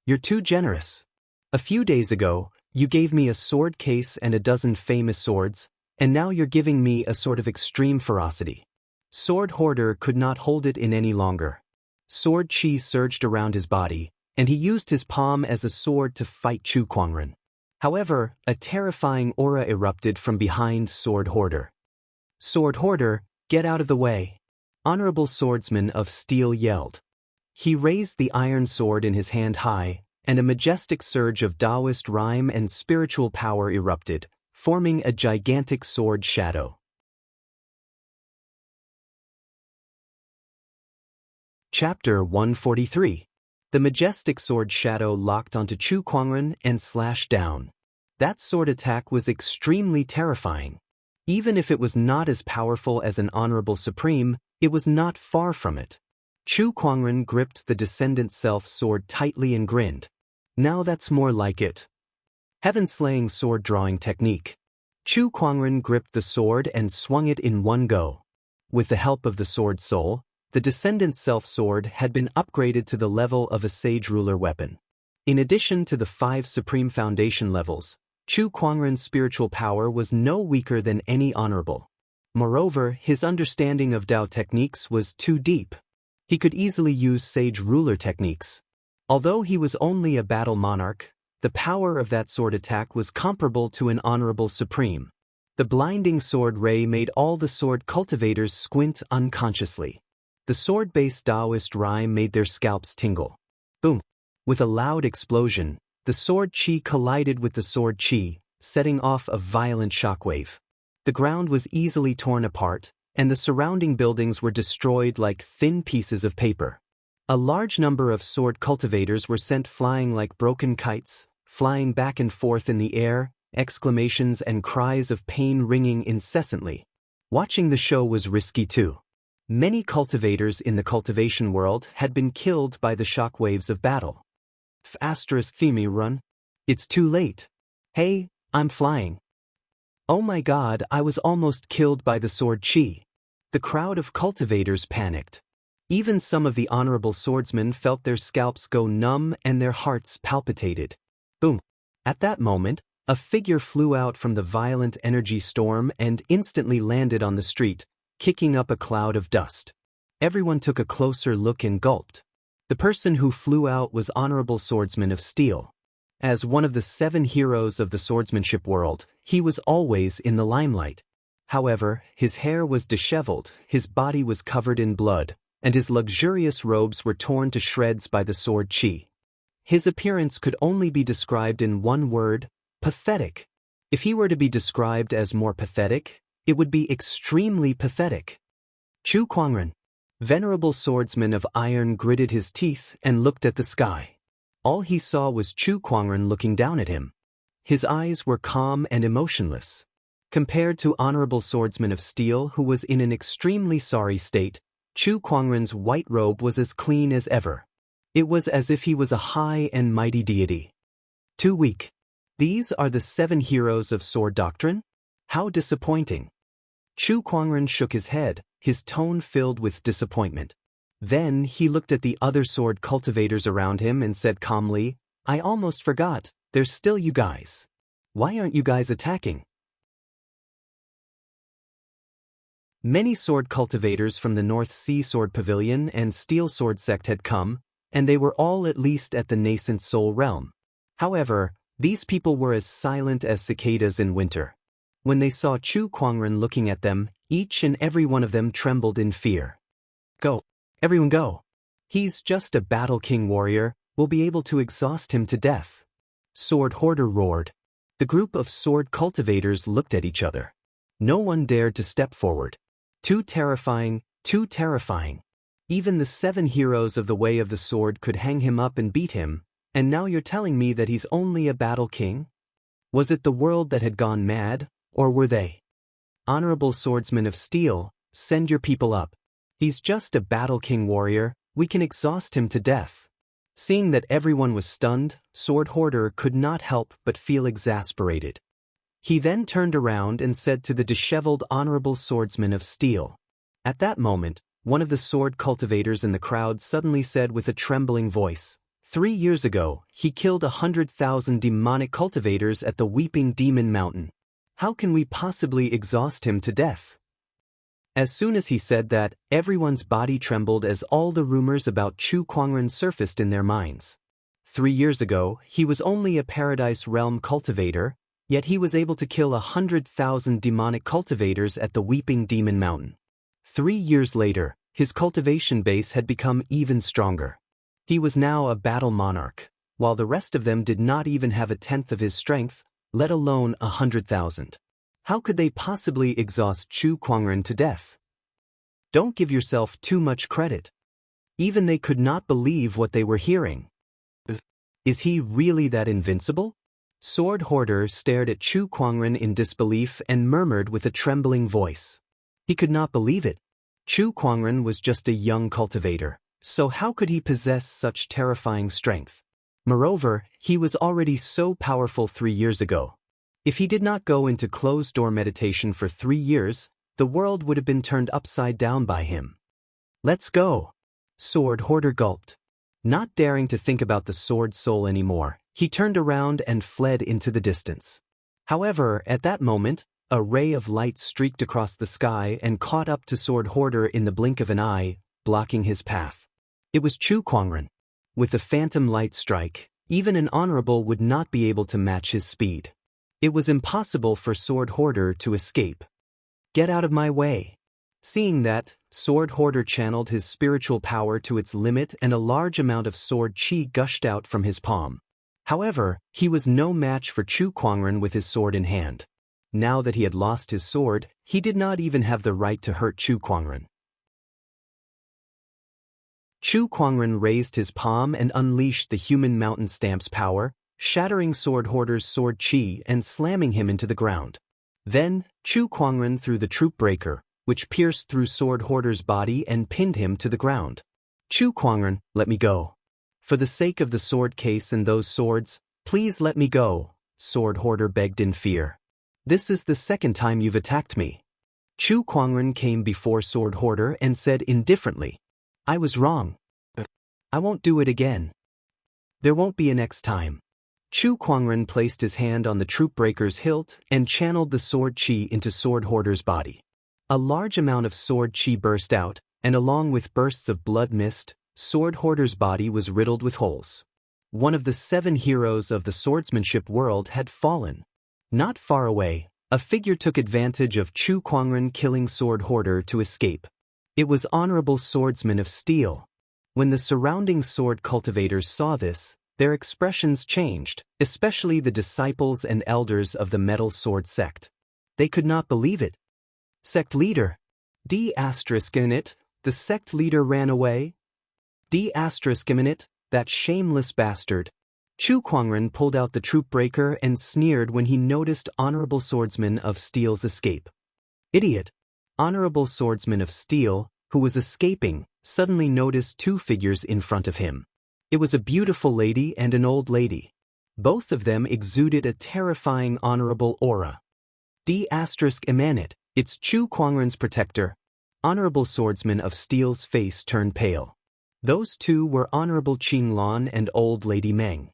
You're too generous. A few days ago, you gave me a sword case and a dozen famous swords, and now you're giving me a sort of extreme ferocity. Sword Hoarder could not hold it in any longer. Sword chi surged around his body, and he used his palm as a sword to fight Chu Kuangren. However, a terrifying aura erupted from behind Sword Hoarder. Sword Hoarder, get out of the way! Honorable Swordsman of Steel yelled. He raised the iron sword in his hand high, and a majestic surge of Taoist rhyme and spiritual power erupted, forming a gigantic sword shadow. Chapter 143. The majestic sword shadow locked onto Chu Kuangren and slashed down. That sword attack was extremely terrifying. Even if it was not as powerful as an honorable supreme, it was not far from it. Chu Kuangren gripped the Descendant Self sword tightly and grinned. Now that's more like it. Heaven-slaying sword drawing technique. Chu Kuangren gripped the sword and swung it in one go. With the help of the sword soul, The Descendant's self-sword had been upgraded to the level of a sage ruler weapon. In addition to the 5 supreme foundation levels, Chu Kuangren's spiritual power was no weaker than any honorable. Moreover, his understanding of Dao techniques was too deep. He could easily use sage ruler techniques. Although he was only a battle monarch, the power of that sword attack was comparable to an honorable supreme. The blinding sword ray made all the sword cultivators squint unconsciously. The sword-based Taoist rhyme made their scalps tingle. Boom! With a loud explosion, the sword chi collided with the sword chi, setting off a violent shockwave. The ground was easily torn apart, and the surrounding buildings were destroyed like thin pieces of paper. A large number of sword cultivators were sent flying like broken kites, flying back and forth in the air, exclamations and cries of pain ringing incessantly. Watching the show was risky too. Many cultivators in the cultivation world had been killed by the shockwaves of battle. Theme run. It's too late. Hey, I'm flying. Oh my god, I was almost killed by the sword chi. The crowd of cultivators panicked. Even some of the honorable swordsmen felt their scalps go numb and their hearts palpitated. Boom. At that moment, a figure flew out from the violent energy storm and instantly landed on the street, kicking up a cloud of dust. Everyone took a closer look and gulped. The person who flew out was Honorable Swordsman of Steel. As one of the 7 heroes of the swordsmanship world, he was always in the limelight. However, his hair was disheveled, his body was covered in blood, and his luxurious robes were torn to shreds by the sword chi. His appearance could only be described in one word: pathetic. If he were to be described as more pathetic, it would be extremely pathetic. Chu Kuangren, venerable swordsman of iron, gritted his teeth and looked at the sky. All he saw was Chu Kuangren looking down at him. His eyes were calm and emotionless. Compared to Honorable Swordsman of Steel, who was in an extremely sorry state, Chu Kuangren's white robe was as clean as ever. It was as if he was a high and mighty deity. Too weak. These are the 7 heroes of sword doctrine? How disappointing. Chu Kuangren shook his head, his tone filled with disappointment. Then he looked at the other sword cultivators around him and said calmly, "I almost forgot, there's still you guys. Why aren't you guys attacking?" Many sword cultivators from the North Sea Sword Pavilion and Steel Sword Sect had come, and they were all at least at the nascent Soul Realm. However, these people were as silent as cicadas in winter. When they saw Chu Kuangren looking at them, each and every one of them trembled in fear. "Go. Everyone go. He's just a battle king warrior, we'll be able to exhaust him to death." Sword Hoarder roared. The group of sword cultivators looked at each other. No one dared to step forward. Too terrifying, too terrifying. Even the 7 heroes of the Way of the Sword could hang him up and beat him, and now you're telling me that he's only a battle king? Was it the world that had gone mad, or were they? Honorable Swordsman of Steel, send your people up. He's just a battle king warrior, we can exhaust him to death. Seeing that everyone was stunned, Sword Hoarder could not help but feel exasperated. He then turned around and said to the disheveled Honorable Swordsman of Steel. At that moment, one of the sword cultivators in the crowd suddenly said with a trembling voice, 3 years ago, he killed 100,000 demonic cultivators at the Weeping Demon Mountain. How can we possibly exhaust him to death? As soon as he said that, everyone's body trembled as all the rumors about Chu Kuangren surfaced in their minds. 3 years ago, he was only a Paradise Realm cultivator, yet he was able to kill 100,000 demonic cultivators at the Weeping Demon Mountain. 3 years later, his cultivation base had become even stronger. He was now a battle monarch, while the rest of them did not even have a tenth of his strength, let alone 100,000. How could they possibly exhaust Chu Kuangren to death? Don't give yourself too much credit. Even they could not believe what they were hearing. Is he really that invincible? Sword Hoarder stared at Chu Kuangren in disbelief and murmured with a trembling voice. He could not believe it. Chu Kuangren was just a young cultivator, so how could he possess such terrifying strength? Moreover, he was already so powerful 3 years ago. If he did not go into closed-door meditation for 3 years, the world would have been turned upside down by him. Let's go. Sword Hoarder gulped. Not daring to think about the sword soul anymore, he turned around and fled into the distance. However, at that moment, a ray of light streaked across the sky and caught up to Sword Hoarder in the blink of an eye, blocking his path. It was Chu Kuangren. With the phantom light strike, even an honorable would not be able to match his speed. It was impossible for Sword Hoarder to escape. Get out of my way. Seeing that, Sword Hoarder channeled his spiritual power to its limit and a large amount of sword chi gushed out from his palm. However, he was no match for Chu Kuangren with his sword in hand. Now that he had lost his sword, he did not even have the right to hurt Chu Kuangren. Chu Kuangren raised his palm and unleashed the human mountain stamp's power, shattering Sword Hoarder's sword chi and slamming him into the ground. Then, Chu Kuangren threw the troop breaker, which pierced through Sword Hoarder's body and pinned him to the ground. Chu Kuangren, let me go. For the sake of the sword case and those swords, please let me go, Sword Hoarder begged in fear. This is the second time you've attacked me. Chu Kuangren came before Sword Hoarder and said indifferently, I was wrong. I won't do it again. There won't be a next time. Chu Kuangren placed his hand on the troop breaker's hilt and channeled the sword chi into Sword Hoarder's body. A large amount of sword chi burst out, and along with bursts of blood mist, Sword Hoarder's body was riddled with holes. One of the 7 heroes of the swordsmanship world had fallen. Not far away, a figure took advantage of Chu Kuangren killing Sword Hoarder to escape. It was Honorable Swordsman of Steel. When the surrounding sword cultivators saw this, their expressions changed, especially the disciples and elders of the Metal Sword sect. They could not believe it. Sect leader. D****, the sect leader ran away? D***, that shameless bastard. Chu Kuangren pulled out the troop breaker and sneered when he noticed Honorable Swordsman of Steel's escape. Idiot. Honorable Swordsman of Steel, who was escaping, suddenly noticed 2 figures in front of him. It was a beautiful lady and an old lady. Both of them exuded a terrifying honorable aura. D***, it's Chu Kuangren's protector. Honorable Swordsman of Steel's face turned pale. Those 2 were Honorable Qing Lan and Old Lady Meng.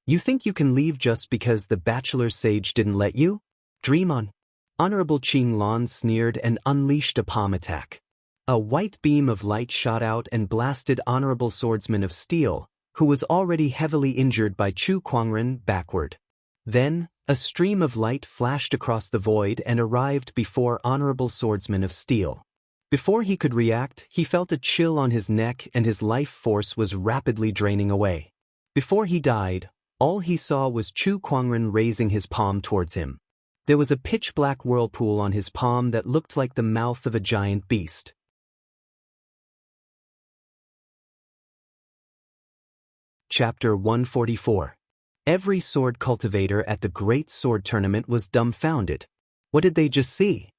You think you can leave just because the bachelor sage didn't let you? Dream on. Honorable Qing Lan sneered and unleashed a palm attack. A white beam of light shot out and blasted Honorable Swordsman of Steel, who was already heavily injured by Chu Kuangren, backward. Then, a stream of light flashed across the void and arrived before Honorable Swordsman of Steel. Before he could react, he felt a chill on his neck and his life force was rapidly draining away. Before he died, all he saw was Chu Kuangren raising his palm towards him. There was a pitch-black whirlpool on his palm that looked like the mouth of a giant beast. Chapter 144. Every sword cultivator at the Great Sword Tournament was dumbfounded. What did they just see?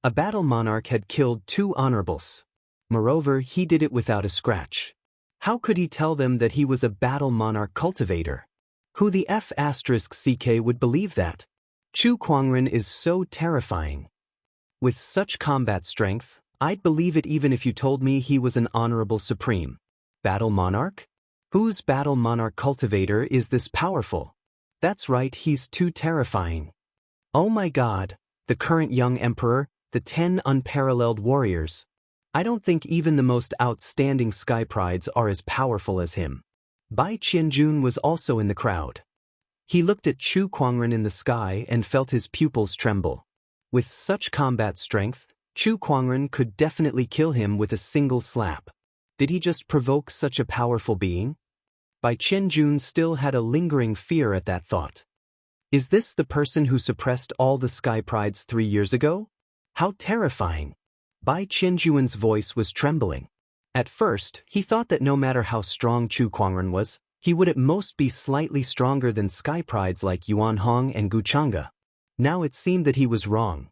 A battle monarch had killed 2 honorables. Moreover, he did it without a scratch. How could he tell them that he was a battle monarch cultivator? Who the F***ck would believe that? Chu Kuangren is so terrifying. With such combat strength, I'd believe it even if you told me he was an honorable supreme. Battle monarch? Whose battle monarch cultivator is this powerful? That's right, he's too terrifying. Oh my god, the current young emperor, the 10 unparalleled warriors. I don't think even the most outstanding sky prides are as powerful as him. Bai Qianjun was also in the crowd. He looked at Chu Kuangren in the sky and felt his pupils tremble. With such combat strength, Chu Kuangren could definitely kill him with a single slap. Did he just provoke such a powerful being? Bai Qianjun still had a lingering fear at that thought. Is this the person who suppressed all the sky prides 3 years ago? How terrifying! Bai Qianjun's voice was trembling. At first, he thought that no matter how strong Chu Kuangren was, he would at most be slightly stronger than sky prides like Yuan Hong and Guchanga. Now it seemed that he was wrong.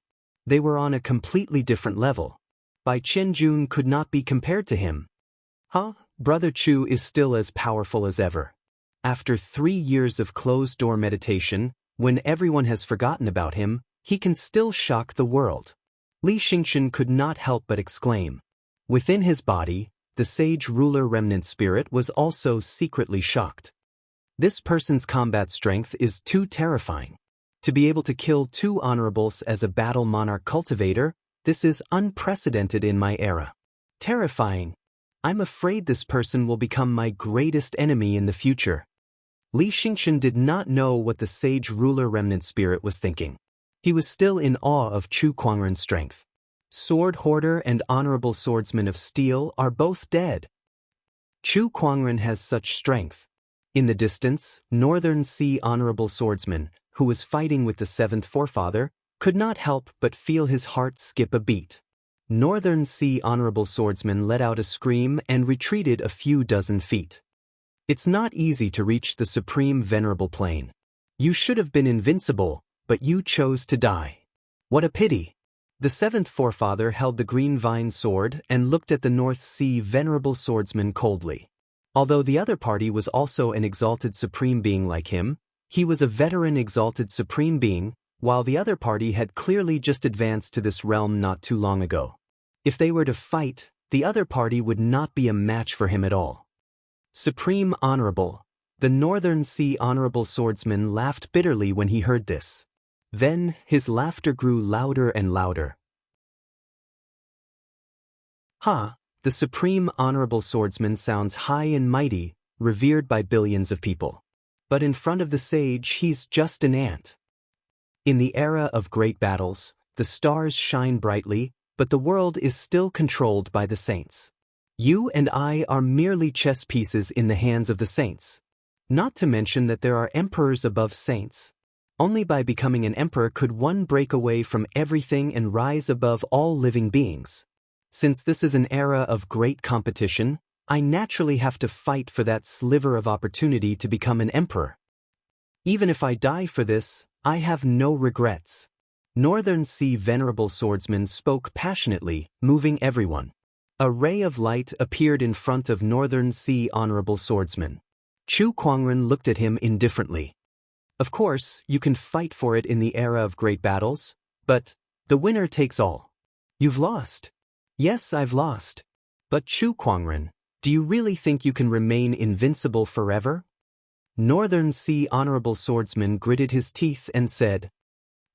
They were on a completely different level. Bai Qianjun could not be compared to him. Huh? Brother Chu is still as powerful as ever. After 3 years of closed-door meditation, when everyone has forgotten about him, he can still shock the world. Li Xingchen could not help but exclaim. Within his body, the sage ruler remnant spirit was also secretly shocked. This person's combat strength is too terrifying. To be able to kill 2 honorables as a battle monarch cultivator, this is unprecedented in my era. Terrifying. I'm afraid this person will become my greatest enemy in the future. Li Xingchen did not know what the sage ruler remnant spirit was thinking. He was still in awe of Chu Kuangren's strength. Sword Hoarder and Honorable Swordsman of Steel are both dead. Chu Kuangren has such strength. In the distance, Northern Sea Honorable Swordsman, who was fighting with the 7th forefather, could not help but feel his heart skip a beat. Northern Sea Honorable Swordsman let out a scream and retreated a few dozen feet. It's not easy to reach the Supreme Venerable Plane. You should have been invincible, but you chose to die. What a pity! The 7th forefather held the green vine sword and looked at the North Sea Venerable Swordsman coldly. Although the other party was also an exalted supreme being like him, he was a veteran exalted supreme being, while the other party had clearly just advanced to this realm not too long ago. If they were to fight, the other party would not be a match for him at all. Supreme Honorable, the Northern Sea Honorable Swordsman laughed bitterly when he heard this. Then, his laughter grew louder and louder. Ha! The Supreme Honorable Swordsman sounds high and mighty, revered by billions of people. But in front of the sage he's just an ant. In the era of great battles, the stars shine brightly, but the world is still controlled by the saints. You and I are merely chess pieces in the hands of the saints. Not to mention that there are emperors above saints. Only by becoming an emperor could one break away from everything and rise above all living beings. Since this is an era of great competition, I naturally have to fight for that sliver of opportunity to become an emperor. Even if I die for this, I have no regrets. Northern Sea Venerable Swordsman spoke passionately, moving everyone. A ray of light appeared in front of Northern Sea Honorable Swordsman. Chu Kuangren looked at him indifferently. Of course, you can fight for it in the era of great battles, but the winner takes all. You've lost. Yes, I've lost. But Chu Kuangren, do you really think you can remain invincible forever? Northern Sea Honorable Swordsman gritted his teeth and said,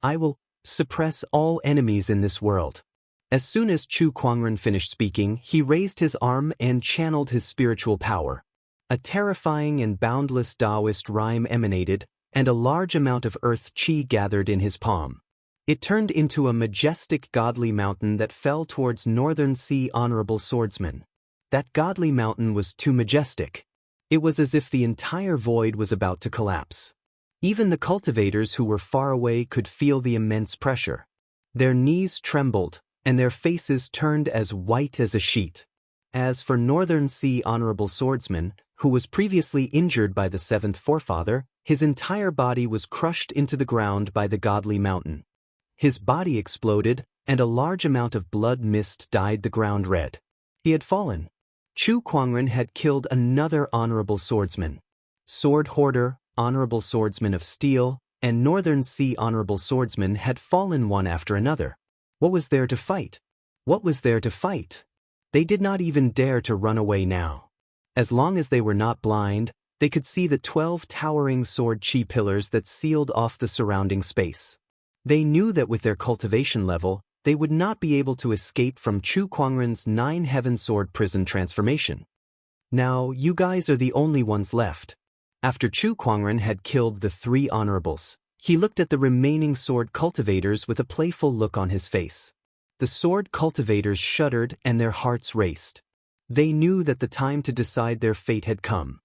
I will suppress all enemies in this world. As soon as Chu Kuangren finished speaking, he raised his arm and channeled his spiritual power. A terrifying and boundless Taoist rhyme emanated, and a large amount of earth chi gathered in his palm. It turned into a majestic godly mountain that fell towards Northern Sea Honorable Swordsman. That godly mountain was too majestic. It was as if the entire void was about to collapse. Even the cultivators who were far away could feel the immense pressure. Their knees trembled, and their faces turned as white as a sheet. As for Northern Sea Honorable Swordsman, who was previously injured by the 7th forefather, his entire body was crushed into the ground by the godly mountain. His body exploded, and a large amount of blood mist dyed the ground red. He had fallen. Chu Kuangren had killed another honorable swordsman. Sword Hoarder, Honorable Swordsman of Steel, and Northern Sea Honorable Swordsman had fallen one after another. What was there to fight? What was there to fight? They did not even dare to run away now. As long as they were not blind, they could see the 12 towering sword chi pillars that sealed off the surrounding space. They knew that with their cultivation level, they would not be able to escape from Chu Kuangren's 9 Heaven Sword prison transformation. Now, you guys are the only ones left. After Chu Kuangren had killed the 3 honorables, he looked at the remaining sword cultivators with a playful look on his face. The sword cultivators shuddered and their hearts raced. They knew that the time to decide their fate had come.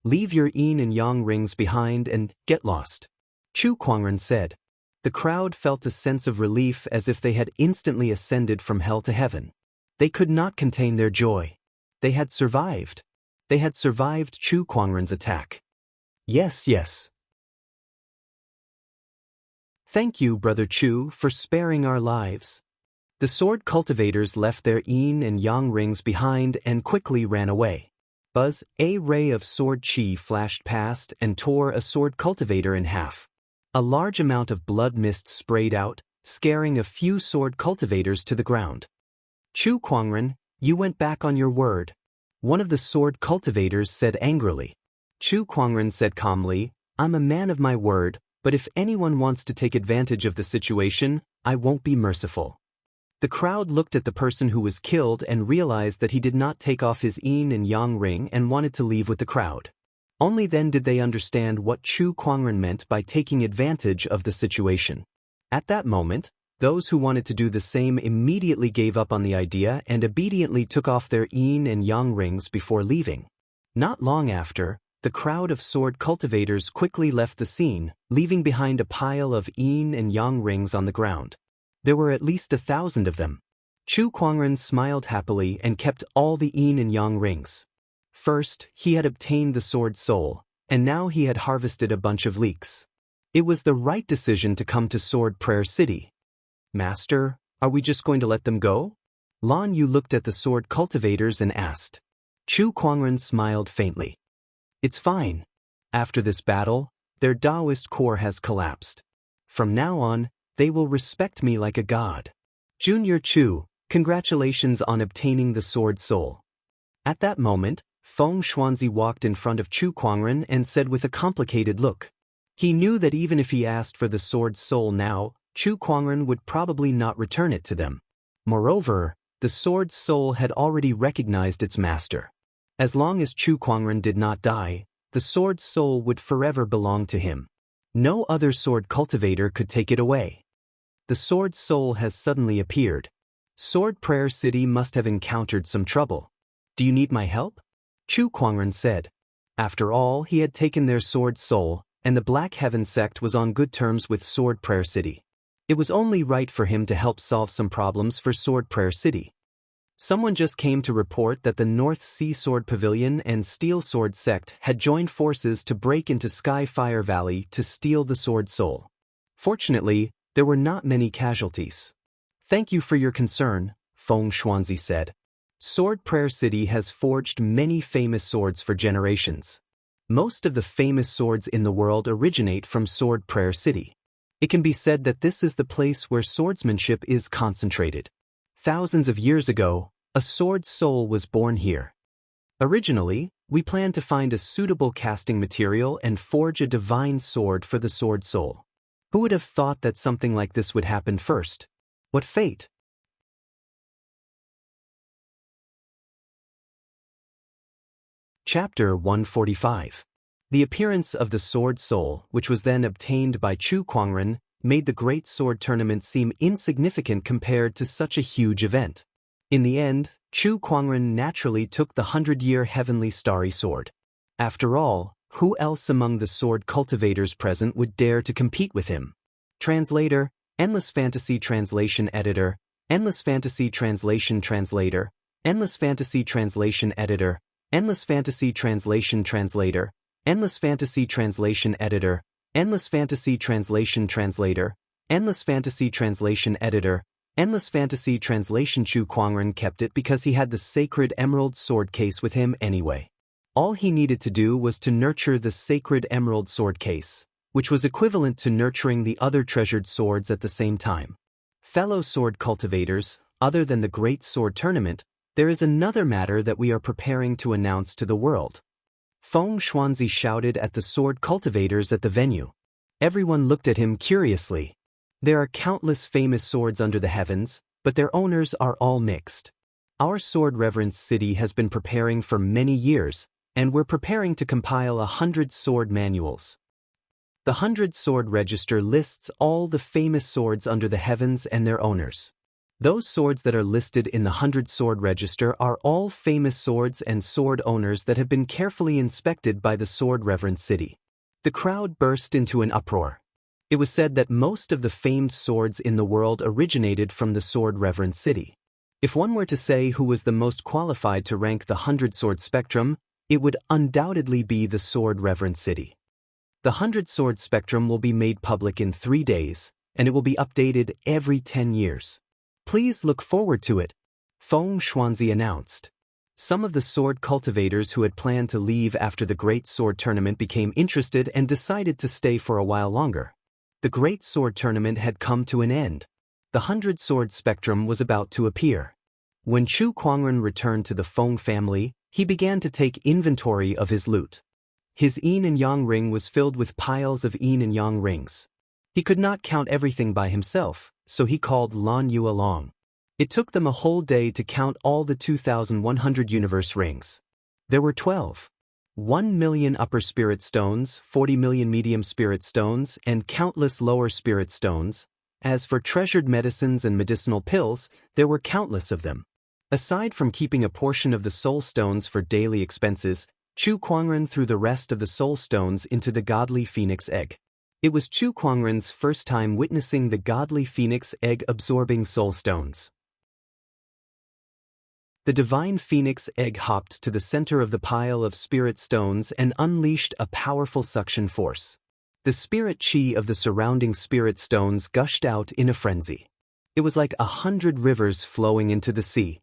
Leave your yin and yang rings behind and get lost, Chu Kuangren said. The crowd felt a sense of relief as if they had instantly ascended from hell to heaven. They could not contain their joy. They had survived. They had survived Chu Kuangren's attack. Yes, yes. Thank you, Brother Chu, for sparing our lives. The sword cultivators left their yin and yang rings behind and quickly ran away. Buzz, a ray of sword chi flashed past and tore a sword cultivator in half. A large amount of blood mist sprayed out, scaring a few sword cultivators to the ground. Chu Kuangren, You went back on your word. One of the sword cultivators said angrily. Chu Kuangren said calmly, I'm a man of my word, but if anyone wants to take advantage of the situation, I won't be merciful. The crowd looked at the person who was killed and realized that he did not take off his yin and yang ring and wanted to leave with the crowd. Only then did they understand what Chu Kuangren meant by taking advantage of the situation. At that moment, those who wanted to do the same immediately gave up on the idea and obediently took off their yin and yang rings before leaving. Not long after, the crowd of sword cultivators quickly left the scene, leaving behind a pile of yin and yang rings on the ground. There were at least 1,000 of them. Chu Kuangren smiled happily and kept all the yin and yang rings. First, he had obtained the sword soul, and now he had harvested a bunch of leeks. It was the right decision to come to Sword Prayer City. Master, are we just going to let them go? Lan Yu looked at the sword cultivators and asked. Chu Kuangren smiled faintly. It's fine. After this battle, their Taoist core has collapsed. From now on, they will respect me like a god. Junior Chu, congratulations on obtaining the sword soul. At that moment, Feng Xuanzi walked in front of Chu Kuangren and said with a complicated look. He knew that even if he asked for the sword soul now, Chu Kuangren would probably not return it to them. Moreover, the sword soul had already recognized its master. As long as Chu Kuangren did not die, the sword soul would forever belong to him. No other sword cultivator could take it away. The sword soul has suddenly appeared. Sword Prayer City must have encountered some trouble. Do you need my help? Chu Kuangren said. After all, he had taken their sword soul, and the Black Heaven sect was on good terms with Sword Prayer City. It was only right for him to help solve some problems for Sword Prayer City. Someone just came to report that the North Sea Sword Pavilion and Steel Sword sect had joined forces to break into Skyfire Valley to steal the sword soul. Fortunately, there were not many casualties. Thank you for your concern, Feng Xuanzi said. Sword Prayer City has forged many famous swords for generations. Most of the famous swords in the world originate from Sword Prayer City. It can be said that this is the place where swordsmanship is concentrated. Thousands of years ago, a sword soul was born here. Originally, we planned to find a suitable casting material and forge a divine sword for the sword soul. Who would have thought that something like this would happen first? What fate! Chapter 145. The appearance of the sword soul, which was then obtained by Chu Kuangren, made the Great Sword Tournament seem insignificant compared to such a huge event. In the end, Chu Kuangren naturally took the 100-year Heavenly Starry Sword. After all, who else among the sword cultivators present would dare to compete with him? Translator, Endless Fantasy Translation Editor, Endless Fantasy Translation Translator, Endless Fantasy Translation Editor, Endless Fantasy Translation Translator, Endless Fantasy Translation Editor, Endless Fantasy Translation Translator, Endless Fantasy Translation Editor, Endless Fantasy Translation. Chu Kuangren kept it because he had the sacred emerald sword case with him anyway. All he needed to do was to nurture the sacred emerald sword case, which was equivalent to nurturing the other treasured swords at the same time. Fellow sword cultivators, other than the Great Sword Tournament, there is another matter that we are preparing to announce to the world. Feng Xuanzi shouted at the sword cultivators at the venue. Everyone looked at him curiously. There are countless famous swords under the heavens, but their owners are all mixed. Our Sword Reverence City has been preparing for many years, and we're preparing to compile 100 sword manuals. The 100 Sword Register lists all the famous swords under the heavens and their owners. Those swords that are listed in the 100 Sword Register are all famous swords and sword owners that have been carefully inspected by the Sword Reverence City. The crowd burst into an uproar. It was said that most of the famed swords in the world originated from the Sword Reverence City. If one were to say who was the most qualified to rank the 100 Sword Spectrum, it would undoubtedly be the Sword Reverence City. The 100 Sword Spectrum will be made public in 3 days, and it will be updated every 10 years. Please look forward to it, Feng Xuanzi announced. Some of the sword cultivators who had planned to leave after the Great Sword Tournament became interested and decided to stay for a while longer. The Great Sword Tournament had come to an end. The 100 Sword Spectrum was about to appear. When Chu Kuangren returned to the Feng family, he began to take inventory of his loot. His yin and yang ring was filled with piles of yin and yang rings. He could not count everything by himself, so he called Lan Yu along. It took them a whole day to count all the 2,100 universe rings. There were 12. 1 million upper spirit stones, 40 million medium spirit stones, and countless lower spirit stones. As for treasured medicines and medicinal pills, there were countless of them. Aside from keeping a portion of the soul stones for daily expenses, Chu Kuangren threw the rest of the soul stones into the godly phoenix egg. It was Chu Kuangren's first time witnessing the godly phoenix egg absorbing soul stones. The divine phoenix egg hopped to the center of the pile of spirit stones and unleashed a powerful suction force. The spirit chi of the surrounding spirit stones gushed out in a frenzy. It was like 100 rivers flowing into the sea.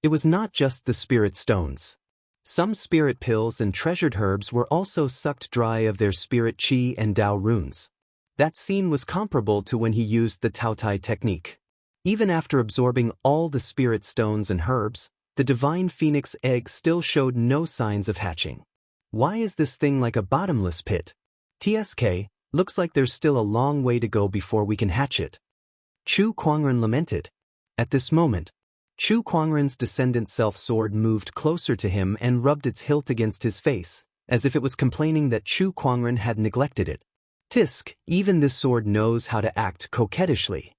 It was not just the spirit stones. Some spirit pills and treasured herbs were also sucked dry of their spirit chi and Dao runes. That scene was comparable to when he used the Taotai technique. Even after absorbing all the spirit stones and herbs, the divine phoenix egg still showed no signs of hatching. Why is this thing like a bottomless pit? TSK, looks like there's still a long way to go before we can hatch it. Chu Kuangren lamented. At this moment, Chu Kuangren's descendant self-sword moved closer to him and rubbed its hilt against his face, as if it was complaining that Chu Kuangren had neglected it. Tisk, even this sword knows how to act coquettishly.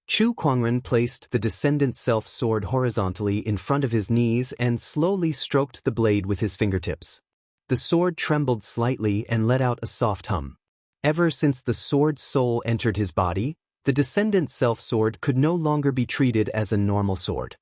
Chu Kuangren placed the descendant self-sword horizontally in front of his knees and slowly stroked the blade with his fingertips. The sword trembled slightly and let out a soft hum. Ever since the sword's soul entered his body, the descendant self-sword could no longer be treated as a normal sword.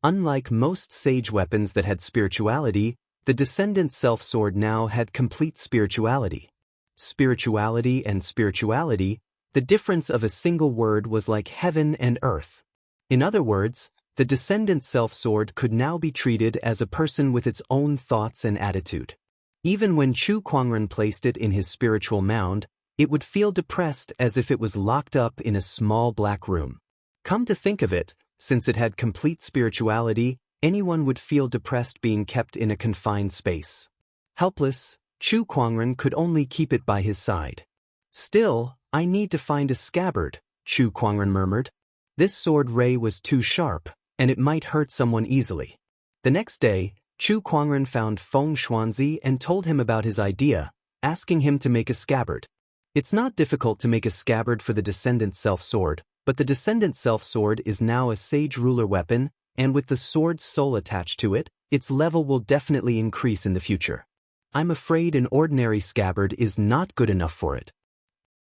Unlike most sage weapons that had spirituality, the descendant self-sword now had complete spirituality. Spirituality and spirituality, the difference of a single word was like heaven and earth. In other words, the descendant self-sword could now be treated as a person with its own thoughts and attitude. Even when Chu Kuangren placed it in his spiritual mound, it would feel depressed as if it was locked up in a small black room. Come to think of it, since it had complete spirituality, anyone would feel depressed being kept in a confined space. Helpless, Chu Kuangren could only keep it by his side. Still, I need to find a scabbard, Chu Kuangren murmured. This sword ray was too sharp, and it might hurt someone easily. The next day, Chu Kuangren found Feng Xuanzi and told him about his idea, asking him to make a scabbard. It's not difficult to make a scabbard for the descendant self-sword, but the descendant self-sword is now a sage ruler weapon, and with the sword's soul attached to it, its level will definitely increase in the future. I'm afraid an ordinary scabbard is not good enough for it.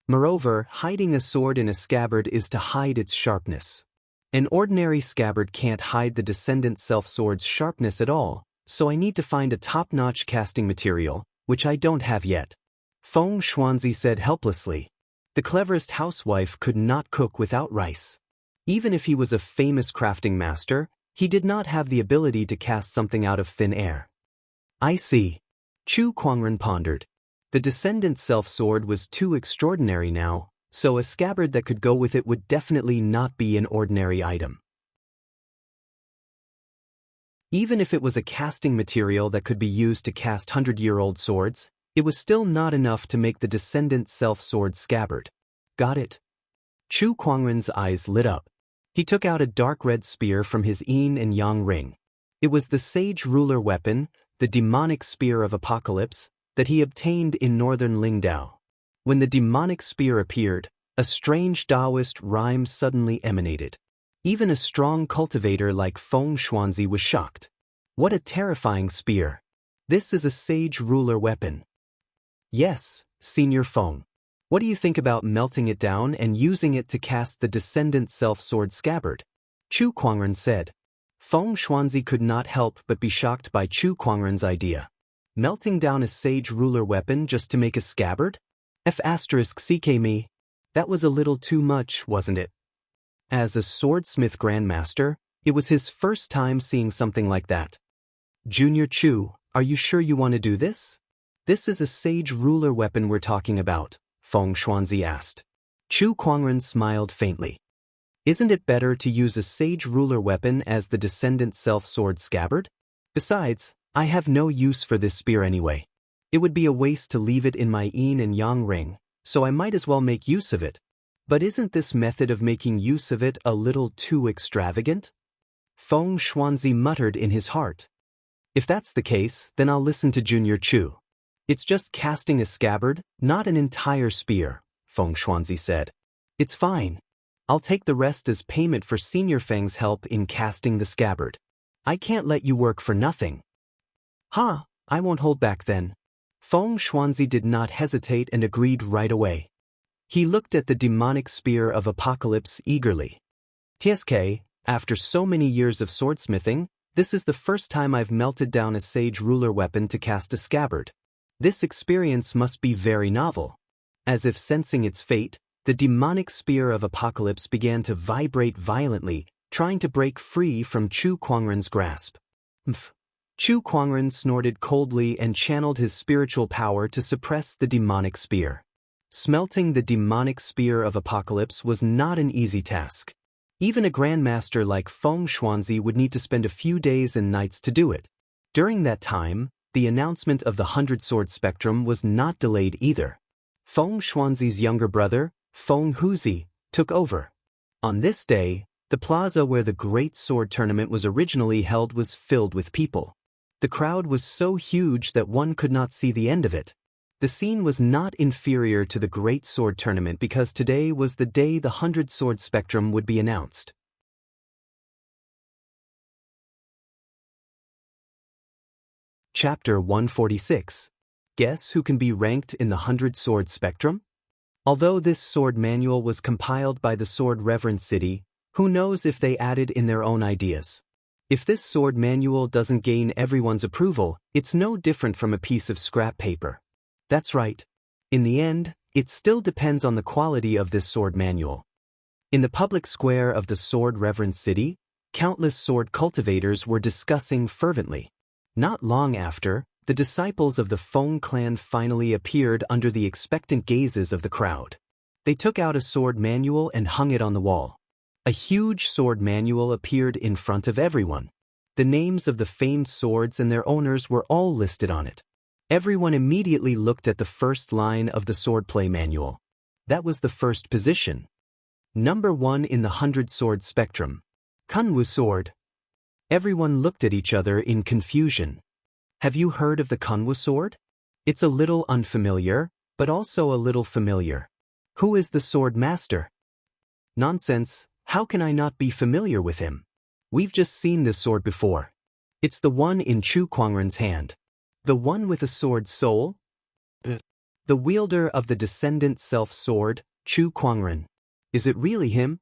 Moreover, hiding a sword in a scabbard is to hide its sharpness. An ordinary scabbard can't hide the descendant self-sword's sharpness at all, so I need to find a top-notch casting material, which I don't have yet. Feng Xuanzi said helplessly. The cleverest housewife could not cook without rice. Even if he was a famous crafting master, he did not have the ability to cast something out of thin air. I see. Chu Kuangren pondered. The descendant self-sword was too extraordinary now, so a scabbard that could go with it would definitely not be an ordinary item. Even if it was a casting material that could be used to cast 100-year-old swords, it was still not enough to make the descendant self-sword scabbard. Got it? Chu Kuangren's eyes lit up. He took out a dark red spear from his yin and yang ring. It was the sage ruler weapon, the demonic spear of apocalypse, that he obtained in northern Lingdao. When the demonic spear appeared, a strange Taoist rhyme suddenly emanated. Even a strong cultivator like Feng Xuanzi was shocked. What a terrifying spear! This is a sage ruler weapon. Yes, Senior Feng. What do you think about melting it down and using it to cast the descendant self-sword scabbard? Chu Kuangren said. Feng Xuanzi could not help but be shocked by Chu Kuangren's idea. Melting down a sage ruler weapon just to make a scabbard? F***ck me. That was a little too much, wasn't it? As a swordsmith grandmaster, it was his first time seeing something like that. Junior Chu, are you sure you want to do this? This is a sage ruler weapon we're talking about, Feng Xuanzi asked. Chu Kuangren smiled faintly. Isn't it better to use a sage ruler weapon as the descendant self-sword scabbard? Besides, I have no use for this spear anyway. It would be a waste to leave it in my yin and yang ring, so I might as well make use of it. But isn't this method of making use of it a little too extravagant? Feng Xuanzi muttered in his heart. If that's the case, then I'll listen to Junior Chu. It's just casting a scabbard, not an entire spear, Feng Xuanzi said. It's fine. I'll take the rest as payment for Senior Feng's help in casting the scabbard. I can't let you work for nothing. Ha, I won't hold back then. Feng Xuanzi did not hesitate and agreed right away. He looked at the demonic spear of apocalypse eagerly. TSK, after so many years of swordsmithing, this is the first time I've melted down a sage ruler weapon to cast a scabbard. This experience must be very novel. As if sensing its fate, the demonic spear of apocalypse began to vibrate violently, trying to break free from Chu Kuangren's grasp. Mph. Chu Kuangren snorted coldly and channeled his spiritual power to suppress the demonic spear. Smelting the demonic spear of apocalypse was not an easy task. Even a grandmaster like Feng Xuanzi would need to spend a few days and nights to do it. During that time, the announcement of the 100-sword spectrum was not delayed either. Feng Xuanzi's younger brother, Feng Huzi, took over. On this day, the plaza where the Great Sword Tournament was originally held was filled with people. The crowd was so huge that one could not see the end of it. The scene was not inferior to the Great Sword Tournament because today was the day the 100-sword spectrum would be announced. Chapter 146. Guess who can be ranked in the 100-sword spectrum? Although this sword manual was compiled by the Sword Reverend City, who knows if they added in their own ideas? If this sword manual doesn't gain everyone's approval, it's no different from a piece of scrap paper. That's right. In the end, it still depends on the quality of this sword manual. In the public square of the Sword Reverend City, countless sword cultivators were discussing fervently. Not long after, the disciples of the Feng clan finally appeared under the expectant gazes of the crowd. They took out a sword manual and hung it on the wall. A huge sword manual appeared in front of everyone. The names of the famed swords and their owners were all listed on it. Everyone immediately looked at the first line of the swordplay manual. That was the first position. Number 1 in the 100-sword spectrum. Kunwu sword. Everyone looked at each other in confusion. Have you heard of the Kunwu sword? It's a little unfamiliar, but also a little familiar. Who is the sword master? Nonsense, how can I not be familiar with him? We've just seen this sword before. It's the one in Chu Kuangren's hand. The one with a sword soul? The wielder of the descendant self-sword, Chu Kuangren. Is it really him?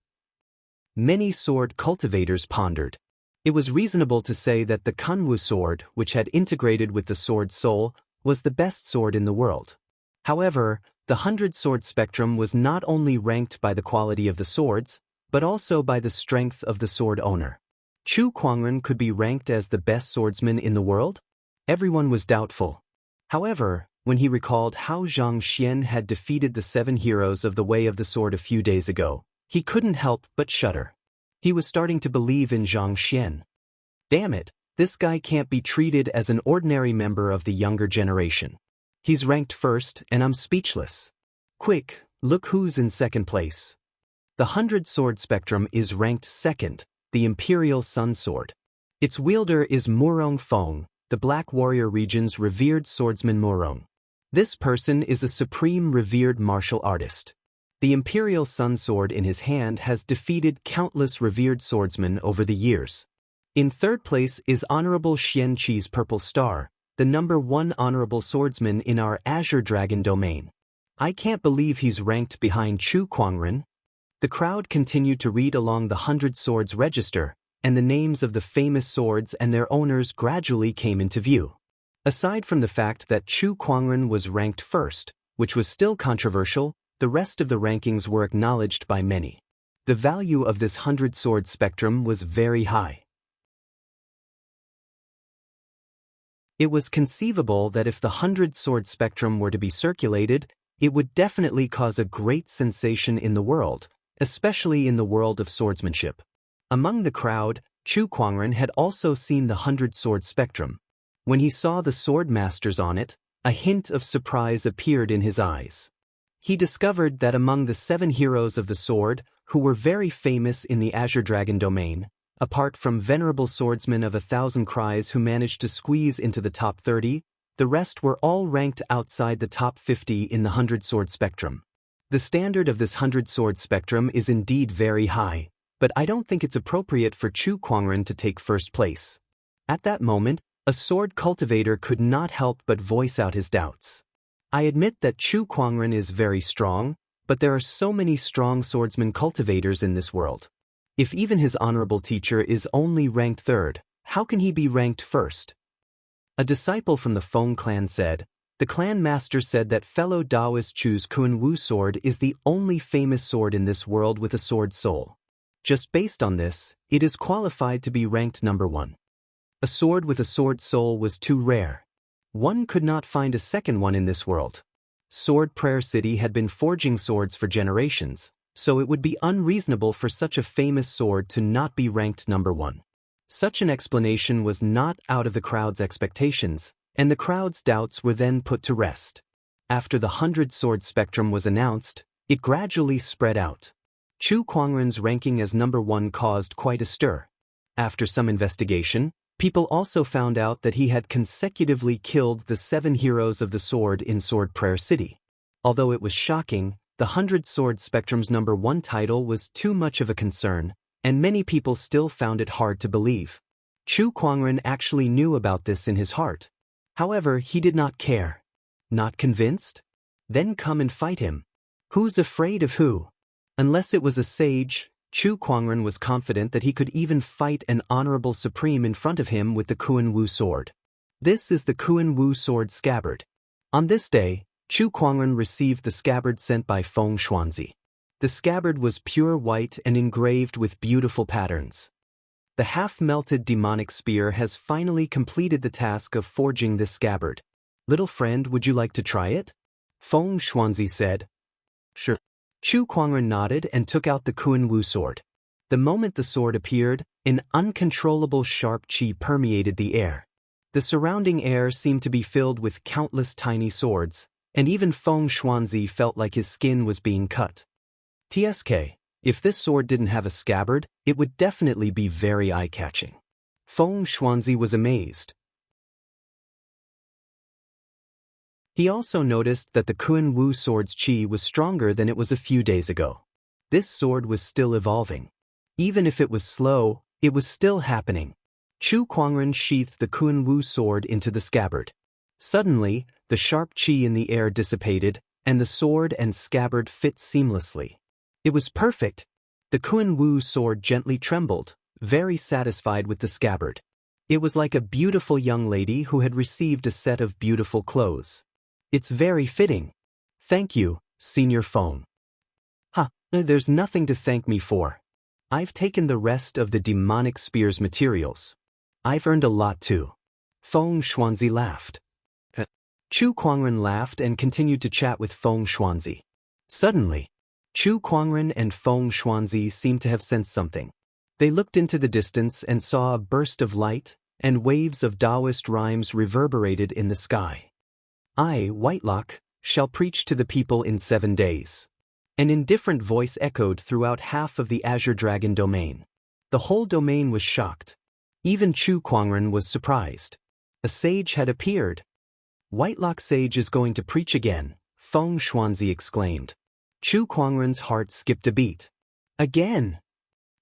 Many sword cultivators pondered. It was reasonable to say that the Kunwu sword, which had integrated with the sword soul, was the best sword in the world. However, the 100-sword spectrum was not only ranked by the quality of the swords, but also by the strength of the sword owner. Chu Kuangren could be ranked as the best swordsman in the world? Everyone was doubtful. However, when he recalled how Zhang Xian had defeated the 7 heroes of the Way of the Sword a few days ago, he couldn't help but shudder. He was starting to believe in Zhang Xian. Damn it, this guy can't be treated as an ordinary member of the younger generation. He's ranked first, and I'm speechless. Quick, look who's in second place. The 100-sword spectrum is ranked second, the Imperial Sun Sword. Its wielder is Murong Feng, the Black Warrior region's revered swordsman Murong. This person is a supreme revered martial artist. The Imperial Sun Sword in his hand has defeated countless revered swordsmen over the years. In third place is Honorable Xian Qi's Purple Star, the number 1 honorable swordsman in our Azure Dragon domain. I can't believe he's ranked behind Chu Kuangren. The crowd continued to read along the 100 swords register, and the names of the famous swords and their owners gradually came into view. Aside from the fact that Chu Kuangren was ranked first, which was still controversial, the rest of the rankings were acknowledged by many. The value of this 100-sword spectrum was very high. It was conceivable that if the 100-sword spectrum were to be circulated, it would definitely cause a great sensation in the world, especially in the world of swordsmanship. Among the crowd, Chu Kuangren had also seen the 100-sword spectrum. When he saw the sword masters on it, a hint of surprise appeared in his eyes. He discovered that among the 7 heroes of the sword, who were very famous in the Azure Dragon domain, apart from venerable swordsmen of 1,000 cries who managed to squeeze into the top 30, the rest were all ranked outside the top 50 in the 100-sword spectrum. The standard of this 100-sword spectrum is indeed very high, but I don't think it's appropriate for Chu Kuangren to take first place. At that moment, a sword cultivator could not help but voice out his doubts. I admit that Chu Kuangren is very strong, but there are so many strong swordsman cultivators in this world. If even his honorable teacher is only ranked 3rd, how can he be ranked 1st? A disciple from the Feng clan said, "The clan master said that fellow Taoist Chu's Kun Wu sword is the only famous sword in this world with a sword soul. Just based on this, it is qualified to be ranked number 1. A sword with a sword soul was too rare. One could not find a second one in this world. Sword Prayer City had been forging swords for generations, so it would be unreasonable for such a famous sword to not be ranked number 1. Such an explanation was not out of the crowd's expectations, and the crowd's doubts were then put to rest. After the 100-sword spectrum was announced, it gradually spread out. Chu Kuangren's ranking as number 1 caused quite a stir. After some investigation, people also found out that he had consecutively killed the 7 heroes of the sword in Sword Prayer City. Although it was shocking, the 100-sword spectrum's number 1 title was too much of a concern, and many people still found it hard to believe. Chu Kuangren actually knew about this in his heart. However, he did not care. Not convinced? Then come and fight him. Who's afraid of who? Unless it was a sage, Chu Kuangren was confident that he could even fight an honorable supreme in front of him with the Kun Wu sword. This is the Kun Wu sword scabbard. On this day, Chu Kuangren received the scabbard sent by Feng Xuanzi. The scabbard was pure white and engraved with beautiful patterns. The half-melted demonic spear has finally completed the task of forging this scabbard. Little friend, would you like to try it? Feng Xuanzi said. Sure. Chu Kuangren nodded and took out the Kun Wu sword. The moment the sword appeared, an uncontrollable sharp qi permeated the air. The surrounding air seemed to be filled with countless tiny swords, and even Feng Xuanzi felt like his skin was being cut. TSK, if this sword didn't have a scabbard, it would definitely be very eye-catching. Feng Xuanzi was amazed. He also noticed that the Kun Wu sword's qi was stronger than it was a few days ago. This sword was still evolving. Even if it was slow, it was still happening. Chu Kuangren sheathed the Kun Wu sword into the scabbard. Suddenly, the sharp qi in the air dissipated, and the sword and scabbard fit seamlessly. It was perfect. The Kun Wu sword gently trembled, very satisfied with the scabbard. It was like a beautiful young lady who had received a set of beautiful clothes. It's very fitting. Thank you, Senior Feng. There's nothing to thank me for. I've taken the rest of the demonic spear's materials. I've earned a lot too. Feng Xuanzi laughed. Chu Kuangren laughed and continued to chat with Feng Xuanzi. Suddenly, Chu Kuangren and Feng Xuanzi seemed to have sensed something. They looked into the distance and saw a burst of light, and waves of Taoist rhymes reverberated in the sky. I, Whitelock, shall preach to the people in 7 days. An indifferent voice echoed throughout half of the Azure Dragon domain. The whole domain was shocked. Even Chu Kuangren was surprised. A sage had appeared. Whitelock sage is going to preach again, Feng Xuanzi exclaimed. Chu Kuangren's heart skipped a beat. Again?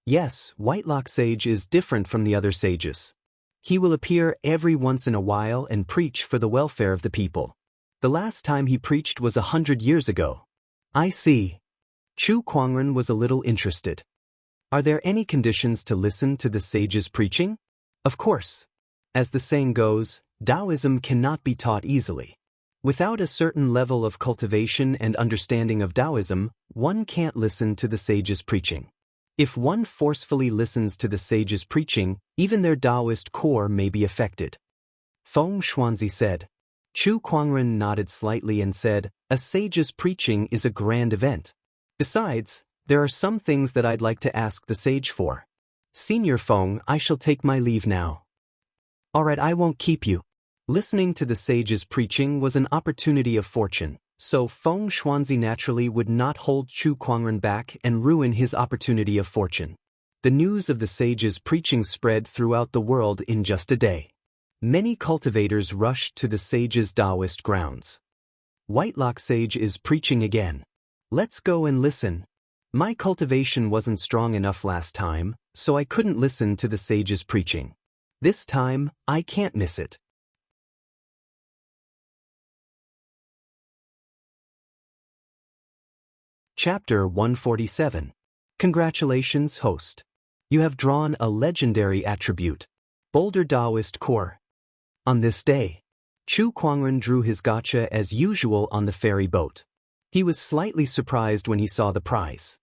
Yes, Whitelock sage is different from the other sages. He will appear every once in a while and preach for the welfare of the people. The last time he preached was 100 years ago. I see. Chu Kuangren was a little interested. Are there any conditions to listen to the sage's preaching? Of course. As the saying goes, Taoism cannot be taught easily. Without a certain level of cultivation and understanding of Taoism, one can't listen to the sage's preaching. If one forcefully listens to the sage's preaching, even their Taoist core may be affected. Feng Xuanzi said. Chu Kuangren nodded slightly and said, a sage's preaching is a grand event. Besides, There are some things that I'd like to ask the sage for. Senior Feng, I shall take my leave now. Alright, I won't keep you. Listening to the sage's preaching was an opportunity of fortune, so Feng Xuanzi naturally would not hold Chu Kuangren back and ruin his opportunity of fortune. The news of the sage's preaching spread throughout the world in just a day. Many cultivators rushed to the sage's Taoist grounds. Whitelock Sage is preaching again. Let's go and listen. My cultivation wasn't strong enough last time, so I couldn't listen to the sage's preaching. This time, I can't miss it. Chapter 147. Congratulations, host. You have drawn a legendary attribute, Boulder Taoist Core. On this day, Chu Kuangren drew his gacha as usual on the ferry boat. He was slightly surprised when he saw the prize.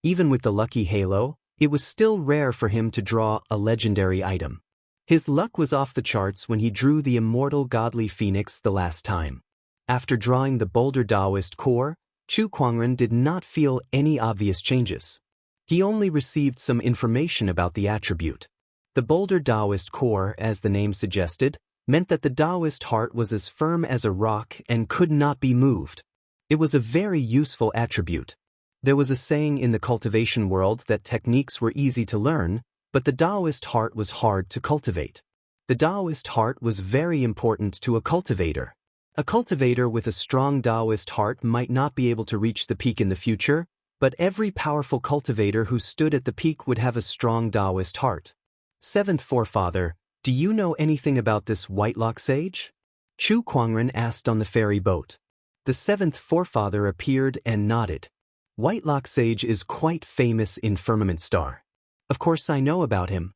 Even with the lucky halo, it was still rare for him to draw a legendary item. His luck was off the charts when he drew the immortal godly phoenix the last time. After drawing the Boulder Taoist Core, Chu Kuangren did not feel any obvious changes. He only received some information about the attribute. The Boulder Taoist Core, as the name suggested, meant that the Taoist heart was as firm as a rock and could not be moved. It was a very useful attribute. There was a saying in the cultivation world that techniques were easy to learn, but the Taoist heart was hard to cultivate. The Taoist heart was very important to a cultivator. A cultivator with a strong Taoist heart might not be able to reach the peak in the future, but every powerful cultivator who stood at the peak would have a strong Taoist heart. Seventh Forefather, do you know anything about this Whitelock Sage? Chu Kuangren asked on the ferry boat. The seventh forefather appeared and nodded. Whitelock Sage is quite famous in Firmament Star. Of course I know about him.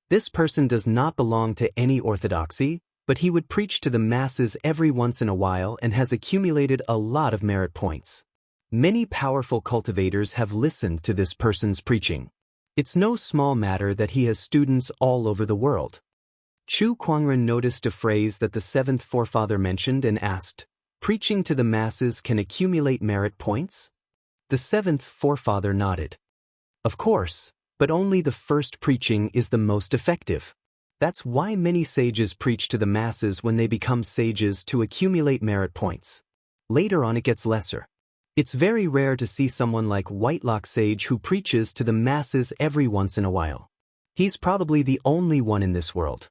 This person does not belong to any orthodoxy, but he would preach to the masses every once in a while and has accumulated a lot of merit points. Many powerful cultivators have listened to this person's preaching. It's no small matter that he has students all over the world. Chu Kuangren noticed a phrase that the seventh forefather mentioned and asked, "Preaching to the masses can accumulate merit points?" The seventh forefather nodded. Of course, but only the first preaching is the most effective. That's why many sages preach to the masses when they become sages to accumulate merit points. Later on it gets lesser. It's very rare to see someone like Whitelock Sage who preaches to the masses every once in a while. He's probably the only one in this world.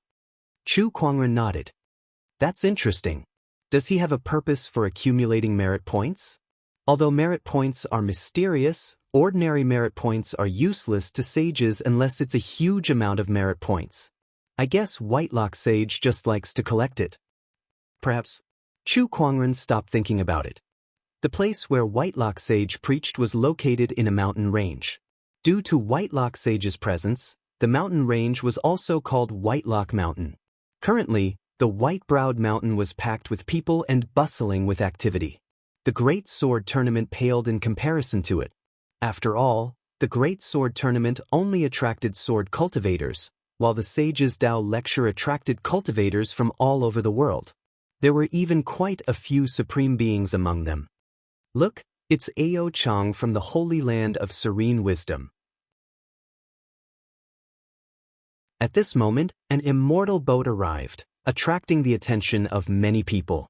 Chu Kuangren nodded. That's interesting. Does he have a purpose for accumulating merit points? Although merit points are mysterious, ordinary merit points are useless to sages unless it's a huge amount of merit points. I guess Whitelock Sage just likes to collect it. Perhaps. Chu Kuangren stopped thinking about it. The place where Whitelock Sage preached was located in a mountain range. Due to Whitelock Sage's presence, the mountain range was also called Whitelock Mountain. Currently, the white-browed mountain was packed with people and bustling with activity. The Great Sword Tournament paled in comparison to it. After all, the Great Sword Tournament only attracted sword cultivators, while the Sage's Tao lecture attracted cultivators from all over the world. There were even quite a few supreme beings among them. Look, it's Ao Chang from the Holy Land of Serene Wisdom. At this moment, an immortal boat arrived, attracting the attention of many people.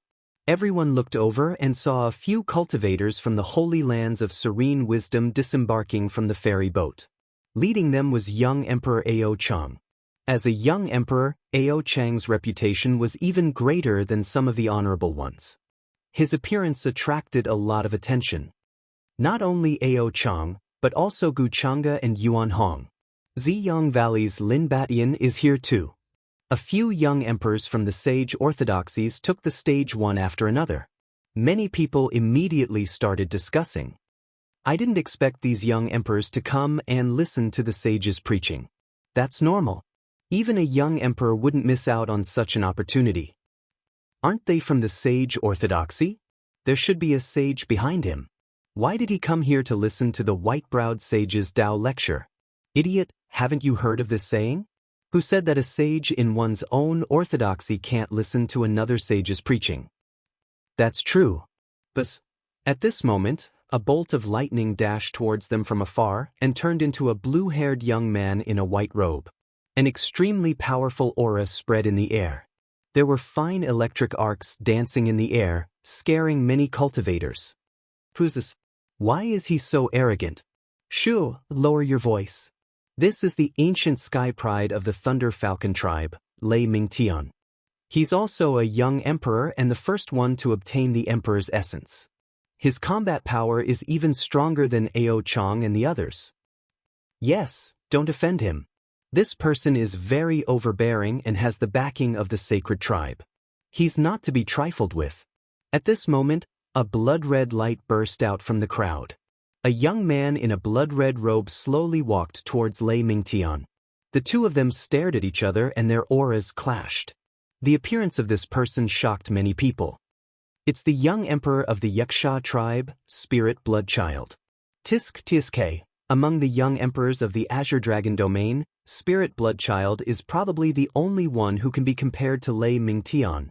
Everyone looked over and saw a few cultivators from the Holy Lands of Serene Wisdom disembarking from the ferry boat. Leading them was young Emperor Ao Chang. As a young emperor, Ao Chang's reputation was even greater than some of the honorable ones. His appearance attracted a lot of attention. Not only Ao Chang, but also Gu Chang'e and Yuan Hong. Ziyang Valley's Lin Batian is here too. A few young emperors from the sage orthodoxies took the stage one after another. Many people immediately started discussing. I didn't expect these young emperors to come and listen to the sage's preaching. That's normal. Even a young emperor wouldn't miss out on such an opportunity. Aren't they from the sage orthodoxy? There should be a sage behind him. Why did he come here to listen to the white-browed sage's Tao lecture? Idiot, haven't you heard of this saying? Who said that a sage in one's own orthodoxy can't listen to another sage's preaching? That's true. But at this moment, A bolt of lightning dashed towards them from afar and turned into a blue-haired young man in a white robe. An extremely powerful aura spread in the air. There were fine electric arcs dancing in the air, scaring many cultivators. Who's this? Why is he so arrogant? Shoo, lower your voice. This is the ancient sky pride of the Thunder Falcon tribe, Lei Mingtian. He's also a young emperor and the first one to obtain the emperor's essence. His combat power is even stronger than Ao Chang and the others. Yes, don't offend him. This person is very overbearing and has the backing of the sacred tribe. He's not to be trifled with. At this moment, a blood-red light burst out from the crowd. A young man in a blood-red robe slowly walked towards Lei Mingtian. The two of them stared at each other and their auras clashed. The appearance of this person shocked many people. It's the young emperor of the Yaksha tribe, Spirit Bloodchild. Tisk Tiske, among the young emperors of the Azure Dragon domain, Spirit Bloodchild is probably the only one who can be compared to Lei Mingtian.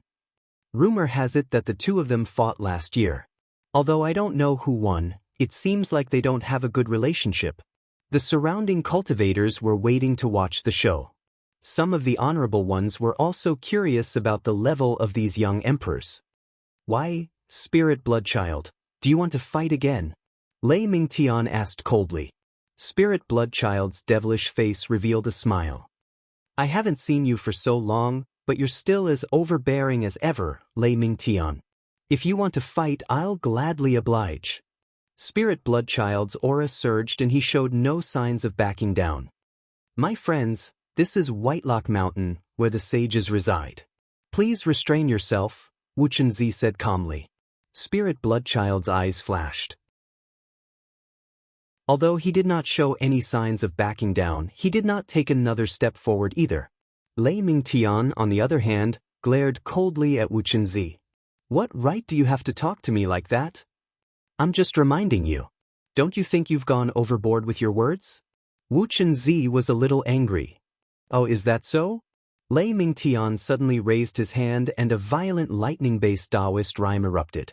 Rumor has it that the two of them fought last year. Although I don't know who won, it seems like they don't have a good relationship. The surrounding cultivators were waiting to watch the show. Some of the honorable ones were also curious about the level of these young emperors. Why, Spirit Bloodchild, do you want to fight again? Lei Mingtian asked coldly. Spirit Bloodchild's devilish face revealed a smile. I haven't seen you for so long, but you're still as overbearing as ever, Lei Mingtian. If you want to fight, I'll gladly oblige. Spirit Bloodchild's aura surged and he showed no signs of backing down. My friends, this is Whitelock Mountain, where the sages reside. Please restrain yourself, Wu Chenzi said calmly. Spirit Bloodchild's eyes flashed. Although he did not show any signs of backing down, he did not take another step forward either. Lei Mingtian, on the other hand, glared coldly at Wu Chenzi. What right do you have to talk to me like that? I'm just reminding you. Don't you think you've gone overboard with your words? Wu Chenzi was a little angry. Oh, is that so? Lei Mingtian suddenly raised his hand and a violent lightning-based Taoist rhyme erupted.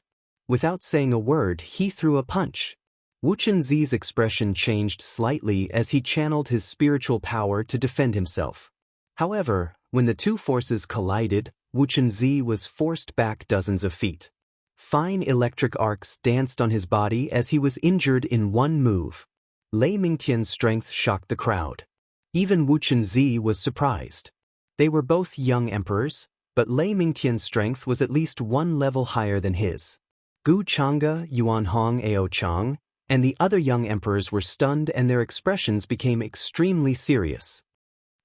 Without saying a word, he threw a punch. Wu Chenzi's expression changed slightly as he channeled his spiritual power to defend himself. However, when the two forces collided, Wu Chenzi was forced back dozens of feet. Fine electric arcs danced on his body as he was injured in one move. Lei Mingtian's strength shocked the crowd. Even Wu Chenzi was surprised. They were both young emperors, but Lei Mingtian's strength was at least one level higher than his. Gu Chang'e, Yuan Hong Ao Chang, and the other young emperors were stunned and their expressions became extremely serious.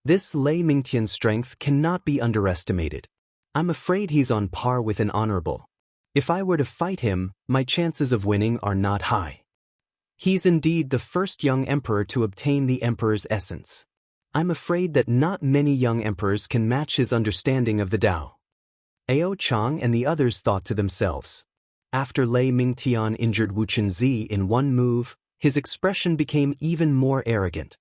This Lei Mingtian's strength cannot be underestimated. I'm afraid he's on par with an honorable. If I were to fight him, my chances of winning are not high. He's indeed the first young emperor to obtain the emperor's essence. I'm afraid that not many young emperors can match his understanding of the Tao. Ao Chang and the others thought to themselves. After Lei Mingtian injured Wu Chenzi in one move, his expression became even more arrogant.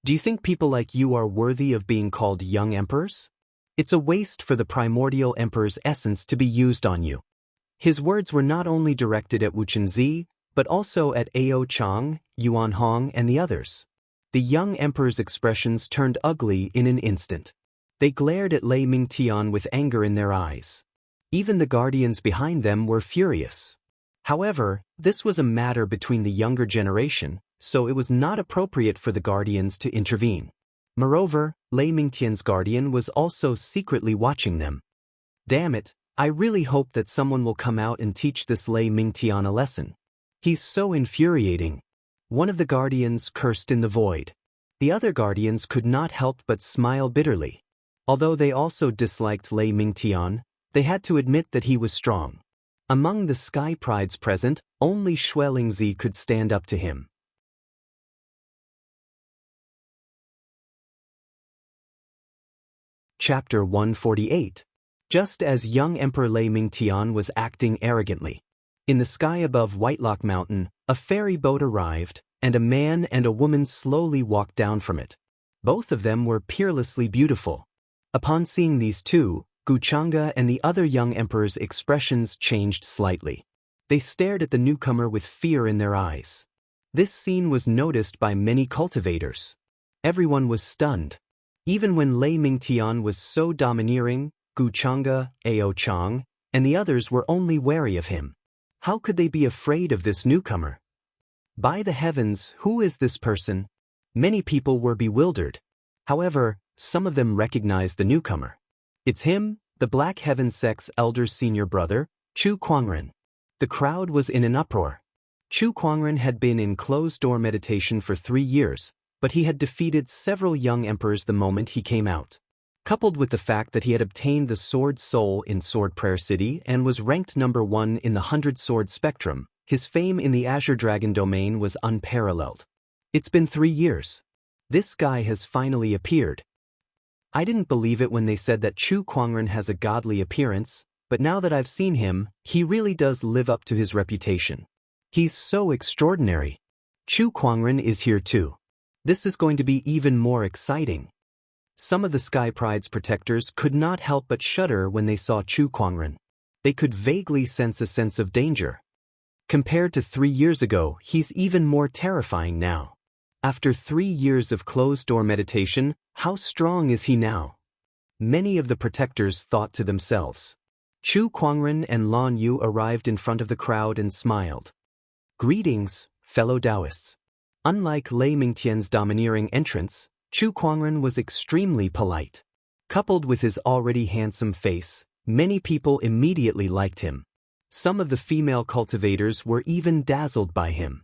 Do you think people like you are worthy of being called young emperors? It's a waste for the primordial emperor's essence to be used on you. His words were not only directed at Wu Chenzi, but also at Ao Chang, Yuan Hong and the others. The young emperor's expressions turned ugly in an instant. They glared at Lei Mingtian with anger in their eyes. Even the guardians behind them were furious. However, this was a matter between the younger generation, so it was not appropriate for the guardians to intervene. Moreover, Lei Mingtian's guardian was also secretly watching them. Damn it, I really hope that someone will come out and teach this Lei Mingtian a lesson. He's so infuriating. One of the guardians cursed in the void. The other guardians could not help but smile bitterly. Although they also disliked Lei Mingtian, they had to admit that he was strong. Among the sky prides present, only Xuelingzi could stand up to him. Chapter 148. Just as young Emperor Lei Mingtian was acting arrogantly. In the sky above Whitelock Mountain, a ferry boat arrived, and a man and a woman slowly walked down from it. Both of them were peerlessly beautiful. Upon seeing these two, Gu Chang'e and the other young emperor's expressions changed slightly. They stared at the newcomer with fear in their eyes. This scene was noticed by many cultivators. Everyone was stunned. Even when Lei Mingtian was so domineering, Gu Chang'e, Ao Chang, and the others were only wary of him. How could they be afraid of this newcomer? By the heavens, who is this person? Many people were bewildered. However, some of them recognized the newcomer. It's him, the Black Heaven sect's elder's senior brother, Chu Kuangren. The crowd was in an uproar. Chu Kuangren had been in closed-door meditation for 3 years, but he had defeated several young emperors the moment he came out. Coupled with the fact that he had obtained the Sword Soul in Sword Prayer City and was ranked number 1 in the 100-sword spectrum, his fame in the Azure Dragon domain was unparalleled. It's been 3 years. This guy has finally appeared. I didn't believe it when they said that Chu Kuangren has a godly appearance, but now that I've seen him, he really does live up to his reputation. He's so extraordinary. Chu Kuangren is here too. This is going to be even more exciting. Some of the Sky Pride's protectors could not help but shudder when they saw Chu Kuangren. They could vaguely sense a sense of danger. Compared to 3 years ago, he's even more terrifying now. After 3 years of closed-door meditation, how strong is he now? Many of the protectors thought to themselves. Chu Kuangren and Lan Yu arrived in front of the crowd and smiled. Greetings, fellow Taoists. Unlike Lei Mingtian's domineering entrance, Chu Kuangren was extremely polite. Coupled with his already handsome face, many people immediately liked him. Some of the female cultivators were even dazzled by him.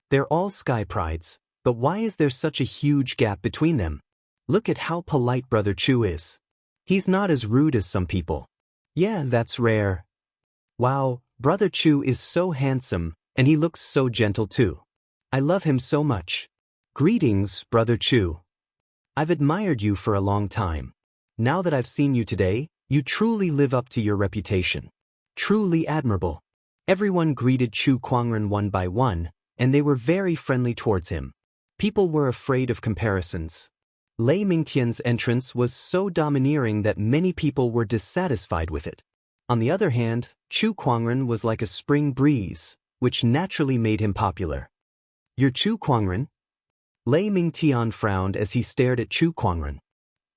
They're all Sky Prides, but why is there such a huge gap between them? Look at how polite Brother Chu is. He's not as rude as some people. Yeah, that's rare. Wow, Brother Chu is so handsome, and he looks so gentle too. I love him so much. Greetings, Brother Chu. I've admired you for a long time. Now that I've seen you today, you truly live up to your reputation. Truly admirable. Everyone greeted Chu Kuangren one by one, and they were very friendly towards him. People were afraid of comparisons. Lei Mingtian's entrance was so domineering that many people were dissatisfied with it. On the other hand, Chu Kuangren was like a spring breeze, which naturally made him popular. You're Chu Kuangren? Lei Mingtian frowned as he stared at Chu Kuangren.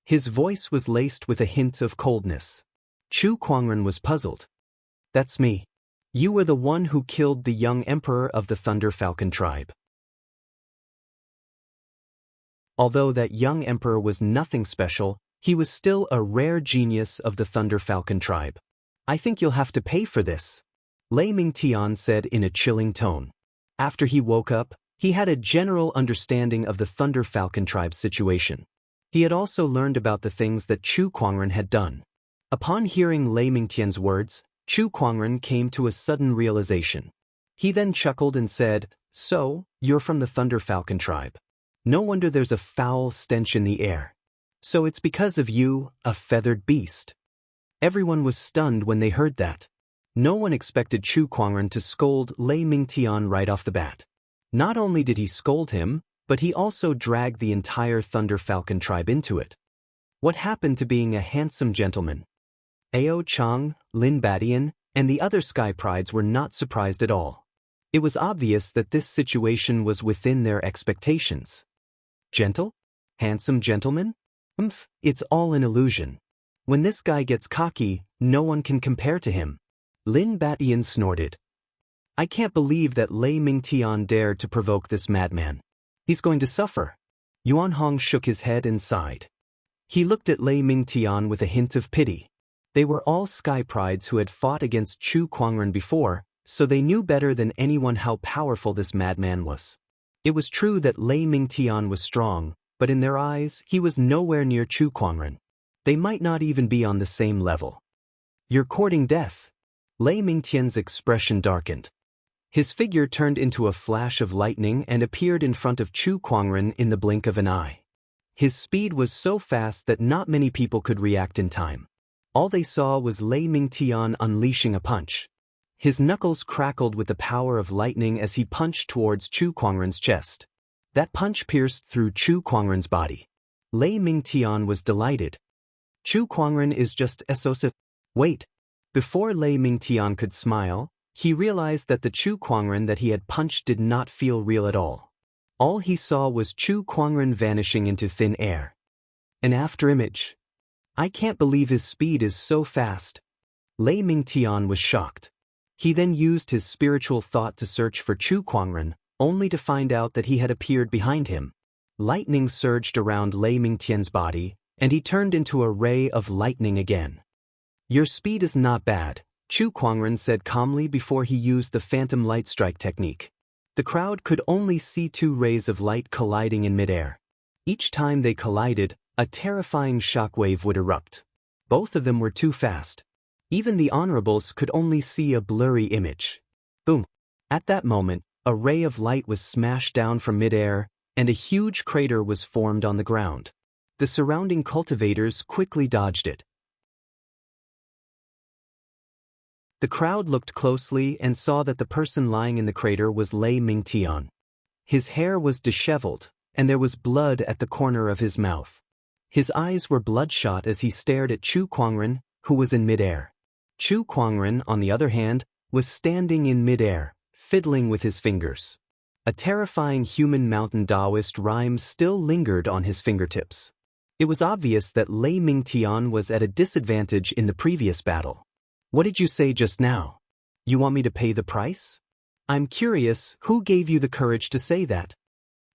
His voice was laced with a hint of coldness. Chu Kuangren was puzzled. That's me. You were the one who killed the young emperor of the Thunder Falcon tribe. Although that young emperor was nothing special, he was still a rare genius of the Thunder Falcon tribe. I think you'll have to pay for this, Lei Mingtian said in a chilling tone. After he woke up, he had a general understanding of the Thunder Falcon tribe's situation. He had also learned about the things that Chu Kuangren had done. Upon hearing Lei Mingtian's words, Chu Kuangren came to a sudden realization. He then chuckled and said, So, you're from the Thunder Falcon tribe. No wonder there's a foul stench in the air. So it's because of you, a feathered beast. Everyone was stunned when they heard that. No one expected Chu Kuangren to scold Lei Mingtian right off the bat. Not only did he scold him, but he also dragged the entire Thunder Falcon tribe into it. What happened to being a handsome gentleman? Ao Chang, Lin Badian, and the other Sky Prides were not surprised at all. It was obvious that this situation was within their expectations. Gentle? Handsome gentleman? It's all an illusion. When this guy gets cocky, no one can compare to him. Lin Badian snorted. I can't believe that Lei Mingtian dared to provoke this madman. He's going to suffer. Yuan Hong shook his head and sighed. He looked at Lei Mingtian with a hint of pity. They were all Sky Prides who had fought against Chu Kuangren before, so they knew better than anyone how powerful this madman was. It was true that Lei Mingtian was strong, but in their eyes, he was nowhere near Chu Kuangren. They might not even be on the same level. You're courting death. Lei Mingtian's expression darkened. His figure turned into a flash of lightning and appeared in front of Chu Kuangren in the blink of an eye. His speed was so fast that not many people could react in time. All they saw was Lei Mingtian unleashing a punch. His knuckles crackled with the power of lightning as he punched towards Chu Kuangren's chest. That punch pierced through Chu Kuangren's body. Lei Mingtian was delighted. Chu Kuangren is just so. Wait. Before Lei Mingtian could smile, He realized that the Chu Kuangren that he had punched did not feel real at all. All he saw was Chu Kuangren vanishing into thin air. An afterimage. I can't believe his speed is so fast. Lei Mingtian was shocked. He then used his spiritual thought to search for Chu Kuangren, only to find out that he had appeared behind him. Lightning surged around Lei Mingtian's body, and he turned into a ray of lightning again. Your speed is not bad, Chu Kuangren said calmly before he used the phantom light strike technique. The crowd could only see two rays of light colliding in midair. Each time they collided, a terrifying shockwave would erupt. Both of them were too fast. Even the honorables could only see a blurry image. Boom! At that moment, a ray of light was smashed down from midair, and a huge crater was formed on the ground. The surrounding cultivators quickly dodged it. The crowd looked closely and saw that the person lying in the crater was Lei Mingtian. His hair was disheveled, and there was blood at the corner of his mouth. His eyes were bloodshot as he stared at Chu Kuangren, who was in midair. Chu Kuangren, on the other hand, was standing in midair, fiddling with his fingers. A terrifying human mountain Taoist rhyme still lingered on his fingertips. It was obvious that Lei Mingtian was at a disadvantage in the previous battle. What did you say just now? You want me to pay the price? I'm curious, who gave you the courage to say that?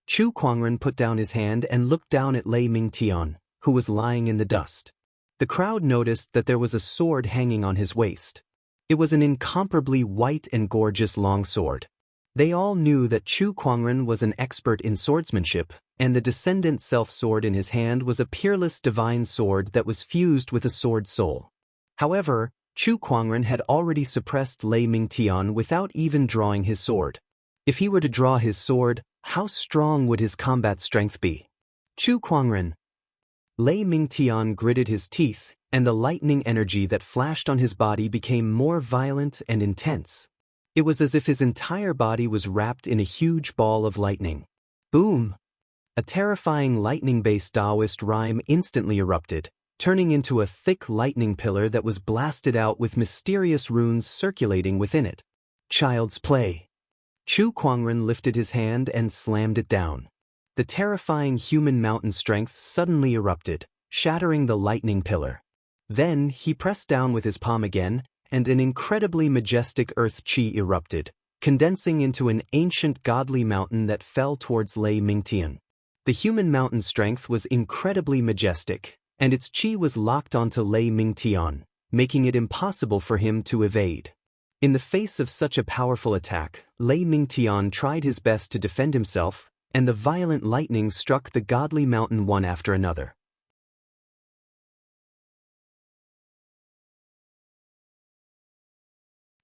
Chu Kuangren put down his hand and looked down at Lei Mingtian, who was lying in the dust. The crowd noticed that there was a sword hanging on his waist. It was an incomparably white and gorgeous long sword. They all knew that Chu Kuangren was an expert in swordsmanship, and the descendant self-sword in his hand was a peerless divine sword that was fused with a sword soul. However, Chu Kuangren had already suppressed Lei Mingtian without even drawing his sword. If he were to draw his sword, how strong would his combat strength be? Chu Kuangren. Lei Mingtian gritted his teeth, and the lightning energy that flashed on his body became more violent and intense. It was as if his entire body was wrapped in a huge ball of lightning. Boom! A terrifying lightning-based Taoist rhyme instantly erupted, turning into a thick lightning pillar that was blasted out with mysterious runes circulating within it. Child's play. Chu Kuangren lifted his hand and slammed it down. The terrifying human mountain strength suddenly erupted, shattering the lightning pillar. Then he pressed down with his palm again, and an incredibly majestic earth chi erupted, condensing into an ancient godly mountain that fell towards Lei Mingtian. The human mountain strength was incredibly majestic, and its chi was locked onto Lei Mingtian, making it impossible for him to evade. In the face of such a powerful attack, Lei Mingtian tried his best to defend himself, and the violent lightning struck the godly mountain one after another.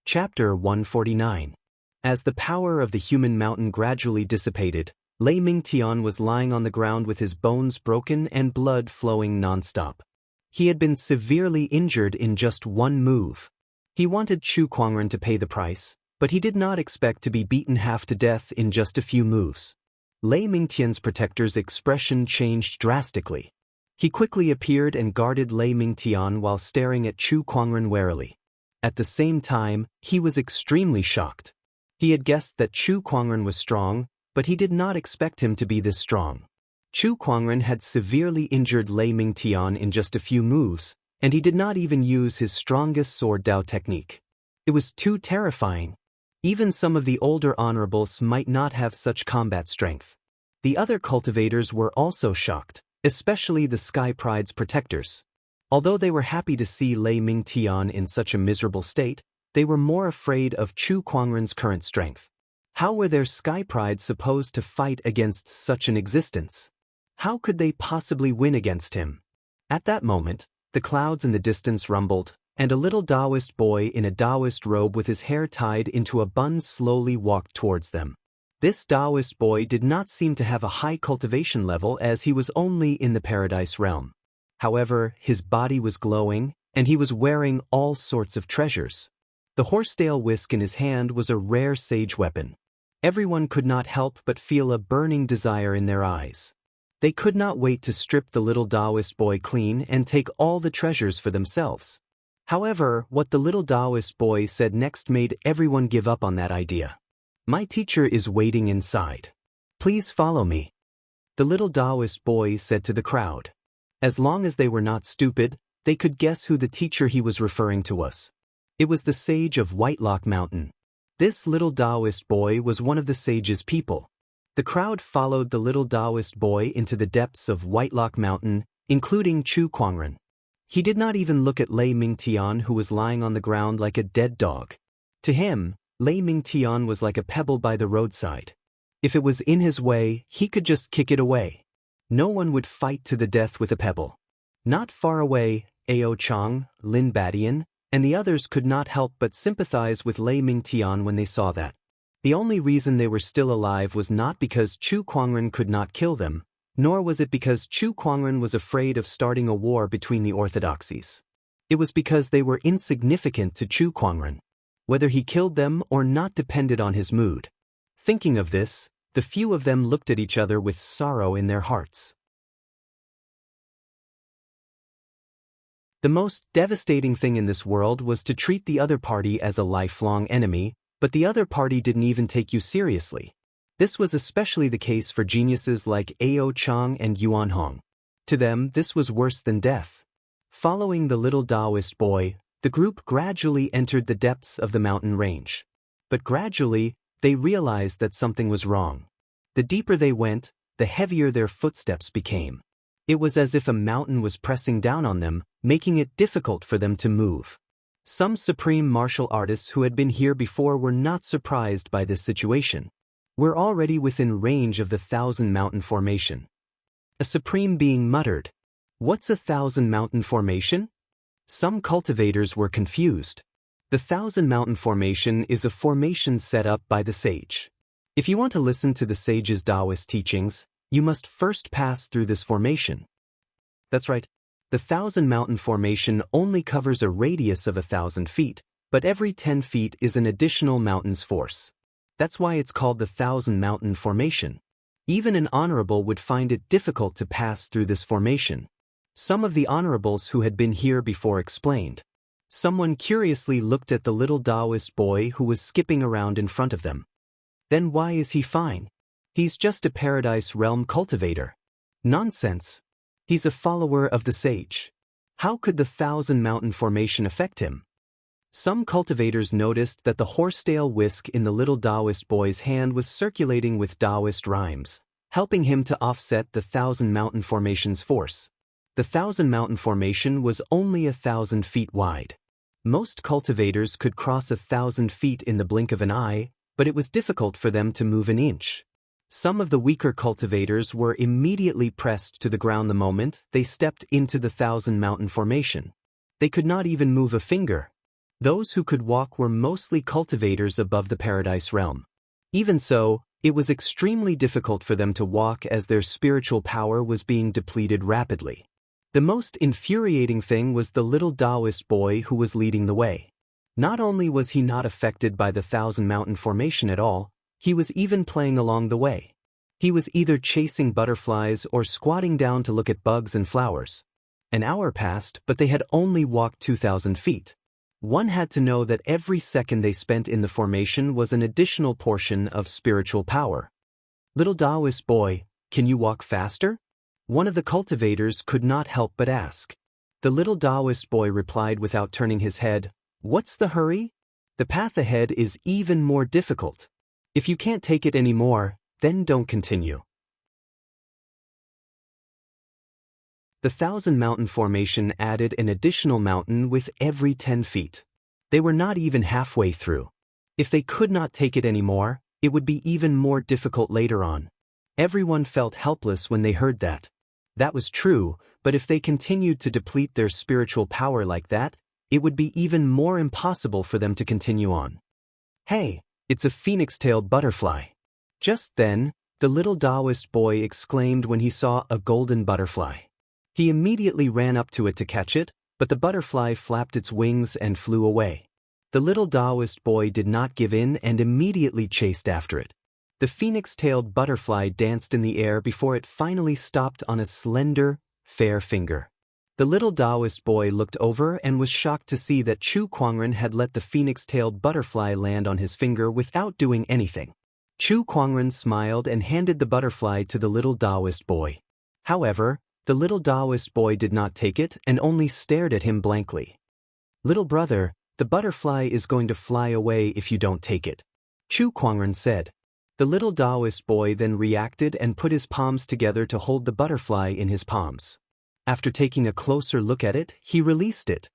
Chapter 149. As the power of the human mountain gradually dissipated, Lei Mingtian was lying on the ground with his bones broken and blood flowing non-stop. He had been severely injured in just one move. He wanted Chu Kuangren to pay the price, but he did not expect to be beaten half to death in just a few moves. Lei Mingtian's protector's expression changed drastically. He quickly appeared and guarded Lei Mingtian while staring at Chu Kuangren warily. At the same time, he was extremely shocked. He had guessed that Chu Kuangren was strong, but he did not expect him to be this strong. Chu Kuangren had severely injured Lei Mingtian in just a few moves, and he did not even use his strongest sword Dao technique. It was too terrifying. Even some of the older honorables might not have such combat strength. The other cultivators were also shocked, especially the Sky Pride's protectors. Although they were happy to see Lei Mingtian in such a miserable state, they were more afraid of Chu Kuangren's current strength. How were their Sky Prides supposed to fight against such an existence? How could they possibly win against him? At that moment, the clouds in the distance rumbled, and a little Taoist boy in a Taoist robe with his hair tied into a bun slowly walked towards them. This Taoist boy did not seem to have a high cultivation level as he was only in the paradise realm. However, his body was glowing, and he was wearing all sorts of treasures. The horsetail whisk in his hand was a rare sage weapon. Everyone could not help but feel a burning desire in their eyes. They could not wait to strip the little Taoist boy clean and take all the treasures for themselves. However, what the little Taoist boy said next made everyone give up on that idea. My teacher is waiting inside. Please follow me. The little Taoist boy said to the crowd. As long as they were not stupid, they could guess who the teacher he was referring to was. It was the sage of Whitelock Mountain. This little Taoist boy was one of the sage's people. The crowd followed the little Taoist boy into the depths of Whitelock Mountain, including Chu Kuangren. He did not even look at Lei Mingtian, who was lying on the ground like a dead dog. To him, Lei Mingtian was like a pebble by the roadside. If it was in his way, he could just kick it away. No one would fight to the death with a pebble. Not far away, Ao Chang, Lin Badian, and the others could not help but sympathize with Lei Mingtian when they saw that. The only reason they were still alive was not because Chu Kuangren could not kill them, nor was it because Chu Kuangren was afraid of starting a war between the orthodoxies. It was because they were insignificant to Chu Kuangren. Whether he killed them or not depended on his mood. Thinking of this, the few of them looked at each other with sorrow in their hearts. The most devastating thing in this world was to treat the other party as a lifelong enemy, but the other party didn't even take you seriously. This was especially the case for geniuses like Ao Chang and Yuan Hong. To them, this was worse than death. Following the little Taoist boy, the group gradually entered the depths of the mountain range. But gradually, they realized that something was wrong. The deeper they went, the heavier their footsteps became. It was as if a mountain was pressing down on them, making it difficult for them to move. Some supreme martial artists who had been here before were not surprised by this situation. We're already within range of the Thousand Mountain Formation. A supreme being muttered, "What's a Thousand Mountain Formation?" Some cultivators were confused. The Thousand Mountain Formation is a formation set up by the sage. If you want to listen to the sage's Taoist teachings, you must first pass through this formation. That's right. The Thousand Mountain Formation only covers a radius of 1,000 feet, but every 10 feet is an additional mountain's force. That's why it's called the Thousand Mountain Formation. Even an honorable would find it difficult to pass through this formation. Some of the honorables who had been here before explained. Someone curiously looked at the little Taoist boy who was skipping around in front of them. Then why is he fine? He's just a Paradise Realm cultivator. Nonsense. He's a follower of the sage. How could the Thousand Mountain Formation affect him? Some cultivators noticed that the horsetail whisk in the little Taoist boy's hand was circulating with Taoist rhymes, helping him to offset the Thousand Mountain Formation's force. The Thousand Mountain Formation was only 1,000 feet wide. Most cultivators could cross 1,000 feet in the blink of an eye, but it was difficult for them to move an inch. Some of the weaker cultivators were immediately pressed to the ground the moment they stepped into the Thousand Mountain Formation. They could not even move a finger. Those who could walk were mostly cultivators above the Paradise Realm. Even so, it was extremely difficult for them to walk as their spiritual power was being depleted rapidly. The most infuriating thing was the little Taoist boy who was leading the way. Not only was he not affected by the Thousand Mountain Formation at all, he was even playing along the way. He was either chasing butterflies or squatting down to look at bugs and flowers. An hour passed, but they had only walked 2,000 feet. One had to know that every second they spent in the formation was an additional portion of spiritual power. Little Taoist boy, can you walk faster? One of the cultivators could not help but ask. The little Taoist boy replied without turning his head, "What's the hurry? The path ahead is even more difficult. If you can't take it anymore, then don't continue." The Thousand Mountain Formation added an additional mountain with every 10 feet. They were not even halfway through. If they could not take it anymore, it would be even more difficult later on. Everyone felt helpless when they heard that. That was true, but if they continued to deplete their spiritual power like that, it would be even more impossible for them to continue on. "Hey, it's a phoenix-tailed butterfly." Just then, the little Taoist boy exclaimed when he saw a golden butterfly. He immediately ran up to it to catch it, but the butterfly flapped its wings and flew away. The little Taoist boy did not give in and immediately chased after it. The phoenix-tailed butterfly danced in the air before it finally stopped on a slender, fair finger. The little Taoist boy looked over and was shocked to see that Chu Kuangren had let the phoenix-tailed butterfly land on his finger without doing anything. Chu Kuangren smiled and handed the butterfly to the little Taoist boy. However, the little Taoist boy did not take it and only stared at him blankly. "Little brother, the butterfly is going to fly away if you don't take it," Chu Kuangren said. The little Taoist boy then reacted and put his palms together to hold the butterfly in his palms. After taking a closer look at it, he released it.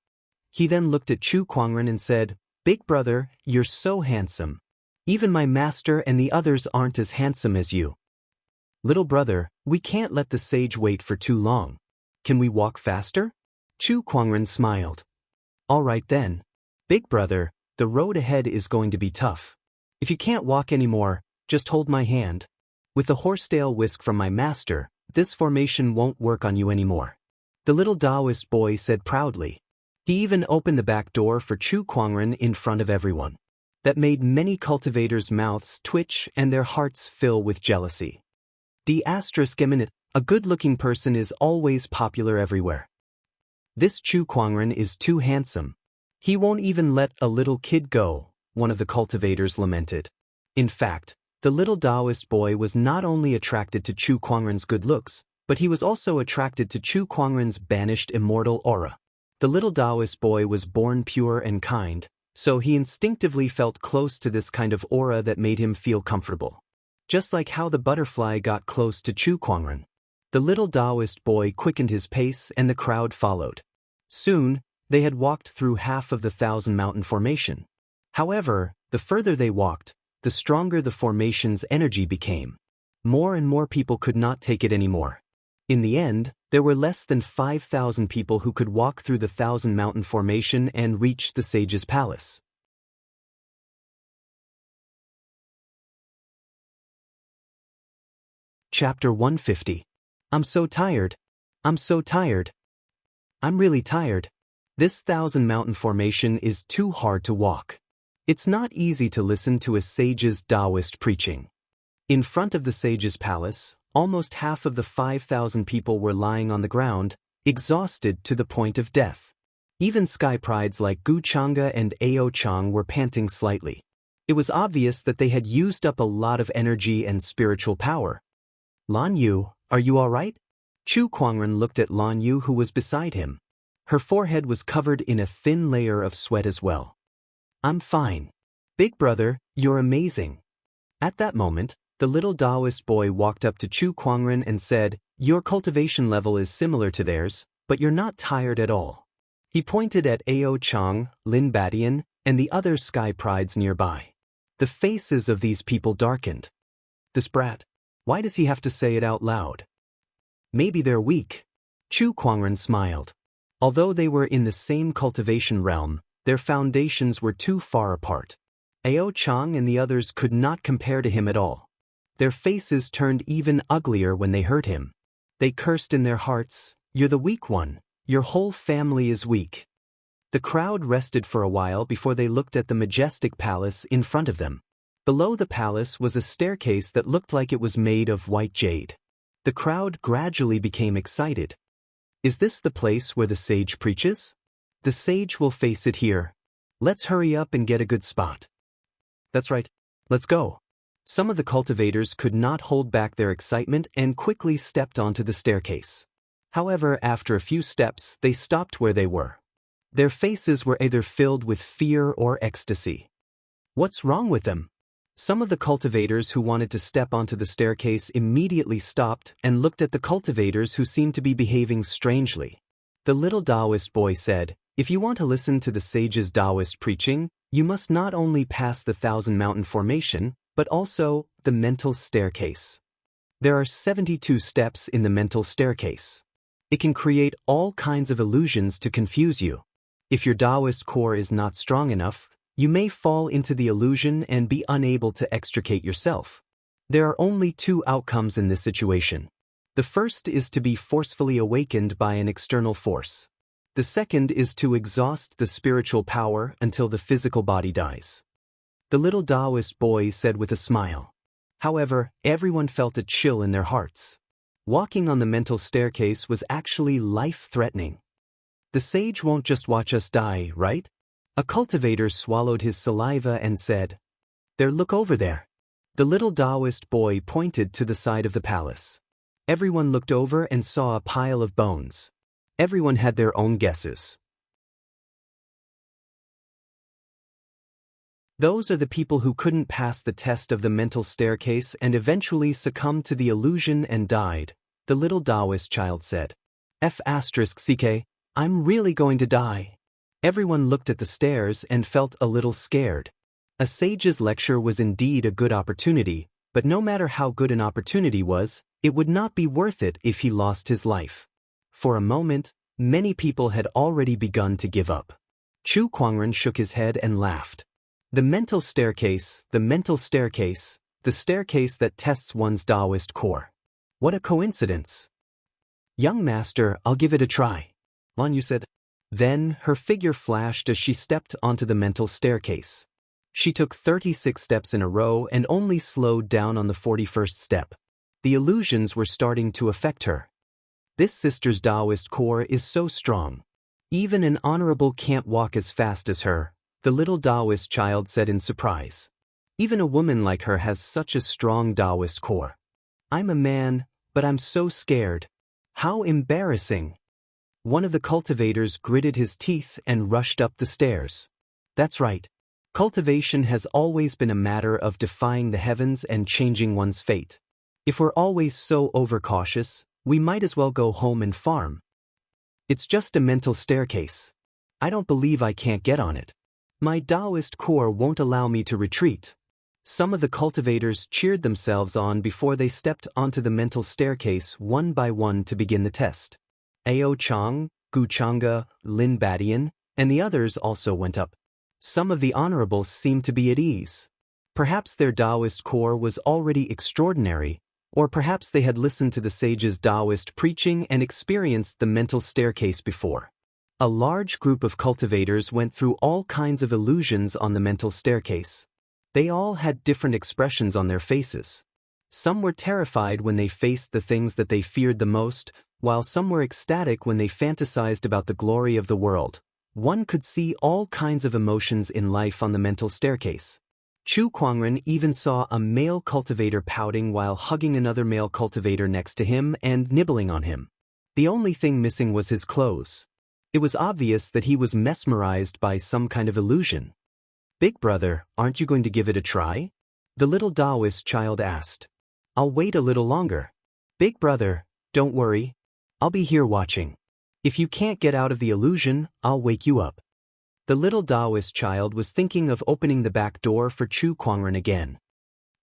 He then looked at Chu Kuangren and said, "Big brother, you're so handsome. Even my master and the others aren't as handsome as you. Little brother, we can't let the sage wait for too long. Can we walk faster?" Chu Kuangren smiled. "All right then. Big brother, the road ahead is going to be tough. If you can't walk anymore, just hold my hand. With the horsetail whisk from my master, this formation won't work on you anymore," the little Taoist boy said proudly. He even opened the back door for Chu Kuangren in front of everyone. That made many cultivators' mouths twitch and their hearts fill with jealousy. A good-looking person is always popular everywhere. This Chu Kuangren is too handsome. He won't even let a little kid go, one of the cultivators lamented. In fact, the little Taoist boy was not only attracted to Chu Kuangren's good looks, but he was also attracted to Chu Kuangren's banished immortal aura. The little Taoist boy was born pure and kind, so he instinctively felt close to this kind of aura that made him feel comfortable. Just like how the butterfly got close to Chu Kuangren. The little Taoist boy quickened his pace and the crowd followed. Soon, they had walked through half of the Thousand Mountain Formation. However, the further they walked, the stronger the formation's energy became. More and more people could not take it anymore. In the end, there were less than 5,000 people who could walk through the Thousand Mountain Formation and reach the sage's palace. Chapter 150. I'm so tired. I'm so tired. I'm really tired. This Thousand Mountain Formation is too hard to walk. It's not easy to listen to a sage's Taoist preaching. In front of the sage's palace, almost half of the 5,000 people were lying on the ground, exhausted to the point of death. Even sky prides like Gu Chang'e and Ao Chang were panting slightly. It was obvious that they had used up a lot of energy and spiritual power. "Lan Yu, are you all right?" Chu Kuangren looked at Lan Yu, who was beside him. Her forehead was covered in a thin layer of sweat as well. "I'm fine. Big brother, you're amazing." At that moment, the little Taoist boy walked up to Chu Kuangren and said, "Your cultivation level is similar to theirs, but you're not tired at all." He pointed at Ao Chang, Lin Badian, and the other sky prides nearby. The faces of these people darkened. This brat. Why does he have to say it out loud? Maybe they're weak. Chu Kuangren smiled. Although they were in the same cultivation realm, their foundations were too far apart. Ao Chang and the others could not compare to him at all. Their faces turned even uglier when they heard him. They cursed in their hearts, "You're the weak one. Your whole family is weak." The crowd rested for a while before they looked at the majestic palace in front of them. Below the palace was a staircase that looked like it was made of white jade. The crowd gradually became excited. "Is this the place where the sage preaches? The sage will face it here. Let's hurry up and get a good spot." "That's right. Let's go." Some of the cultivators could not hold back their excitement and quickly stepped onto the staircase. However, after a few steps, they stopped where they were. Their faces were either filled with fear or ecstasy. What's wrong with them? Some of the cultivators who wanted to step onto the staircase immediately stopped and looked at the cultivators who seemed to be behaving strangely. The little Taoist boy said, "If you want to listen to the sage's Taoist preaching, you must not only pass the Thousand Mountain Formation, but also the mental staircase. There are 72 steps in the mental staircase. It can create all kinds of illusions to confuse you. If your Taoist core is not strong enough, you may fall into the illusion and be unable to extricate yourself. There are only two outcomes in this situation. The first is to be forcefully awakened by an external force. The second is to exhaust the spiritual power until the physical body dies." The little Taoist boy said with a smile. However, everyone felt a chill in their hearts. Walking on the mental staircase was actually life-threatening. The sage won't just watch us die, right? A cultivator swallowed his saliva and said, "There, look over there." The little Taoist boy pointed to the side of the palace. Everyone looked over and saw a pile of bones. Everyone had their own guesses. Those are the people who couldn't pass the test of the mental staircase and eventually succumbed to the illusion and died, the little Taoist child said. F***ck, I'm really going to die. Everyone looked at the stairs and felt a little scared. A sage's lecture was indeed a good opportunity, but no matter how good an opportunity was, it would not be worth it if he lost his life. For a moment, many people had already begun to give up. Chu Kuangren shook his head and laughed. The mental staircase, the mental staircase, the staircase that tests one's Taoist core. What a coincidence. Young master, I'll give it a try, Lan Yu said. Then, her figure flashed as she stepped onto the mental staircase. She took 36 steps in a row and only slowed down on the 41st step. The illusions were starting to affect her. This sister's Taoist core is so strong. Even an honorable can't walk as fast as her, the little Taoist child said in surprise. Even a woman like her has such a strong Taoist core. I'm a man, but I'm so scared. How embarrassing. One of the cultivators gritted his teeth and rushed up the stairs. That's right. Cultivation has always been a matter of defying the heavens and changing one's fate. If we're always so overcautious, we might as well go home and farm. It's just a mental staircase. I don't believe I can't get on it. My Taoist core won't allow me to retreat. Some of the cultivators cheered themselves on before they stepped onto the mental staircase one by one to begin the test. Ao Chang, Gu Chang'e, Lin Badian, and the others also went up. Some of the honorables seemed to be at ease. Perhaps their Taoist core was already extraordinary, or perhaps they had listened to the sage's Taoist preaching and experienced the mental staircase before. A large group of cultivators went through all kinds of illusions on the mental staircase. They all had different expressions on their faces. Some were terrified when they faced the things that they feared the most, while some were ecstatic when they fantasized about the glory of the world. One could see all kinds of emotions in life on the mental staircase. Chu Kuangren even saw a male cultivator pouting while hugging another male cultivator next to him and nibbling on him. The only thing missing was his clothes. It was obvious that he was mesmerized by some kind of illusion. Big brother, aren't you going to give it a try? The little Taoist child asked. I'll wait a little longer. Big brother, don't worry. I'll be here watching. If you can't get out of the illusion, I'll wake you up. The little Taoist child was thinking of opening the back door for Chu Kuangren again.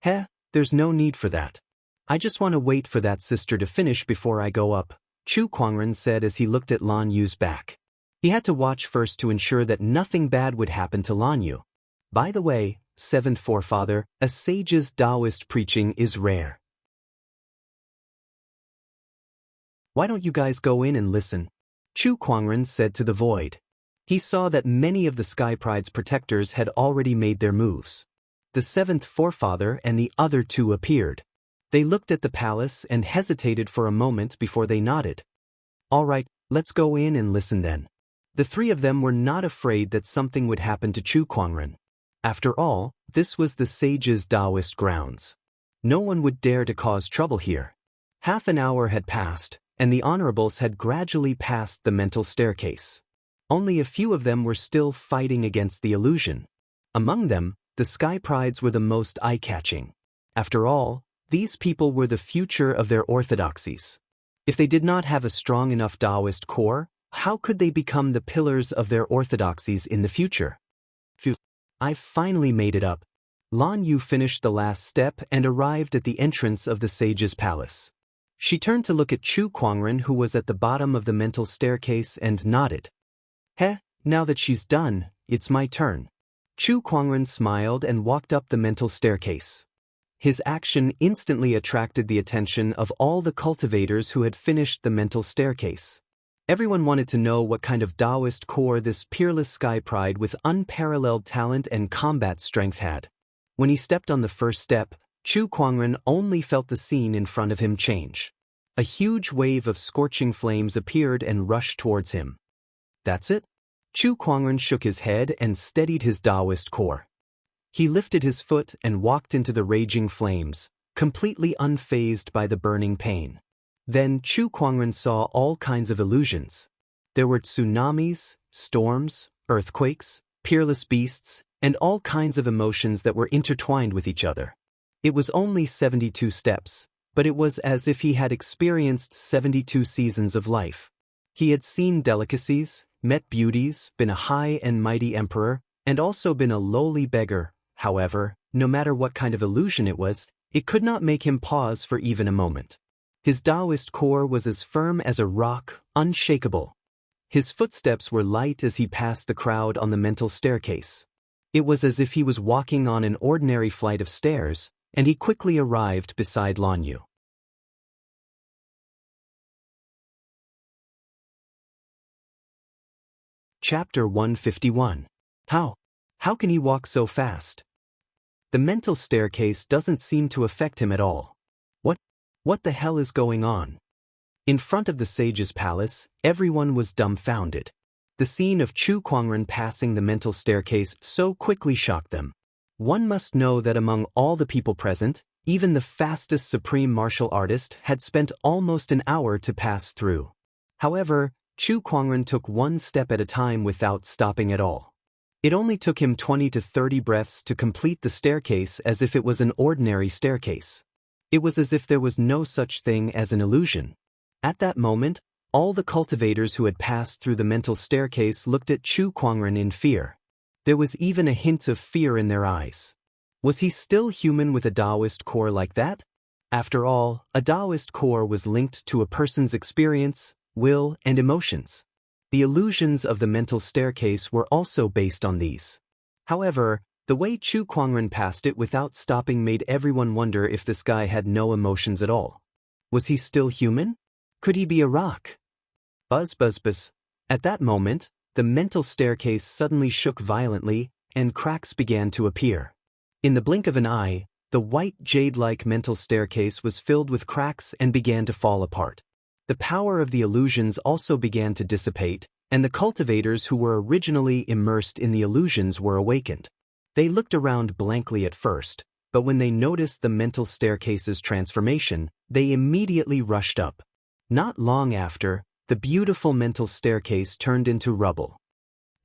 There's no need for that. I just want to wait for that sister to finish before I go up, Chu Kuangren said as he looked at Lan Yu's back. He had to watch first to ensure that nothing bad would happen to Lan Yu. By the way, seventh forefather, a sage's Taoist preaching is rare. Why don't you guys go in and listen? Chu Kuangren said to the void. He saw that many of the Sky Pride's protectors had already made their moves. The seventh forefather and the other two appeared. They looked at the palace and hesitated for a moment before they nodded. All right, let's go in and listen then. The three of them were not afraid that something would happen to Chu Kuangren. After all, this was the sage's Taoist grounds. No one would dare to cause trouble here. Half an hour had passed, and the honorables had gradually passed the mental staircase. Only a few of them were still fighting against the illusion. Among them, the Sky Prides were the most eye-catching. After all, these people were the future of their orthodoxies. If they did not have a strong enough Taoist core, how could they become the pillars of their orthodoxies in the future? Phew, I've finally made it up. Lan Yu finished the last step and arrived at the entrance of the sage's palace. She turned to look at Chu Kuangren, who was at the bottom of the mental staircase, and nodded. Now that she's done, it's my turn. Chu Kuangren smiled and walked up the mental staircase. His action instantly attracted the attention of all the cultivators who had finished the mental staircase. Everyone wanted to know what kind of Taoist core this peerless Sky Pride with unparalleled talent and combat strength had. When he stepped on the first step, Chu Kuangren only felt the scene in front of him change. A huge wave of scorching flames appeared and rushed towards him. That's it? Chu Kuangren shook his head and steadied his Taoist core. He lifted his foot and walked into the raging flames, completely unfazed by the burning pain. Then Chu Kuangren saw all kinds of illusions. There were tsunamis, storms, earthquakes, peerless beasts, and all kinds of emotions that were intertwined with each other. It was only 72 steps, but it was as if he had experienced 72 seasons of life. He had seen delicacies, met beauties, been a high and mighty emperor, and also been a lowly beggar. However, no matter what kind of illusion it was, it could not make him pause for even a moment. His Taoist core was as firm as a rock, unshakable. His footsteps were light as he passed the crowd on the mental staircase. It was as if he was walking on an ordinary flight of stairs, and he quickly arrived beside Lan Yu. Chapter 151. How can he walk so fast? The mental staircase doesn't seem to affect him at all. What the hell is going on? In front of the sage's palace, everyone was dumbfounded. The scene of Chu Kuangren passing the mental staircase so quickly shocked them. One must know that among all the people present, even the fastest supreme martial artist had spent almost an hour to pass through. However, Chu Kuangren took one step at a time without stopping at all. It only took him 20 to 30 breaths to complete the staircase as if it was an ordinary staircase. It was as if there was no such thing as an illusion. At that moment, all the cultivators who had passed through the mental staircase looked at Chu Kuangren in fear. There was even a hint of fear in their eyes. Was he still human with a Taoist core like that? After all, a Taoist core was linked to a person's experience, will, and emotions. The illusions of the mental staircase were also based on these. However, the way Chu Kuangren passed it without stopping made everyone wonder if this guy had no emotions at all. Was he still human? Could he be a rock? Buzz buzz buzz. At that moment, the mental staircase suddenly shook violently, and cracks began to appear. In the blink of an eye, the white jade-like mental staircase was filled with cracks and began to fall apart. The power of the illusions also began to dissipate, and the cultivators who were originally immersed in the illusions were awakened. They looked around blankly at first, but when they noticed the mental staircase's transformation, they immediately rushed up. Not long after, the beautiful mental staircase turned into rubble.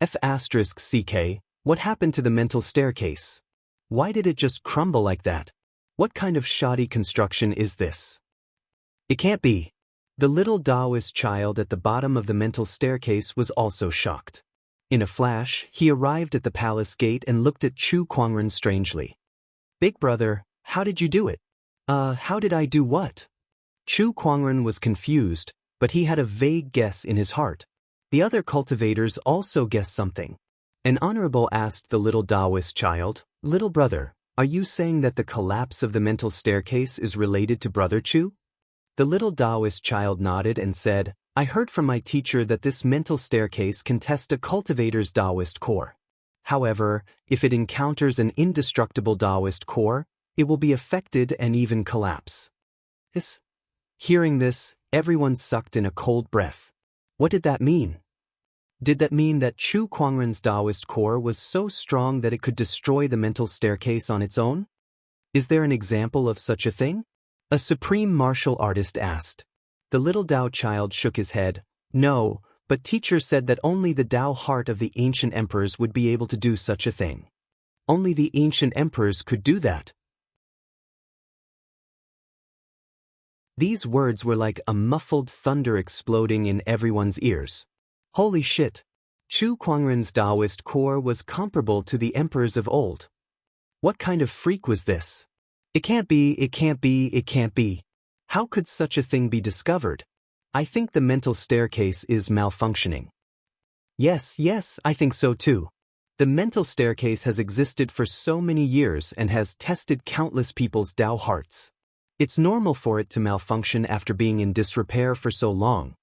F***ck, what happened to the mental staircase? Why did it just crumble like that? What kind of shoddy construction is this? It can't be. The little Taoist child at the bottom of the mental staircase was also shocked. In a flash, he arrived at the palace gate and looked at Chu Kuangren strangely. Big brother, how did you do it? How did I do what? Chu Kuangren was confused, but he had a vague guess in his heart. The other cultivators also guessed something. An honorable asked the little Taoist child, "Little brother, are you saying that the collapse of the mental staircase is related to Brother Chu?" The little Taoist child nodded and said, "I heard from my teacher that this mental staircase can test a cultivator's Taoist core. However, if it encounters an indestructible Taoist core, it will be affected and even collapse." Hearing this, everyone sucked in a cold breath. What did that mean? Did that mean that Chu Kuangren's Taoist core was so strong that it could destroy the mental staircase on its own? Is there an example of such a thing? A supreme martial artist asked. The little Tao child shook his head. No, but teacher said that only the Tao heart of the ancient emperors would be able to do such a thing. Only the ancient emperors could do that. These words were like a muffled thunder exploding in everyone's ears. Holy shit! Chu Kuangren's Taoist core was comparable to the emperors of old. What kind of freak was this? It can't be, it can't be, it can't be. How could such a thing be discovered? I think the mental staircase is malfunctioning. Yes, I think so too. The mental staircase has existed for so many years and has tested countless people's Tao hearts. It's normal for it to malfunction after being in disrepair for so long.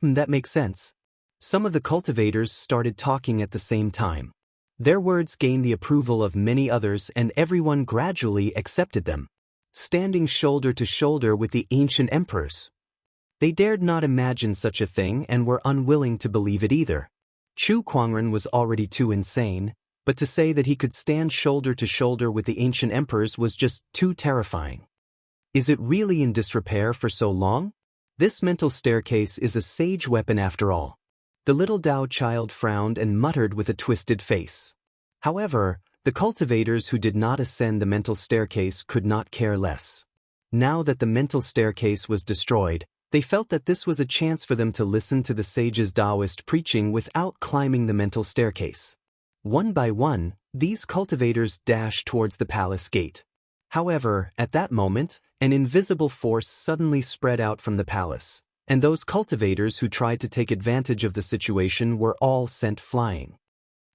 That makes sense. Some of the cultivators started talking at the same time. Their words gained the approval of many others and everyone gradually accepted them, standing shoulder to shoulder with the ancient emperors. They dared not imagine such a thing and were unwilling to believe it either. Chu Kuangren was already too insane, but to say that he could stand shoulder to shoulder with the ancient emperors was just too terrifying. Is it really in disrepair for so long? This mental staircase is a sage weapon after all. The little Dao child frowned and muttered with a twisted face. However, the cultivators who did not ascend the mental staircase could not care less. Now that the mental staircase was destroyed, they felt that this was a chance for them to listen to the sage's Taoist preaching without climbing the mental staircase. One by one, these cultivators dashed towards the palace gate. However, at that moment, an invisible force suddenly spread out from the palace, and those cultivators who tried to take advantage of the situation were all sent flying.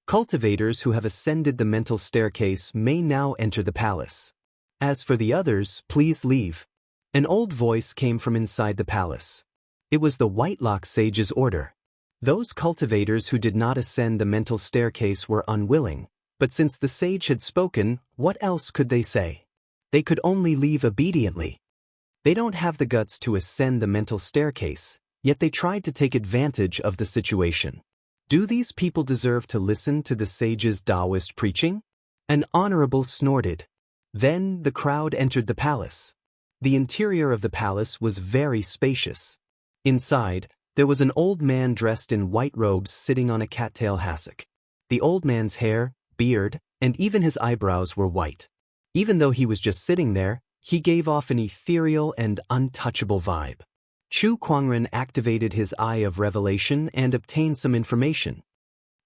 Cultivators who have ascended the mental staircase may now enter the palace. As for the others, please leave. An old voice came from inside the palace. It was the Whitelock sage's order. Those cultivators who did not ascend the mental staircase were unwilling, but since the sage had spoken, what else could they say? They could only leave obediently. They don't have the guts to ascend the mental staircase, yet they tried to take advantage of the situation. Do these people deserve to listen to the sage's Taoist preaching? An honorable snorted. Then the crowd entered the palace. The interior of the palace was very spacious. Inside, there was an old man dressed in white robes sitting on a cattail hassock. The old man's hair, beard, and even his eyebrows were white. Even though he was just sitting there, he gave off an ethereal and untouchable vibe. Chu Kuangren activated his Eye of Revelation and obtained some information.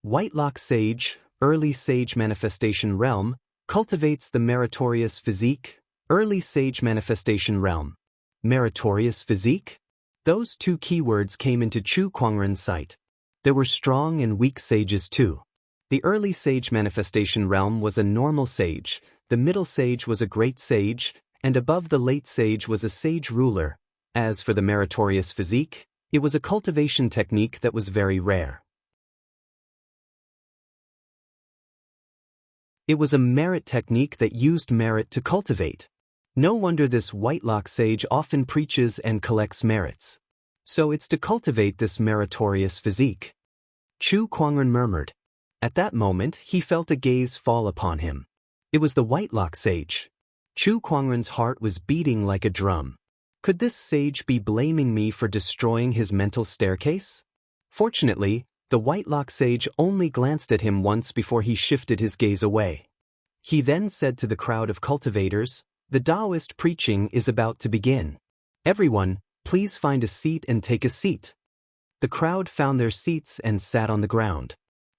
Whitelock Sage, Early Sage Manifestation Realm, cultivates the meritorious physique. Early Sage Manifestation Realm. Meritorious physique? Those two keywords came into Chu Kuangren's sight. There were strong and weak sages too. The Early Sage Manifestation Realm was a normal sage, the Middle Sage was a great sage, and above the Late Sage was a sage ruler. As for the meritorious physique, it was a cultivation technique that was very rare. It was a merit technique that used merit to cultivate. No wonder this Whitelock sage often preaches and collects merits. So it's to cultivate this meritorious physique. Chu Kuangren murmured. At that moment, he felt a gaze fall upon him. It was the Whitelock sage. Chu Kuangren's heart was beating like a drum. Could this sage be blaming me for destroying his mental staircase? Fortunately, the Whitelock sage only glanced at him once before he shifted his gaze away. He then said to the crowd of cultivators, "The Taoist preaching is about to begin. Everyone, please find a seat and take a seat." The crowd found their seats and sat on the ground.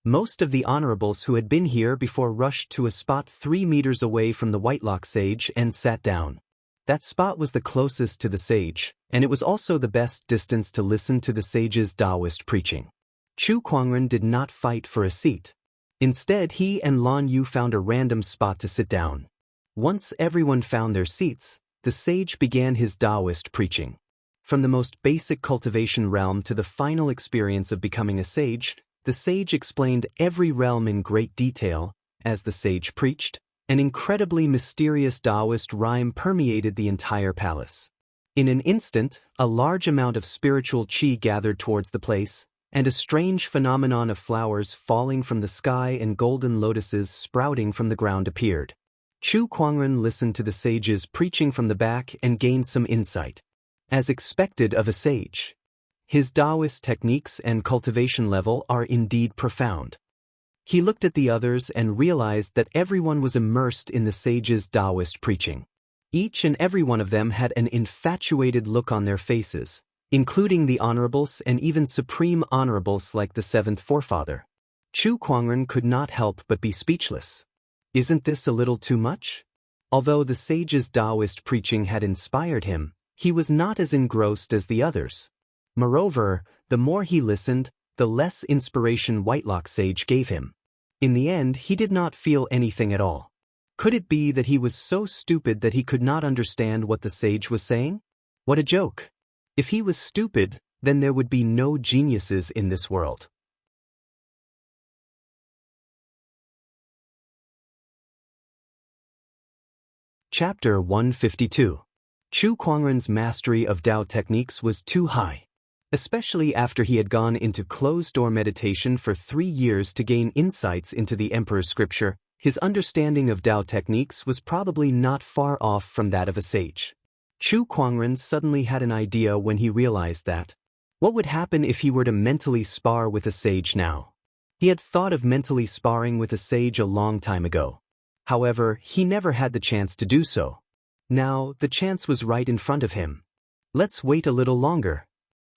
Most of the honorables who had been here before rushed to a spot 3 meters away from the Whitelock sage and sat down. That spot was the closest to the sage, and it was also the best distance to listen to the sage's Taoist preaching. Chu Kuangren did not fight for a seat. Instead, he and Lan Yu found a random spot to sit down. Once everyone found their seats, the sage began his Taoist preaching. From the most basic cultivation realm to the final experience of becoming a sage, the sage explained every realm in great detail. As the sage preached, an incredibly mysterious Taoist rhyme permeated the entire palace. In an instant, a large amount of spiritual qi gathered towards the place, and a strange phenomenon of flowers falling from the sky and golden lotuses sprouting from the ground appeared. Chu Kuangren listened to the sage's preaching from the back and gained some insight. As expected of a sage, his Taoist techniques and cultivation level are indeed profound. He looked at the others and realized that everyone was immersed in the sage's Taoist preaching. Each and every one of them had an infatuated look on their faces, including the honorables and even supreme honorables like the seventh forefather. Chu Kuangren could not help but be speechless. Isn't this a little too much? Although the sage's Taoist preaching had inspired him, he was not as engrossed as the others. Moreover, the more he listened, the less inspiration Whitelock sage gave him. In the end, he did not feel anything at all. Could it be that he was so stupid that he could not understand what the sage was saying? What a joke! If he was stupid, then there would be no geniuses in this world. Chapter 152. Chu Kuangren's mastery of Tao techniques was too high. Especially after he had gone into closed-door meditation for 3 years to gain insights into the emperor's scripture, his understanding of Tao techniques was probably not far off from that of a sage. Chu Kuangren suddenly had an idea when he realized that. What would happen if he were to mentally spar with a sage now? He had thought of mentally sparring with a sage a long time ago. However, he never had the chance to do so. Now, the chance was right in front of him. Let's wait a little longer.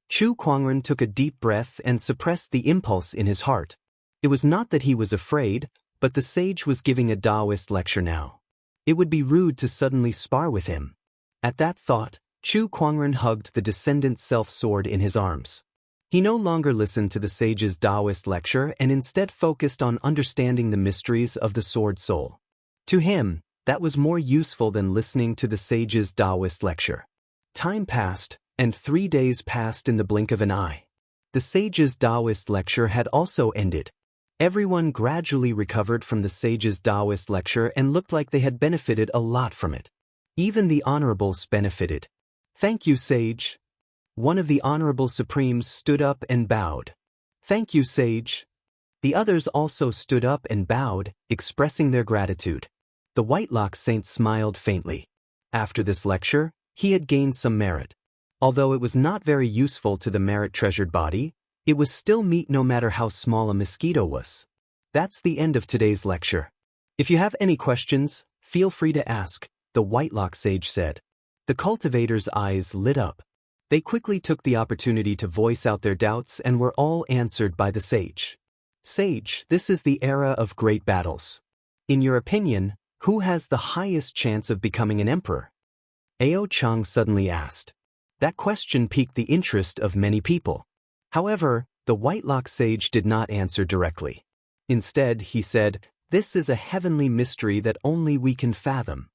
Chu Kuangren took a deep breath and suppressed the impulse in his heart. It was not that he was afraid, but the sage was giving a Taoist lecture now. It would be rude to suddenly spar with him. At that thought, Chu Kuangren hugged the descendant self-sword in his arms. He no longer listened to the sage's Taoist lecture and instead focused on understanding the mysteries of the sword soul. To him, that was more useful than listening to the sage's Taoist lecture. Time passed, and 3 days passed in the blink of an eye. The sage's Taoist lecture had also ended. Everyone gradually recovered from the sage's Taoist lecture and looked like they had benefited a lot from it. Even the honorables benefited. "Thank you, sage." One of the honorable supremes stood up and bowed. "Thank you, sage." The others also stood up and bowed, expressing their gratitude. The Whitelock Saint smiled faintly. After this lecture, he had gained some merit. Although it was not very useful to the merit-treasured body, it was still meat no matter how small a mosquito was. That's the end of today's lecture. If you have any questions, feel free to ask, the Whitelock Sage said. The cultivators' eyes lit up. They quickly took the opportunity to voice out their doubts and were all answered by the sage. "Sage, this is the era of great battles. In your opinion, who has the highest chance of becoming an emperor?" Ao Chang suddenly asked. That question piqued the interest of many people. However, the Whitelock Sage did not answer directly. Instead, he said, "This is a heavenly mystery that only we can fathom.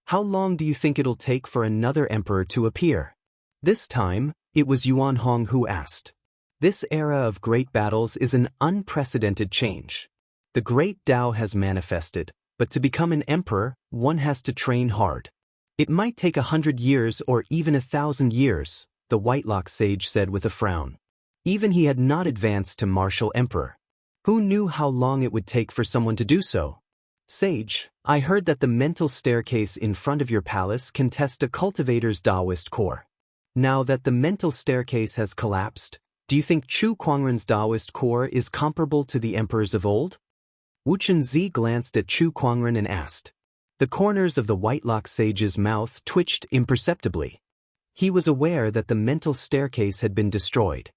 How long do you think it'll take for another emperor to appear?" This time, it was Yuan Hong who asked. This era of great battles is an unprecedented change. The great Tao has manifested, but to become an emperor, one has to train hard. It might take 100 years or even 1,000 years, the Whitelock Sage said with a frown. Even he had not advanced to martial emperor. Who knew how long it would take for someone to do so? "Sage, I heard that the mental staircase in front of your palace can test a cultivator's Taoist core. Now that the mental staircase has collapsed, do you think Chu Kuangren's Taoist core is comparable to the emperors of old?" Wu Chunzi glanced at Chu Kuangren and asked. The corners of the Whitelock Sage's mouth twitched imperceptibly. He was aware that the mental staircase had been destroyed.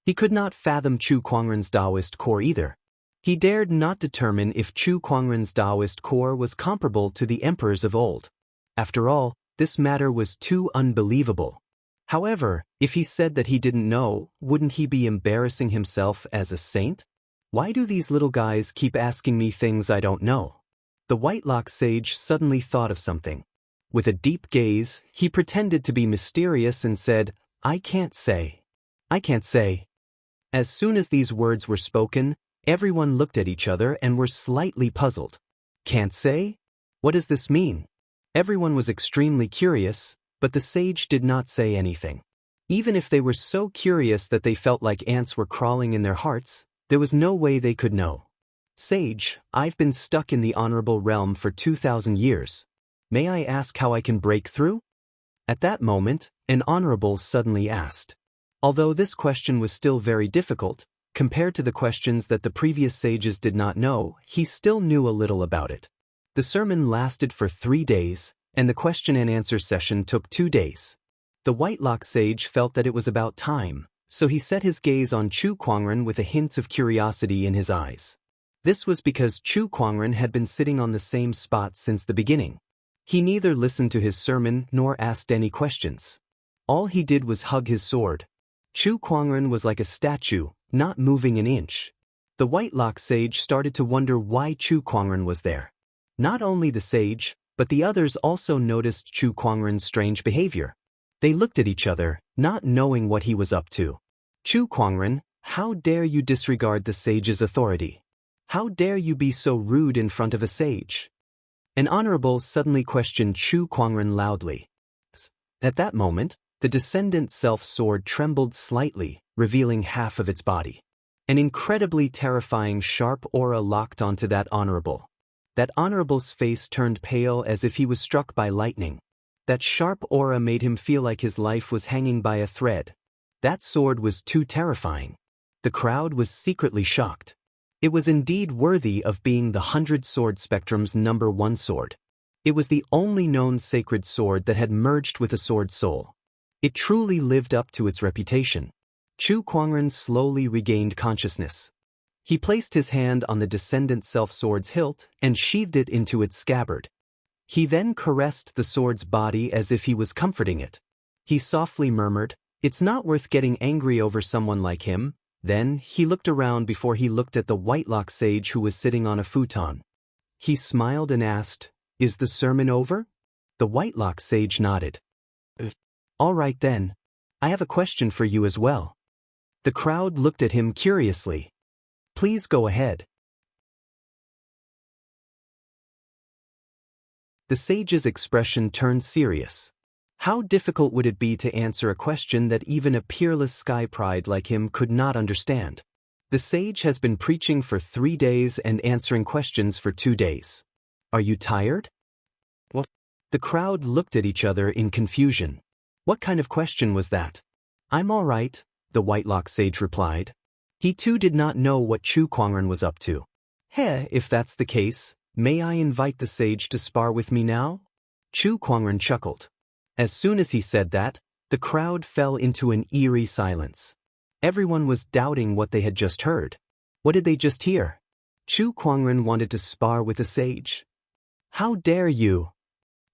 He could not fathom Chu Kuangren's Taoist core either. He dared not determine if Chu Kuangren's Taoist core was comparable to the emperors of old. After all, this matter was too unbelievable. However, if he said that he didn't know, wouldn't he be embarrassing himself as a saint? Why do these little guys keep asking me things I don't know? The Whitelock Sage suddenly thought of something. With a deep gaze, he pretended to be mysterious and said, "I can't say. I can't say." As soon as these words were spoken, everyone looked at each other and were slightly puzzled. "Can't say? What does this mean?" Everyone was extremely curious, but the sage did not say anything. Even if they were so curious that they felt like ants were crawling in their hearts, there was no way they could know. "Sage, I've been stuck in the honorable realm for 2,000 years. May I ask how I can break through?" At that moment, an honorable suddenly asked. Although this question was still very difficult, compared to the questions that the previous sages did not know, he still knew a little about it. The sermon lasted for 3 days, and the question and answer session took 2 days. The Whitelock Sage felt that it was about time, so he set his gaze on Chu Kuangren with a hint of curiosity in his eyes. This was because Chu Kuangren had been sitting on the same spot since the beginning. He neither listened to his sermon nor asked any questions. All he did was hug his sword. Chu Kuangren was like a statue, not moving an inch. The Whitelock Sage started to wonder why Chu Kuangren was there. Not only the sage, but the others also noticed Chu Kuangren's strange behavior. They looked at each other, not knowing what he was up to. "Chu Kuangren, how dare you disregard the sage's authority? How dare you be so rude in front of a sage?" An honorable suddenly questioned Chu Kuangren loudly. At that moment, the descendant self-sword trembled slightly, revealing half of its body. An incredibly terrifying sharp aura locked onto that honorable. That honorable's face turned pale as if he was struck by lightning. That sharp aura made him feel like his life was hanging by a thread. That sword was too terrifying. The crowd was secretly shocked. It was indeed worthy of being the 100-sword spectrum's #1 sword. It was the only known sacred sword that had merged with a sword soul. It truly lived up to its reputation. Chu Kuangren slowly regained consciousness. He placed his hand on the descendant self-sword's hilt and sheathed it into its scabbard. He then caressed the sword's body as if he was comforting it. He softly murmured, "It's not worth getting angry over someone like him." Then, he looked around before he looked at the Whitelock sage who was sitting on a futon. He smiled and asked, "Is the sermon over?" The Whitelock sage nodded. "All right then. I have a question for you as well." The crowd looked at him curiously. "Please go ahead." The sage's expression turned serious. How difficult would it be to answer a question that even a peerless sky pride like him could not understand? The sage has been preaching for 3 days and answering questions for 2 days. Are you tired? What? The crowd looked at each other in confusion. What kind of question was that? "I'm all right," the Whitelock sage replied. He too did not know what Chu Kuangren was up to. If that's the case, may I invite the sage to spar with me now?" Chu Kuangren chuckled. As soon as he said that, the crowd fell into an eerie silence. Everyone was doubting what they had just heard. What did they just hear? Chu Kuangren wanted to spar with a sage. "How dare you?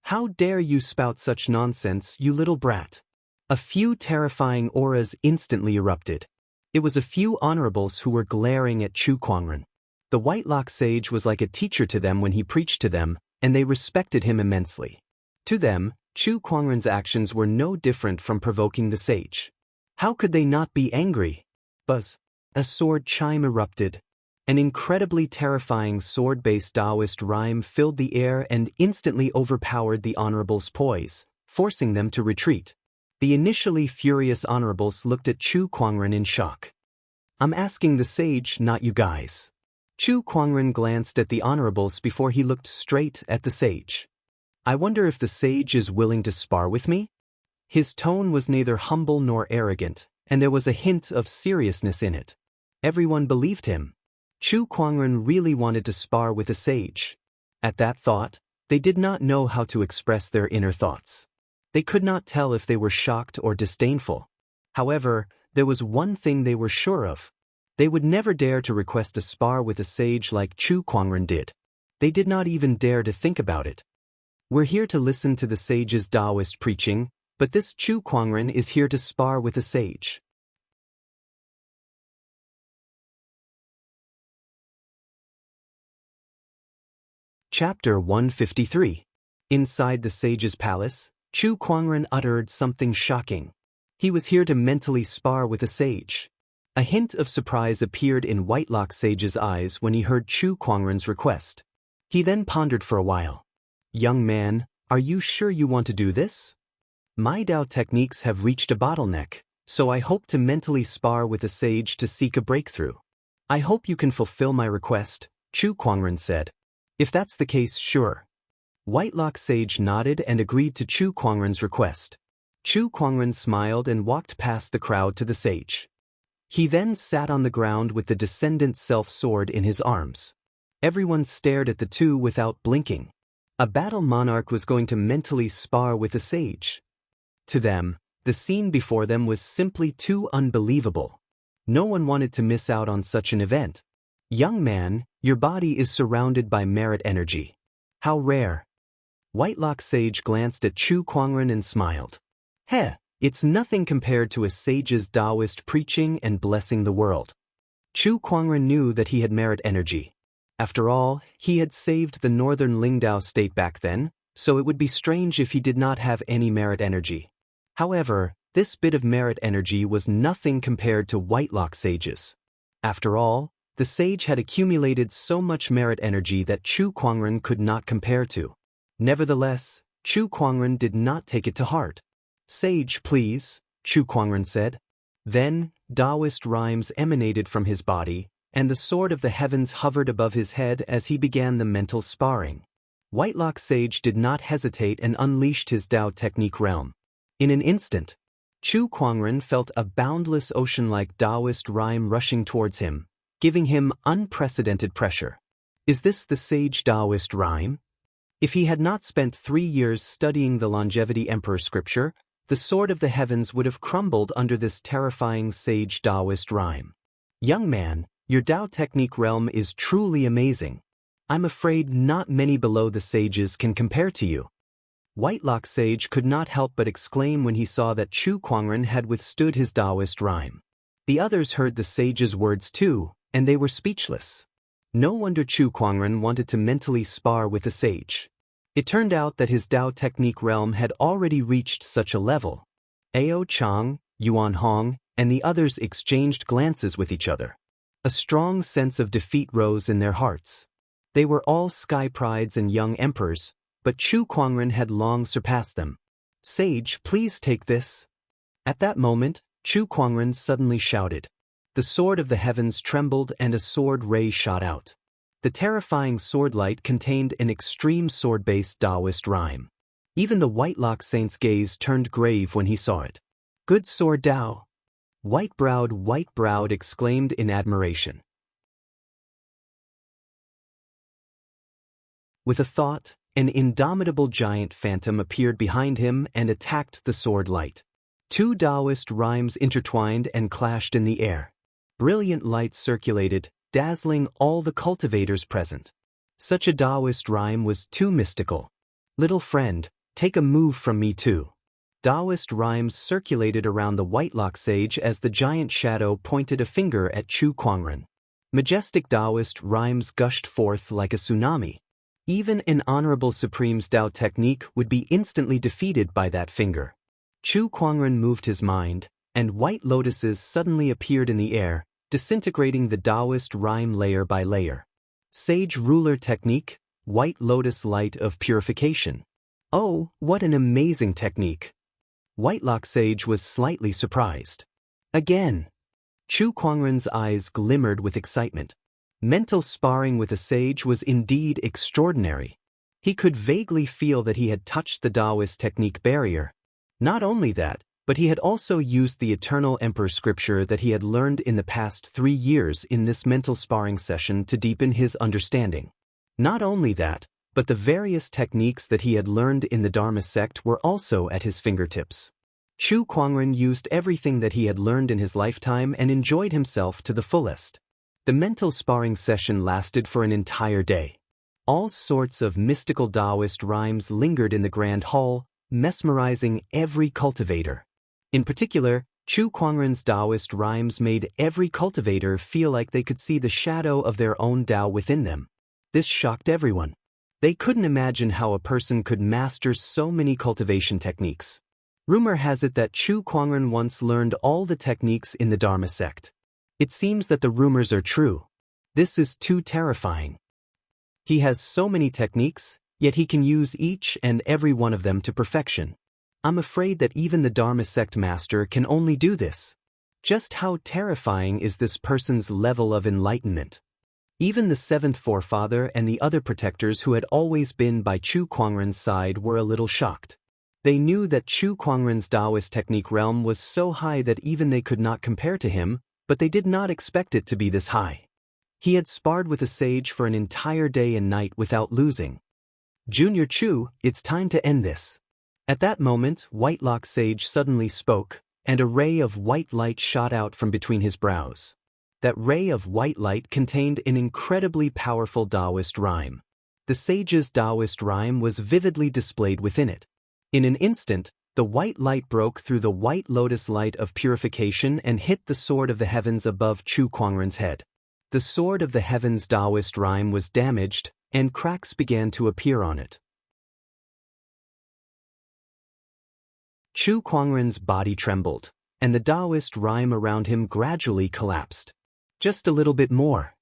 How dare you spout such nonsense, you little brat?" A few terrifying auras instantly erupted. It was a few honorables who were glaring at Chu Kuangren. The Whitelock sage was like a teacher to them when he preached to them, and they respected him immensely. To them, Chu Kuangren's actions were no different from provoking the sage. How could they not be angry? Buzz. A sword chime erupted. An incredibly terrifying sword-based Taoist rhyme filled the air and instantly overpowered the honorable's poise, forcing them to retreat. The initially furious honorables looked at Chu Kuangren in shock. "I'm asking the sage, not you guys." Chu Kuangren glanced at the honorables before he looked straight at the sage. "I wonder if the sage is willing to spar with me?" His tone was neither humble nor arrogant, and there was a hint of seriousness in it. Everyone believed him. Chu Kuangren really wanted to spar with a sage. At that thought, they did not know how to express their inner thoughts. They could not tell if they were shocked or disdainful. However, there was one thing they were sure of. They would never dare to request a spar with a sage like Chu Kuangren did. They did not even dare to think about it. We're here to listen to the sage's Taoist preaching, but this Chu Kuangren is here to spar with a sage. Chapter 153. Inside the sage's palace, Chu Kuangren uttered something shocking. He was here to mentally spar with a sage. A hint of surprise appeared in Whitelock sage's eyes when he heard Chu Kuangren's request. He then pondered for a while. "Young man, are you sure you want to do this? My Dao techniques have reached a bottleneck, so I hope to mentally spar with a sage to seek a breakthrough. I hope you can fulfill my request," Chu Kuangren said. "If that's the case, sure." Whitelock sage nodded and agreed to Chu Kuangren's request. Chu Kuangren smiled and walked past the crowd to the sage. He then sat on the ground with the descendant self-sword in his arms. Everyone stared at the two without blinking. A battle monarch was going to mentally spar with a sage. To them, the scene before them was simply too unbelievable. No one wanted to miss out on such an event. "Young man, your body is surrounded by merit energy. How rare." Whitelock sage glanced at Chu Kuangren and smiled. It's nothing compared to a sage's Taoist preaching and blessing the world." Chu Kuangren knew that he had merit energy. After all, he had saved the northern Lingdao state back then, so it would be strange if he did not have any merit energy. However, this bit of merit energy was nothing compared to Whitelock sage's. After all, the sage had accumulated so much merit energy that Chu Kuangren could not compare to. Nevertheless, Chu Kuangren did not take it to heart. "Sage, please," Chu Kuangren said. Then, Taoist rhymes emanated from his body, and the sword of the heavens hovered above his head as he began the mental sparring. Whitelock Sage did not hesitate and unleashed his Tao technique realm. In an instant, Chu Kuangren felt a boundless ocean-like Taoist rhyme rushing towards him, giving him unprecedented pressure. Is this the sage Taoist rhyme? If he had not spent 3 years studying the Longevity Emperor scripture, the sword of the heavens would have crumbled under this terrifying sage Taoist rhyme. Young man, your Tao technique realm is truly amazing. I'm afraid not many below the sages can compare to you. Whitelock Sage could not help but exclaim when he saw that Chu Kuangren had withstood his Taoist rhyme. The others heard the sage's words too, and they were speechless. No wonder Chu Kuangren wanted to mentally spar with the sage. It turned out that his Tao technique realm had already reached such a level. Ao Chang, Yuan Hong, and the others exchanged glances with each other. A strong sense of defeat rose in their hearts. They were all sky prides and young emperors, but Chu Kuangren had long surpassed them. "Sage, please take this." At that moment, Chu Kuangren suddenly shouted. The sword of the heavens trembled and a sword ray shot out. The terrifying sword light contained an extreme sword-based Taoist rhyme. Even the Whitelock Saint's gaze turned grave when he saw it. "Good sword Tao!" White-browed exclaimed in admiration. With a thought, an indomitable giant phantom appeared behind him and attacked the sword light. 2 Taoist rhymes intertwined and clashed in the air. Brilliant light circulated, dazzling all the cultivators present. Such a Taoist rhyme was too mystical. "Little friend, take a move from me too." Taoist rhymes circulated around the Whitelock Sage as the giant shadow pointed a finger at Chu Kuangren. Majestic Taoist rhymes gushed forth like a tsunami. Even an honorable Supreme's Tao technique would be instantly defeated by that finger. Chu Kuangren moved his mind, and white lotuses suddenly appeared in the air, disintegrating the Taoist rhyme layer by layer. Sage ruler technique, white lotus light of purification. Oh, what an amazing technique! Whitelock Sage was slightly surprised. Again! Chu Kuangren's eyes glimmered with excitement. Mental sparring with a sage was indeed extraordinary. He could vaguely feel that he had touched the Taoist technique barrier. Not only that, but he had also used the Eternal Emperor scripture that he had learned in the past 3 years in this mental sparring session to deepen his understanding. Not only that, but the various techniques that he had learned in the Dharma sect were also at his fingertips. Chu Kuangren used everything that he had learned in his lifetime and enjoyed himself to the fullest. The mental sparring session lasted for an entire day. All sorts of mystical Taoist rhymes lingered in the grand hall, mesmerizing every cultivator. In particular, Chu Kuangren's Taoist rhymes made every cultivator feel like they could see the shadow of their own Tao within them. This shocked everyone. They couldn't imagine how a person could master so many cultivation techniques. Rumor has it that Chu Kuangren once learned all the techniques in the Dharma sect. It seems that the rumors are true. This is too terrifying. He has so many techniques, yet he can use each and every one of them to perfection. I'm afraid that even the Dharma sect master can only do this. Just how terrifying is this person's level of enlightenment? Even the 7th forefather and the other protectors who had always been by Chu Kuangren's side were a little shocked. They knew that Chu Kuangren's Taoist technique realm was so high that even they could not compare to him, but they did not expect it to be this high. He had sparred with a sage for an entire day and night without losing. "Junior Chu, it's time to end this." At that moment, Whitelock Sage suddenly spoke, and a ray of white light shot out from between his brows. That ray of white light contained an incredibly powerful Taoist rhyme. The sage's Taoist rhyme was vividly displayed within it. In an instant, the white light broke through the white lotus light of purification and hit the sword of the heavens above Chu Kuangren's head. The sword of the heavens Taoist rhyme was damaged, and cracks began to appear on it. Chu Kuangren's body trembled, and the Taoist rhyme around him gradually collapsed. Just a little bit more.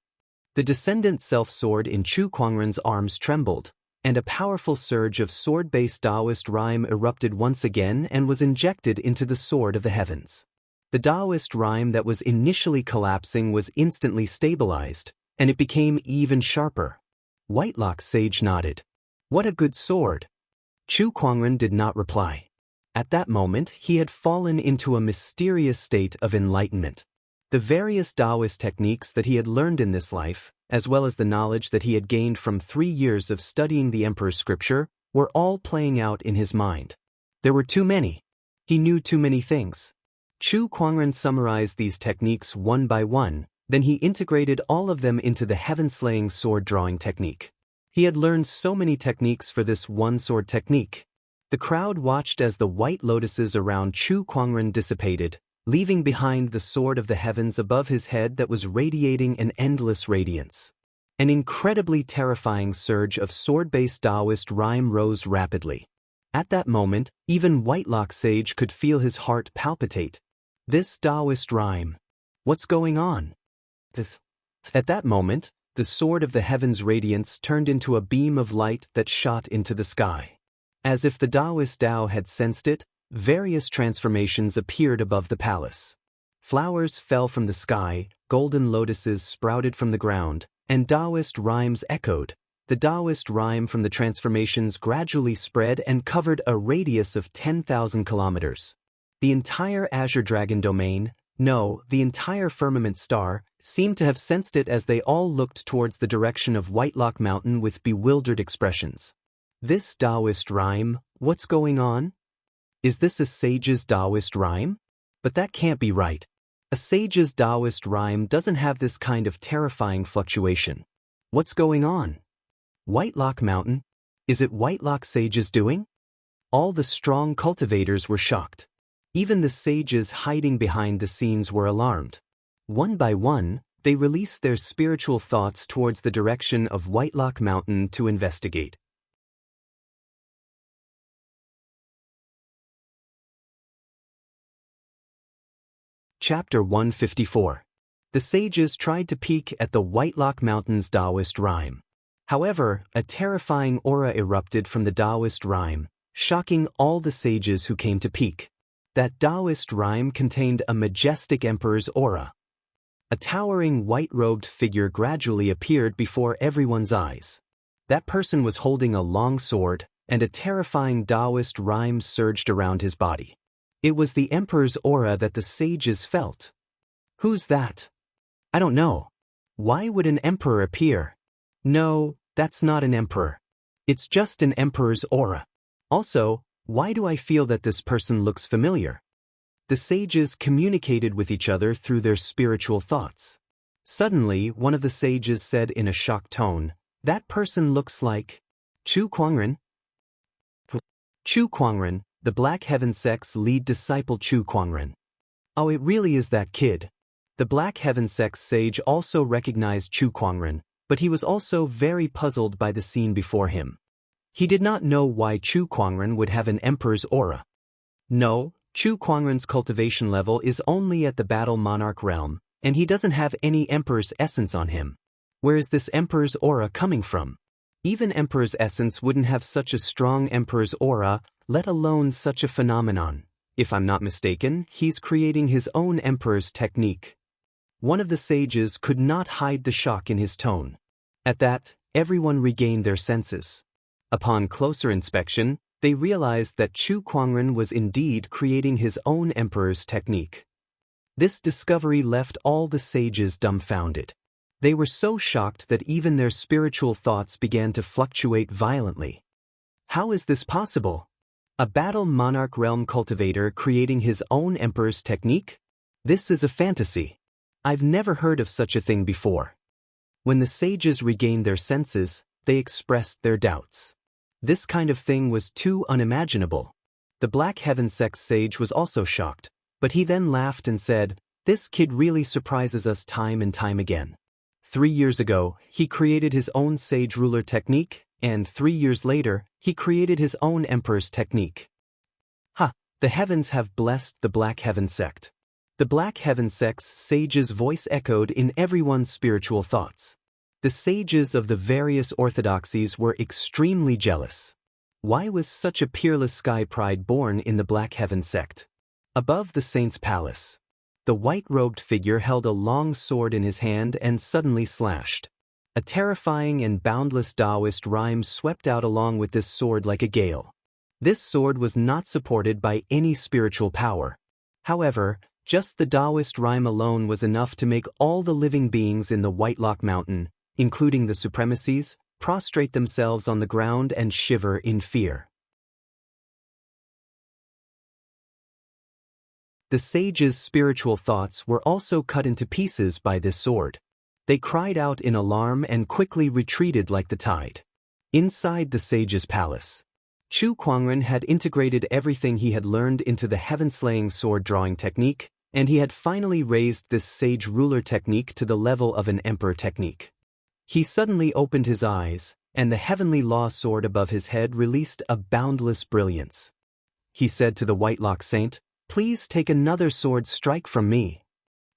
The descendant self-sword in Chu Kuangren's arms trembled, and a powerful surge of sword-based Taoist rhyme erupted once again and was injected into the sword of the heavens. The Taoist rhyme that was initially collapsing was instantly stabilized, and it became even sharper. Whitelock Sage nodded. "What a good sword." Chu Kuangren did not reply. At that moment, he had fallen into a mysterious state of enlightenment. The various Taoist techniques that he had learned in this life, as well as the knowledge that he had gained from 3 years of studying the Emperor's scripture, were all playing out in his mind. There were too many. He knew too many things. Chu Kuangren summarized these techniques one by one, then he integrated all of them into the heaven-slaying sword-drawing technique. He had learned so many techniques for this one sword technique. The crowd watched as the white lotuses around Chu Kuangren dissipated, leaving behind the sword of the heavens above his head that was radiating an endless radiance. An incredibly terrifying surge of sword-based Taoist rhyme rose rapidly. At that moment, even Whitelock Sage could feel his heart palpitate. This Taoist rhyme. What's going on? At that moment, the sword of the heavens' radiance turned into a beam of light that shot into the sky. As if the Taoist Tao had sensed it, various transformations appeared above the palace. Flowers fell from the sky, golden lotuses sprouted from the ground, and Taoist rhymes echoed. The Taoist rhyme from the transformations gradually spread and covered a radius of 10,000 kilometers. The entire Azure Dragon domain, no, the entire firmament star, seemed to have sensed it as they all looked towards the direction of Whitelock Mountain with bewildered expressions. This Taoist rhyme, what's going on? Is this a sage's Taoist rhyme? But that can't be right. A sage's Taoist rhyme doesn't have this kind of terrifying fluctuation. What's going on? Whitelock Mountain? Is it Whitelock Sage's doing? All the strong cultivators were shocked. Even the sages hiding behind the scenes were alarmed. One by one, they released their spiritual thoughts towards the direction of Whitelock Mountain to investigate. Chapter 154. The sages tried to peek at the Whitelock Mountain's Taoist rhyme. However, a terrifying aura erupted from the Taoist rhyme, shocking all the sages who came to peek. That Taoist rhyme contained a majestic emperor's aura. A towering white-robed figure gradually appeared before everyone's eyes. That person was holding a long sword, and a terrifying Taoist rhyme surged around his body. It was the emperor's aura that the sages felt. Who's that? I don't know. Why would an emperor appear? No, that's not an emperor. It's just an emperor's aura. Also, why do I feel that this person looks familiar? The sages communicated with each other through their spiritual thoughts. Suddenly, one of the sages said in a shocked tone, "That person looks like Chu Kuangren." Chu Kuangren, the Black Heaven sect's lead disciple Chu Kuangren. Oh, it really is that kid. The Black Heaven sect's sage also recognized Chu Kuangren, but he was also very puzzled by the scene before him. He did not know why Chu Kuangren would have an emperor's aura. No, Chu Kuangren's cultivation level is only at the Battle Monarch realm, and he doesn't have any emperor's essence on him. Where is this emperor's aura coming from? Even emperor's essence wouldn't have such a strong emperor's aura, let alone such a phenomenon. If I'm not mistaken, he's creating his own emperor's technique. One of the sages could not hide the shock in his tone. At that, everyone regained their senses. Upon closer inspection, they realized that Chu Kuangren was indeed creating his own emperor's technique. This discovery left all the sages dumbfounded. They were so shocked that even their spiritual thoughts began to fluctuate violently. How is this possible? A Battle Monarch realm cultivator creating his own emperor's technique? This is a fantasy. I've never heard of such a thing before. When the sages regained their senses, they expressed their doubts. This kind of thing was too unimaginable. The Black Heaven sect sage was also shocked, but he then laughed and said, "This kid really surprises us time and time again." 3 years ago, he created his own sage ruler technique, and 3 years later, he created his own emperor's technique. The heavens have blessed the Black Heaven sect. The Black Heaven sect's sage's voice echoed in everyone's spiritual thoughts. The sages of the various orthodoxies were extremely jealous. Why was such a peerless sky pride born in the Black Heaven sect? Above the saint's palace, the white-robed figure held a long sword in his hand and suddenly slashed. A terrifying and boundless Taoist rhyme swept out along with this sword like a gale. This sword was not supported by any spiritual power. However, just the Taoist rhyme alone was enough to make all the living beings in the Whitelock Mountain, including the supremacies, prostrate themselves on the ground and shiver in fear. The sages' spiritual thoughts were also cut into pieces by this sword. They cried out in alarm and quickly retreated like the tide. Inside the sage's palace, Chu Kuangren had integrated everything he had learned into the heaven-slaying sword-drawing technique, and he had finally raised this sage ruler technique to the level of an emperor technique. He suddenly opened his eyes, and the heavenly law sword above his head released a boundless brilliance. He said to the Whitelock Saint, "Please take another sword strike from me."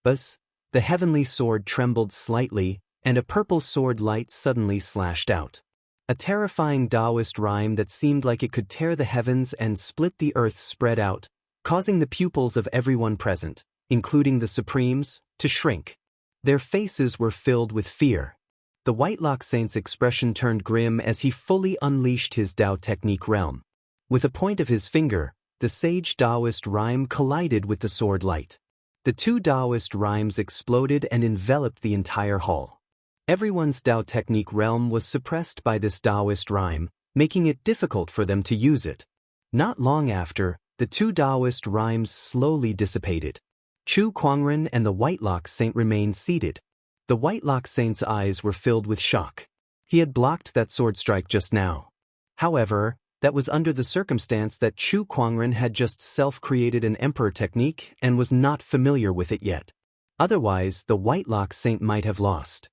Buzz, the heavenly sword trembled slightly, and a purple sword light suddenly slashed out. A terrifying Taoist rhyme that seemed like it could tear the heavens and split the earth spread out, causing the pupils of everyone present, including the Supremes, to shrink. Their faces were filled with fear. The Whitelock Saint's expression turned grim as he fully unleashed his Tao technique realm. With a point of his finger, the sage Taoist rhyme collided with the sword light. The two Taoist rhymes exploded and enveloped the entire hall. Everyone's Tao technique realm was suppressed by this Taoist rhyme, making it difficult for them to use it. Not long after, the two Taoist rhymes slowly dissipated. Chu Kuangren and the Whitelock Saint remained seated. The Whitelock Saint's eyes were filled with shock. He had blocked that sword strike just now. However, that was under the circumstance that Chu Kuangren had just self-created an emperor technique and was not familiar with it yet. Otherwise, the Whitelock Saint might have lost.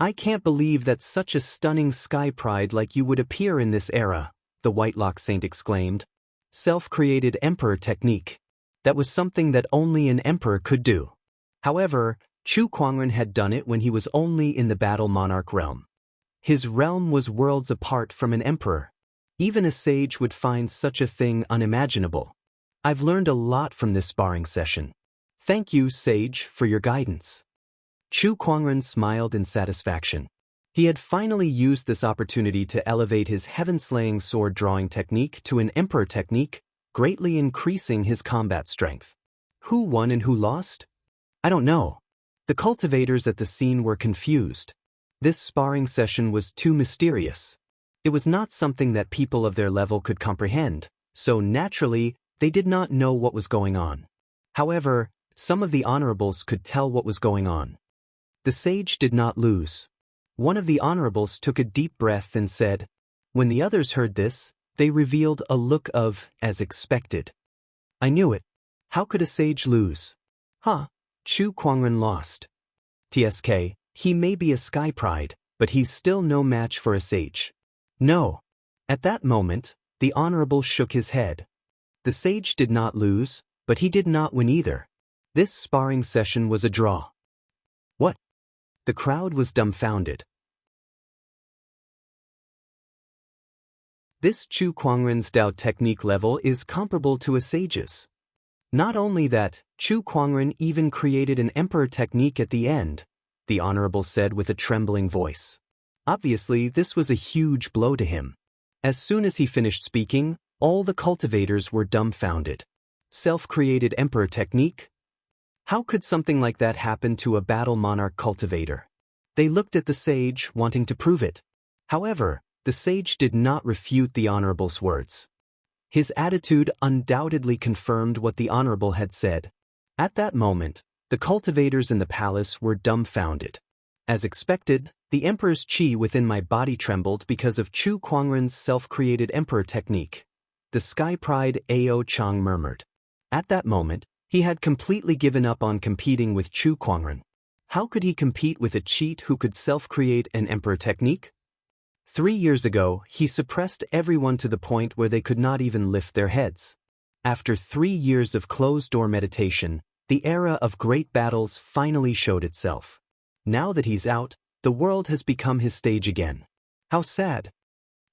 "I can't believe that such a stunning sky pride like you would appear in this era," the Whitelock Saint exclaimed. Self-created emperor technique. That was something that only an emperor could do. However, Chu Kuangren had done it when he was only in the battle monarch realm. His realm was worlds apart from an emperor. Even a sage would find such a thing unimaginable. "I've learned a lot from this sparring session. Thank you, sage, for your guidance." Chu Kuangren smiled in satisfaction. He had finally used this opportunity to elevate his heaven-slaying sword-drawing technique to an emperor technique, greatly increasing his combat strength. Who won and who lost? I don't know. The cultivators at the scene were confused. This sparring session was too mysterious. It was not something that people of their level could comprehend, so naturally, they did not know what was going on. However, some of the honorables could tell what was going on. The sage did not lose. One of the honorables took a deep breath and said, when the others heard this, they revealed a look of, as expected. I knew it. How could a sage lose? Chu Kuangren lost. TSK, he may be a sky pride, but he's still no match for a sage. No. At that moment, the honorable shook his head. The sage did not lose, but he did not win either. This sparring session was a draw. What? The crowd was dumbfounded. This Chu Kuangren's Tao technique level is comparable to a sage's. Not only that, Chu Kuangren even created an emperor technique at the end, the honorable said with a trembling voice. Obviously, this was a huge blow to him. As soon as he finished speaking, all the cultivators were dumbfounded. Self-created emperor technique? How could something like that happen to a battle monarch cultivator? They looked at the sage, wanting to prove it. However, the sage did not refute the honorable's words. His attitude undoubtedly confirmed what the honorable had said. At that moment, the cultivators in the palace were dumbfounded. As expected, the emperor's qi within my body trembled because of Chu Kuangren's self-created emperor technique. The sky pride Ao Chang murmured. At that moment, he had completely given up on competing with Chu Kuangren. How could he compete with a cheat who could self-create an emperor technique? 3 years ago, he suppressed everyone to the point where they could not even lift their heads. After 3 years of closed-door meditation, the era of great battles finally showed itself. Now that he's out, The world has become his stage again. How sad.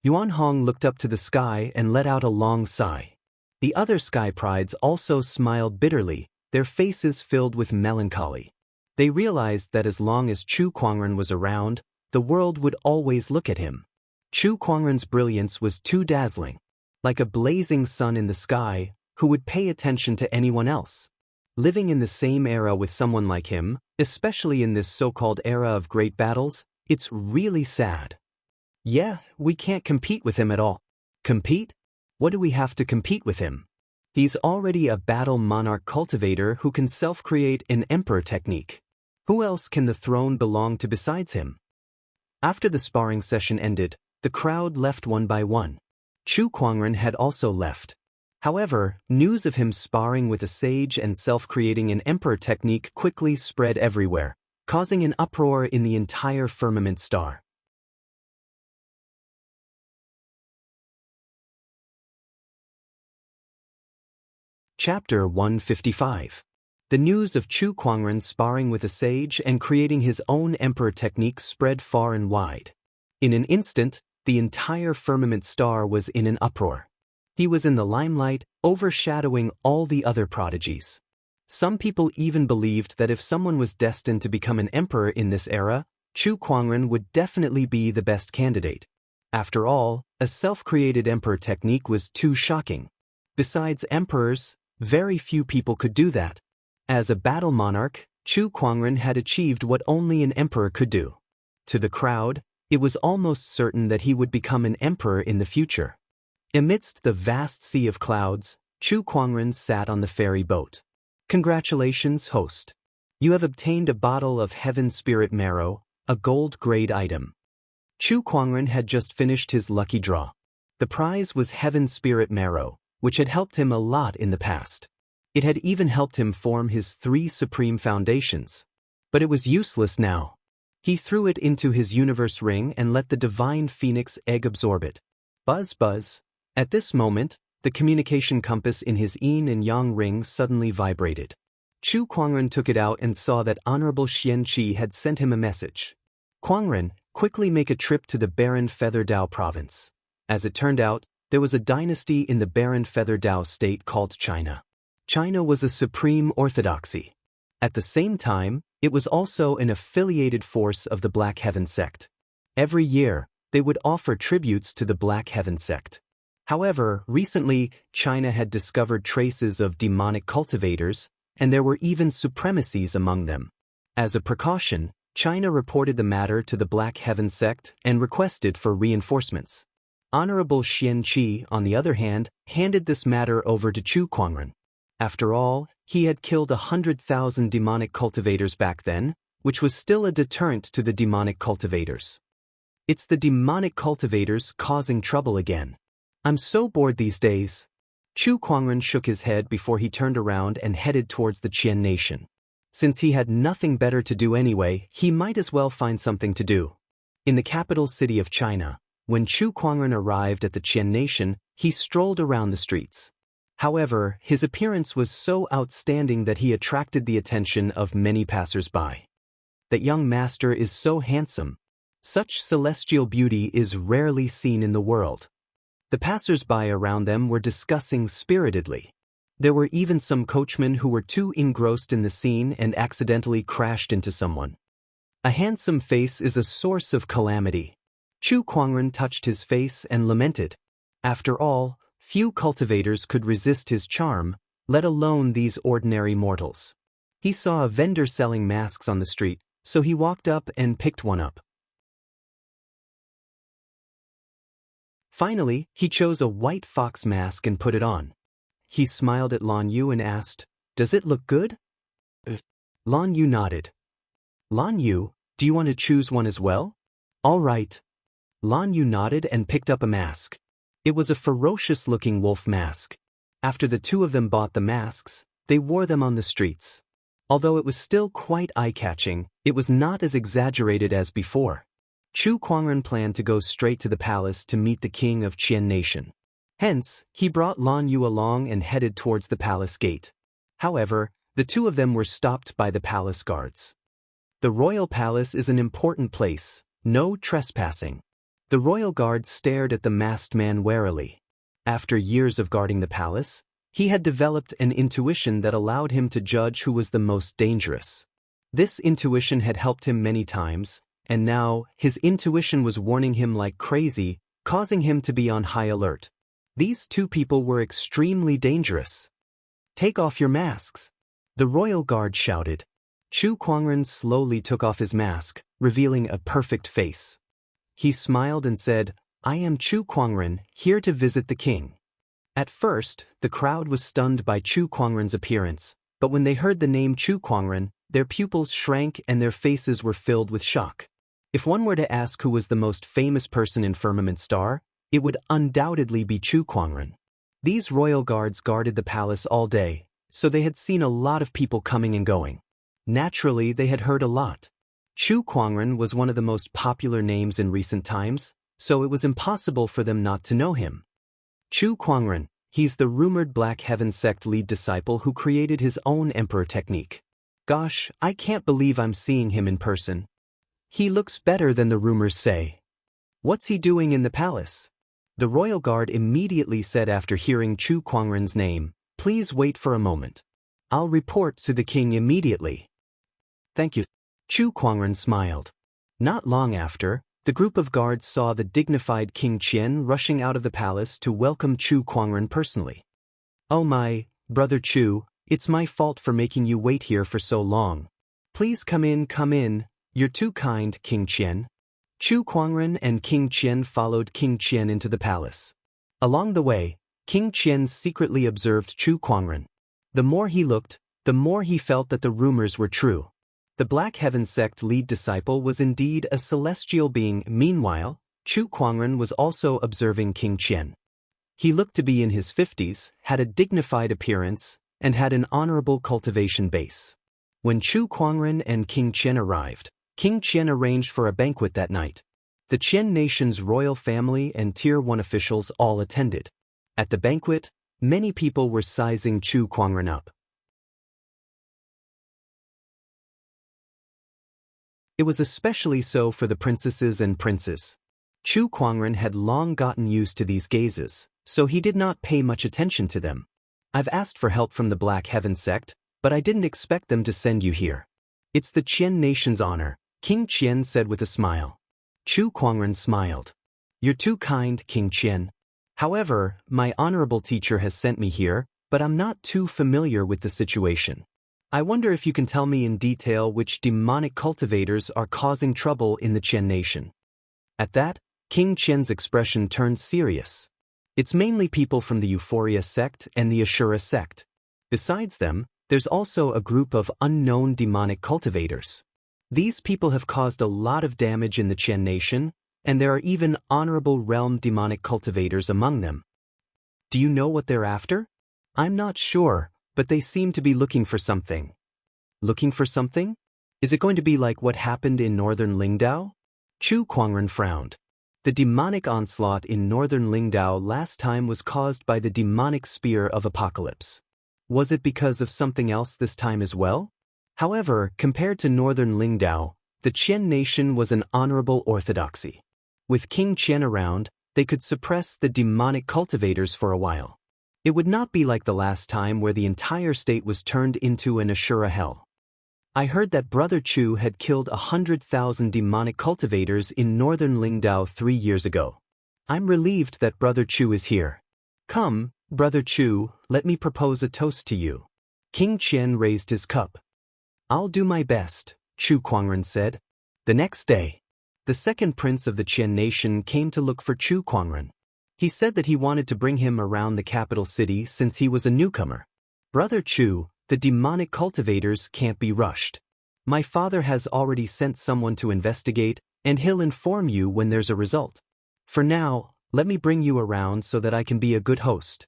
Yuan Hong looked up to the sky and let out a long sigh. The other sky prides also smiled bitterly, their faces filled with melancholy. They realized that as long as Chu Kuangren was around, the world would always look at him. Chu Kuangren's brilliance was too dazzling. Like a blazing sun in the sky, who would pay attention to anyone else? Living in the same era with someone like him, especially in this so-called era of great battles, it's really sad. Yeah, we can't compete with him at all. Compete? What do we have to compete with him? He's already a battle monarch cultivator who can self-create an emperor technique. Who else can the throne belong to besides him? After the sparring session ended, the crowd left one by one. Chu Kuangren had also left. However, news of him sparring with a sage and self-creating an emperor technique quickly spread everywhere, causing an uproar in the entire firmament star. Chapter 155. The news of Chu Kuangren sparring with a sage and creating his own emperor technique spread far and wide. In an instant, the entire firmament star was in an uproar. He was in the limelight, overshadowing all the other prodigies. Some people even believed that if someone was destined to become an emperor in this era, Chu Kuangren would definitely be the best candidate. After all, a self-created emperor technique was too shocking. Besides emperors, very few people could do that. As a battle monarch, Chu Kuangren had achieved what only an emperor could do. To the crowd, it was almost certain that he would become an emperor in the future. Amidst the vast sea of clouds, Chu Kuangren sat on the ferry boat. Congratulations, host. You have obtained a bottle of Heaven Spirit Marrow, a gold-grade item. Chu Kuangren had just finished his lucky draw. The prize was Heaven Spirit Marrow, which had helped him a lot in the past. It had even helped him form his 3 supreme foundations. But it was useless now. He threw it into his universe ring and let the divine phoenix egg absorb it. Buzz buzz. At this moment, the communication compass in his yin and yang ring suddenly vibrated. Chu Kuangren took it out and saw that Honorable Xian Qi had sent him a message. Kuangren, quickly make a trip to the Barren Feather Dao province. As it turned out, there was a dynasty in the Barren Feather Dao state called China. China was a supreme orthodoxy. At the same time, it was also an affiliated force of the Black Heaven sect. Every year, they would offer tributes to the Black Heaven sect. However, recently, China had discovered traces of demonic cultivators, and there were even supremacies among them. As a precaution, China reported the matter to the Black Heaven sect and requested for reinforcements. Honorable Xian Qi, on the other hand, handed this matter over to Chu Kuangren. After all, he had killed 100,000 demonic cultivators back then, which was still a deterrent to the demonic cultivators. It's the demonic cultivators causing trouble again. I'm so bored these days. Chu Kuangren shook his head before he turned around and headed towards the Qian nation. Since he had nothing better to do anyway, he might as well find something to do. In the capital city of China, when Chu Kuangren arrived at the Qian nation, he strolled around the streets. However, his appearance was so outstanding that he attracted the attention of many passers-by. That young master is so handsome. Such celestial beauty is rarely seen in the world. The passers-by around them were discussing spiritedly. There were even some coachmen who were too engrossed in the scene and accidentally crashed into someone. A handsome face is a source of calamity. Chu Kuangren touched his face and lamented. After all, few cultivators could resist his charm, let alone these ordinary mortals. He saw a vendor selling masks on the street, so he walked up and picked one up. Finally, he chose a white fox mask and put it on. He smiled at Lan Yu and asked, "Does it look good?" Lan Yu nodded. "Lan Yu, do you want to choose one as well?" "All right." Lan Yu nodded and picked up a mask. It was a ferocious-looking wolf mask. After the two of them bought the masks, they wore them on the streets. Although it was still quite eye-catching, it was not as exaggerated as before. Chu Kuangren planned to go straight to the palace to meet the king of Qian Nation. Hence, he brought Lan Yu along and headed towards the palace gate. However, the two of them were stopped by the palace guards. The royal palace is an important place, no trespassing. The royal guard stared at the masked man warily. After years of guarding the palace, he had developed an intuition that allowed him to judge who was the most dangerous. This intuition had helped him many times, and now his intuition was warning him like crazy, causing him to be on high alert. These two people were extremely dangerous. "Take off your masks," the royal guard shouted. Chu Kuangren slowly took off his mask, revealing a perfect face. He smiled and said, "I am Chu Kuangren, here to visit the king." At first, the crowd was stunned by Chu Kuangren's appearance, but when they heard the name Chu Kuangren, their pupils shrank and their faces were filled with shock. If one were to ask who was the most famous person in Firmament Star, it would undoubtedly be Chu Kuangren. These royal guards guarded the palace all day, so they had seen a lot of people coming and going. Naturally, they had heard a lot. Chu Kuangren was one of the most popular names in recent times, so it was impossible for them not to know him. Chu Kuangren, he's the rumored Black Heaven sect lead disciple who created his own emperor technique. Gosh, I can't believe I'm seeing him in person. He looks better than the rumors say. What's he doing in the palace? The royal guard immediately said after hearing Chu Kuangren's name, "Please wait for a moment. I'll report to the king immediately." "Thank you." Chu Kuangren smiled. Not long after, the group of guards saw the dignified King Qian rushing out of the palace to welcome Chu Kuangren personally. "Oh my, brother Chu, it's my fault for making you wait here for so long. Please come in, you're too kind, King Qian." Chu Kuangren and King Qian followed King Qian into the palace. Along the way, King Qian secretly observed Chu Kuangren. The more he looked, the more he felt that the rumors were true. The Black Heaven sect lead disciple was indeed a celestial being. Meanwhile, Chu Kuangren was also observing King Qian. He looked to be in his 50s, had a dignified appearance, and had an honorable cultivation base. When Chu Kuangren and King Qian arrived, King Qian arranged for a banquet that night. The Qian nation's royal family and Tier 1 officials all attended. At the banquet, many people were sizing Chu Kuangren up. It was especially so for the princesses and princes. Chu Kuangren had long gotten used to these gazes, so he did not pay much attention to them. "I've asked for help from the Black Heaven sect, but I didn't expect them to send you here. It's the Qian nation's honor," King Qian said with a smile. Chu Kuangren smiled. "You're too kind, King Qian. However, my honorable teacher has sent me here, but I'm not too familiar with the situation. I wonder if you can tell me in detail which demonic cultivators are causing trouble in the Qian nation." At that, King Qian's expression turned serious. "It's mainly people from the Euphoria sect and the Ashura sect. Besides them, there's also a group of unknown demonic cultivators. These people have caused a lot of damage in the Qian nation, and there are even honorable realm demonic cultivators among them. Do you know what they're after?" "I'm not sure, but they seem to be looking for something." "Looking for something? Is it going to be like what happened in northern Lingdao?" Chu Kuangren frowned. The demonic onslaught in northern Lingdao last time was caused by the demonic spear of apocalypse. Was it because of something else this time as well? However, compared to northern Lingdao, the Qian nation was an honorable orthodoxy. With King Qian around, they could suppress the demonic cultivators for a while. It would not be like the last time where the entire state was turned into an Ashura hell. "I heard that Brother Chu had killed 100,000 demonic cultivators in northern Lingdao 3 years ago. I'm relieved that Brother Chu is here. Come, Brother Chu, let me propose a toast to you." King Qian raised his cup. "I'll do my best," Chu Kuangren said. The next day, the second prince of the Qian nation came to look for Chu Kuangren. He said that he wanted to bring him around the capital city since he was a newcomer. "Brother Chu, the demonic cultivators can't be rushed. My father has already sent someone to investigate, and he'll inform you when there's a result. For now, let me bring you around so that I can be a good host."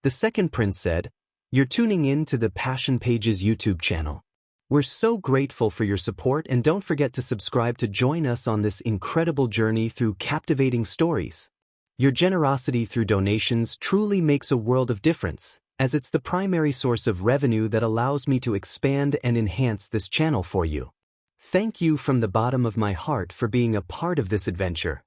The second prince said, "You're tuning in to the Passion Pages YouTube channel. We're so grateful for your support, and don't forget to subscribe to join us on this incredible journey through captivating stories. Your generosity through donations truly makes a world of difference, as it's the primary source of revenue that allows me to expand and enhance this channel for you. Thank you from the bottom of my heart for being a part of this adventure.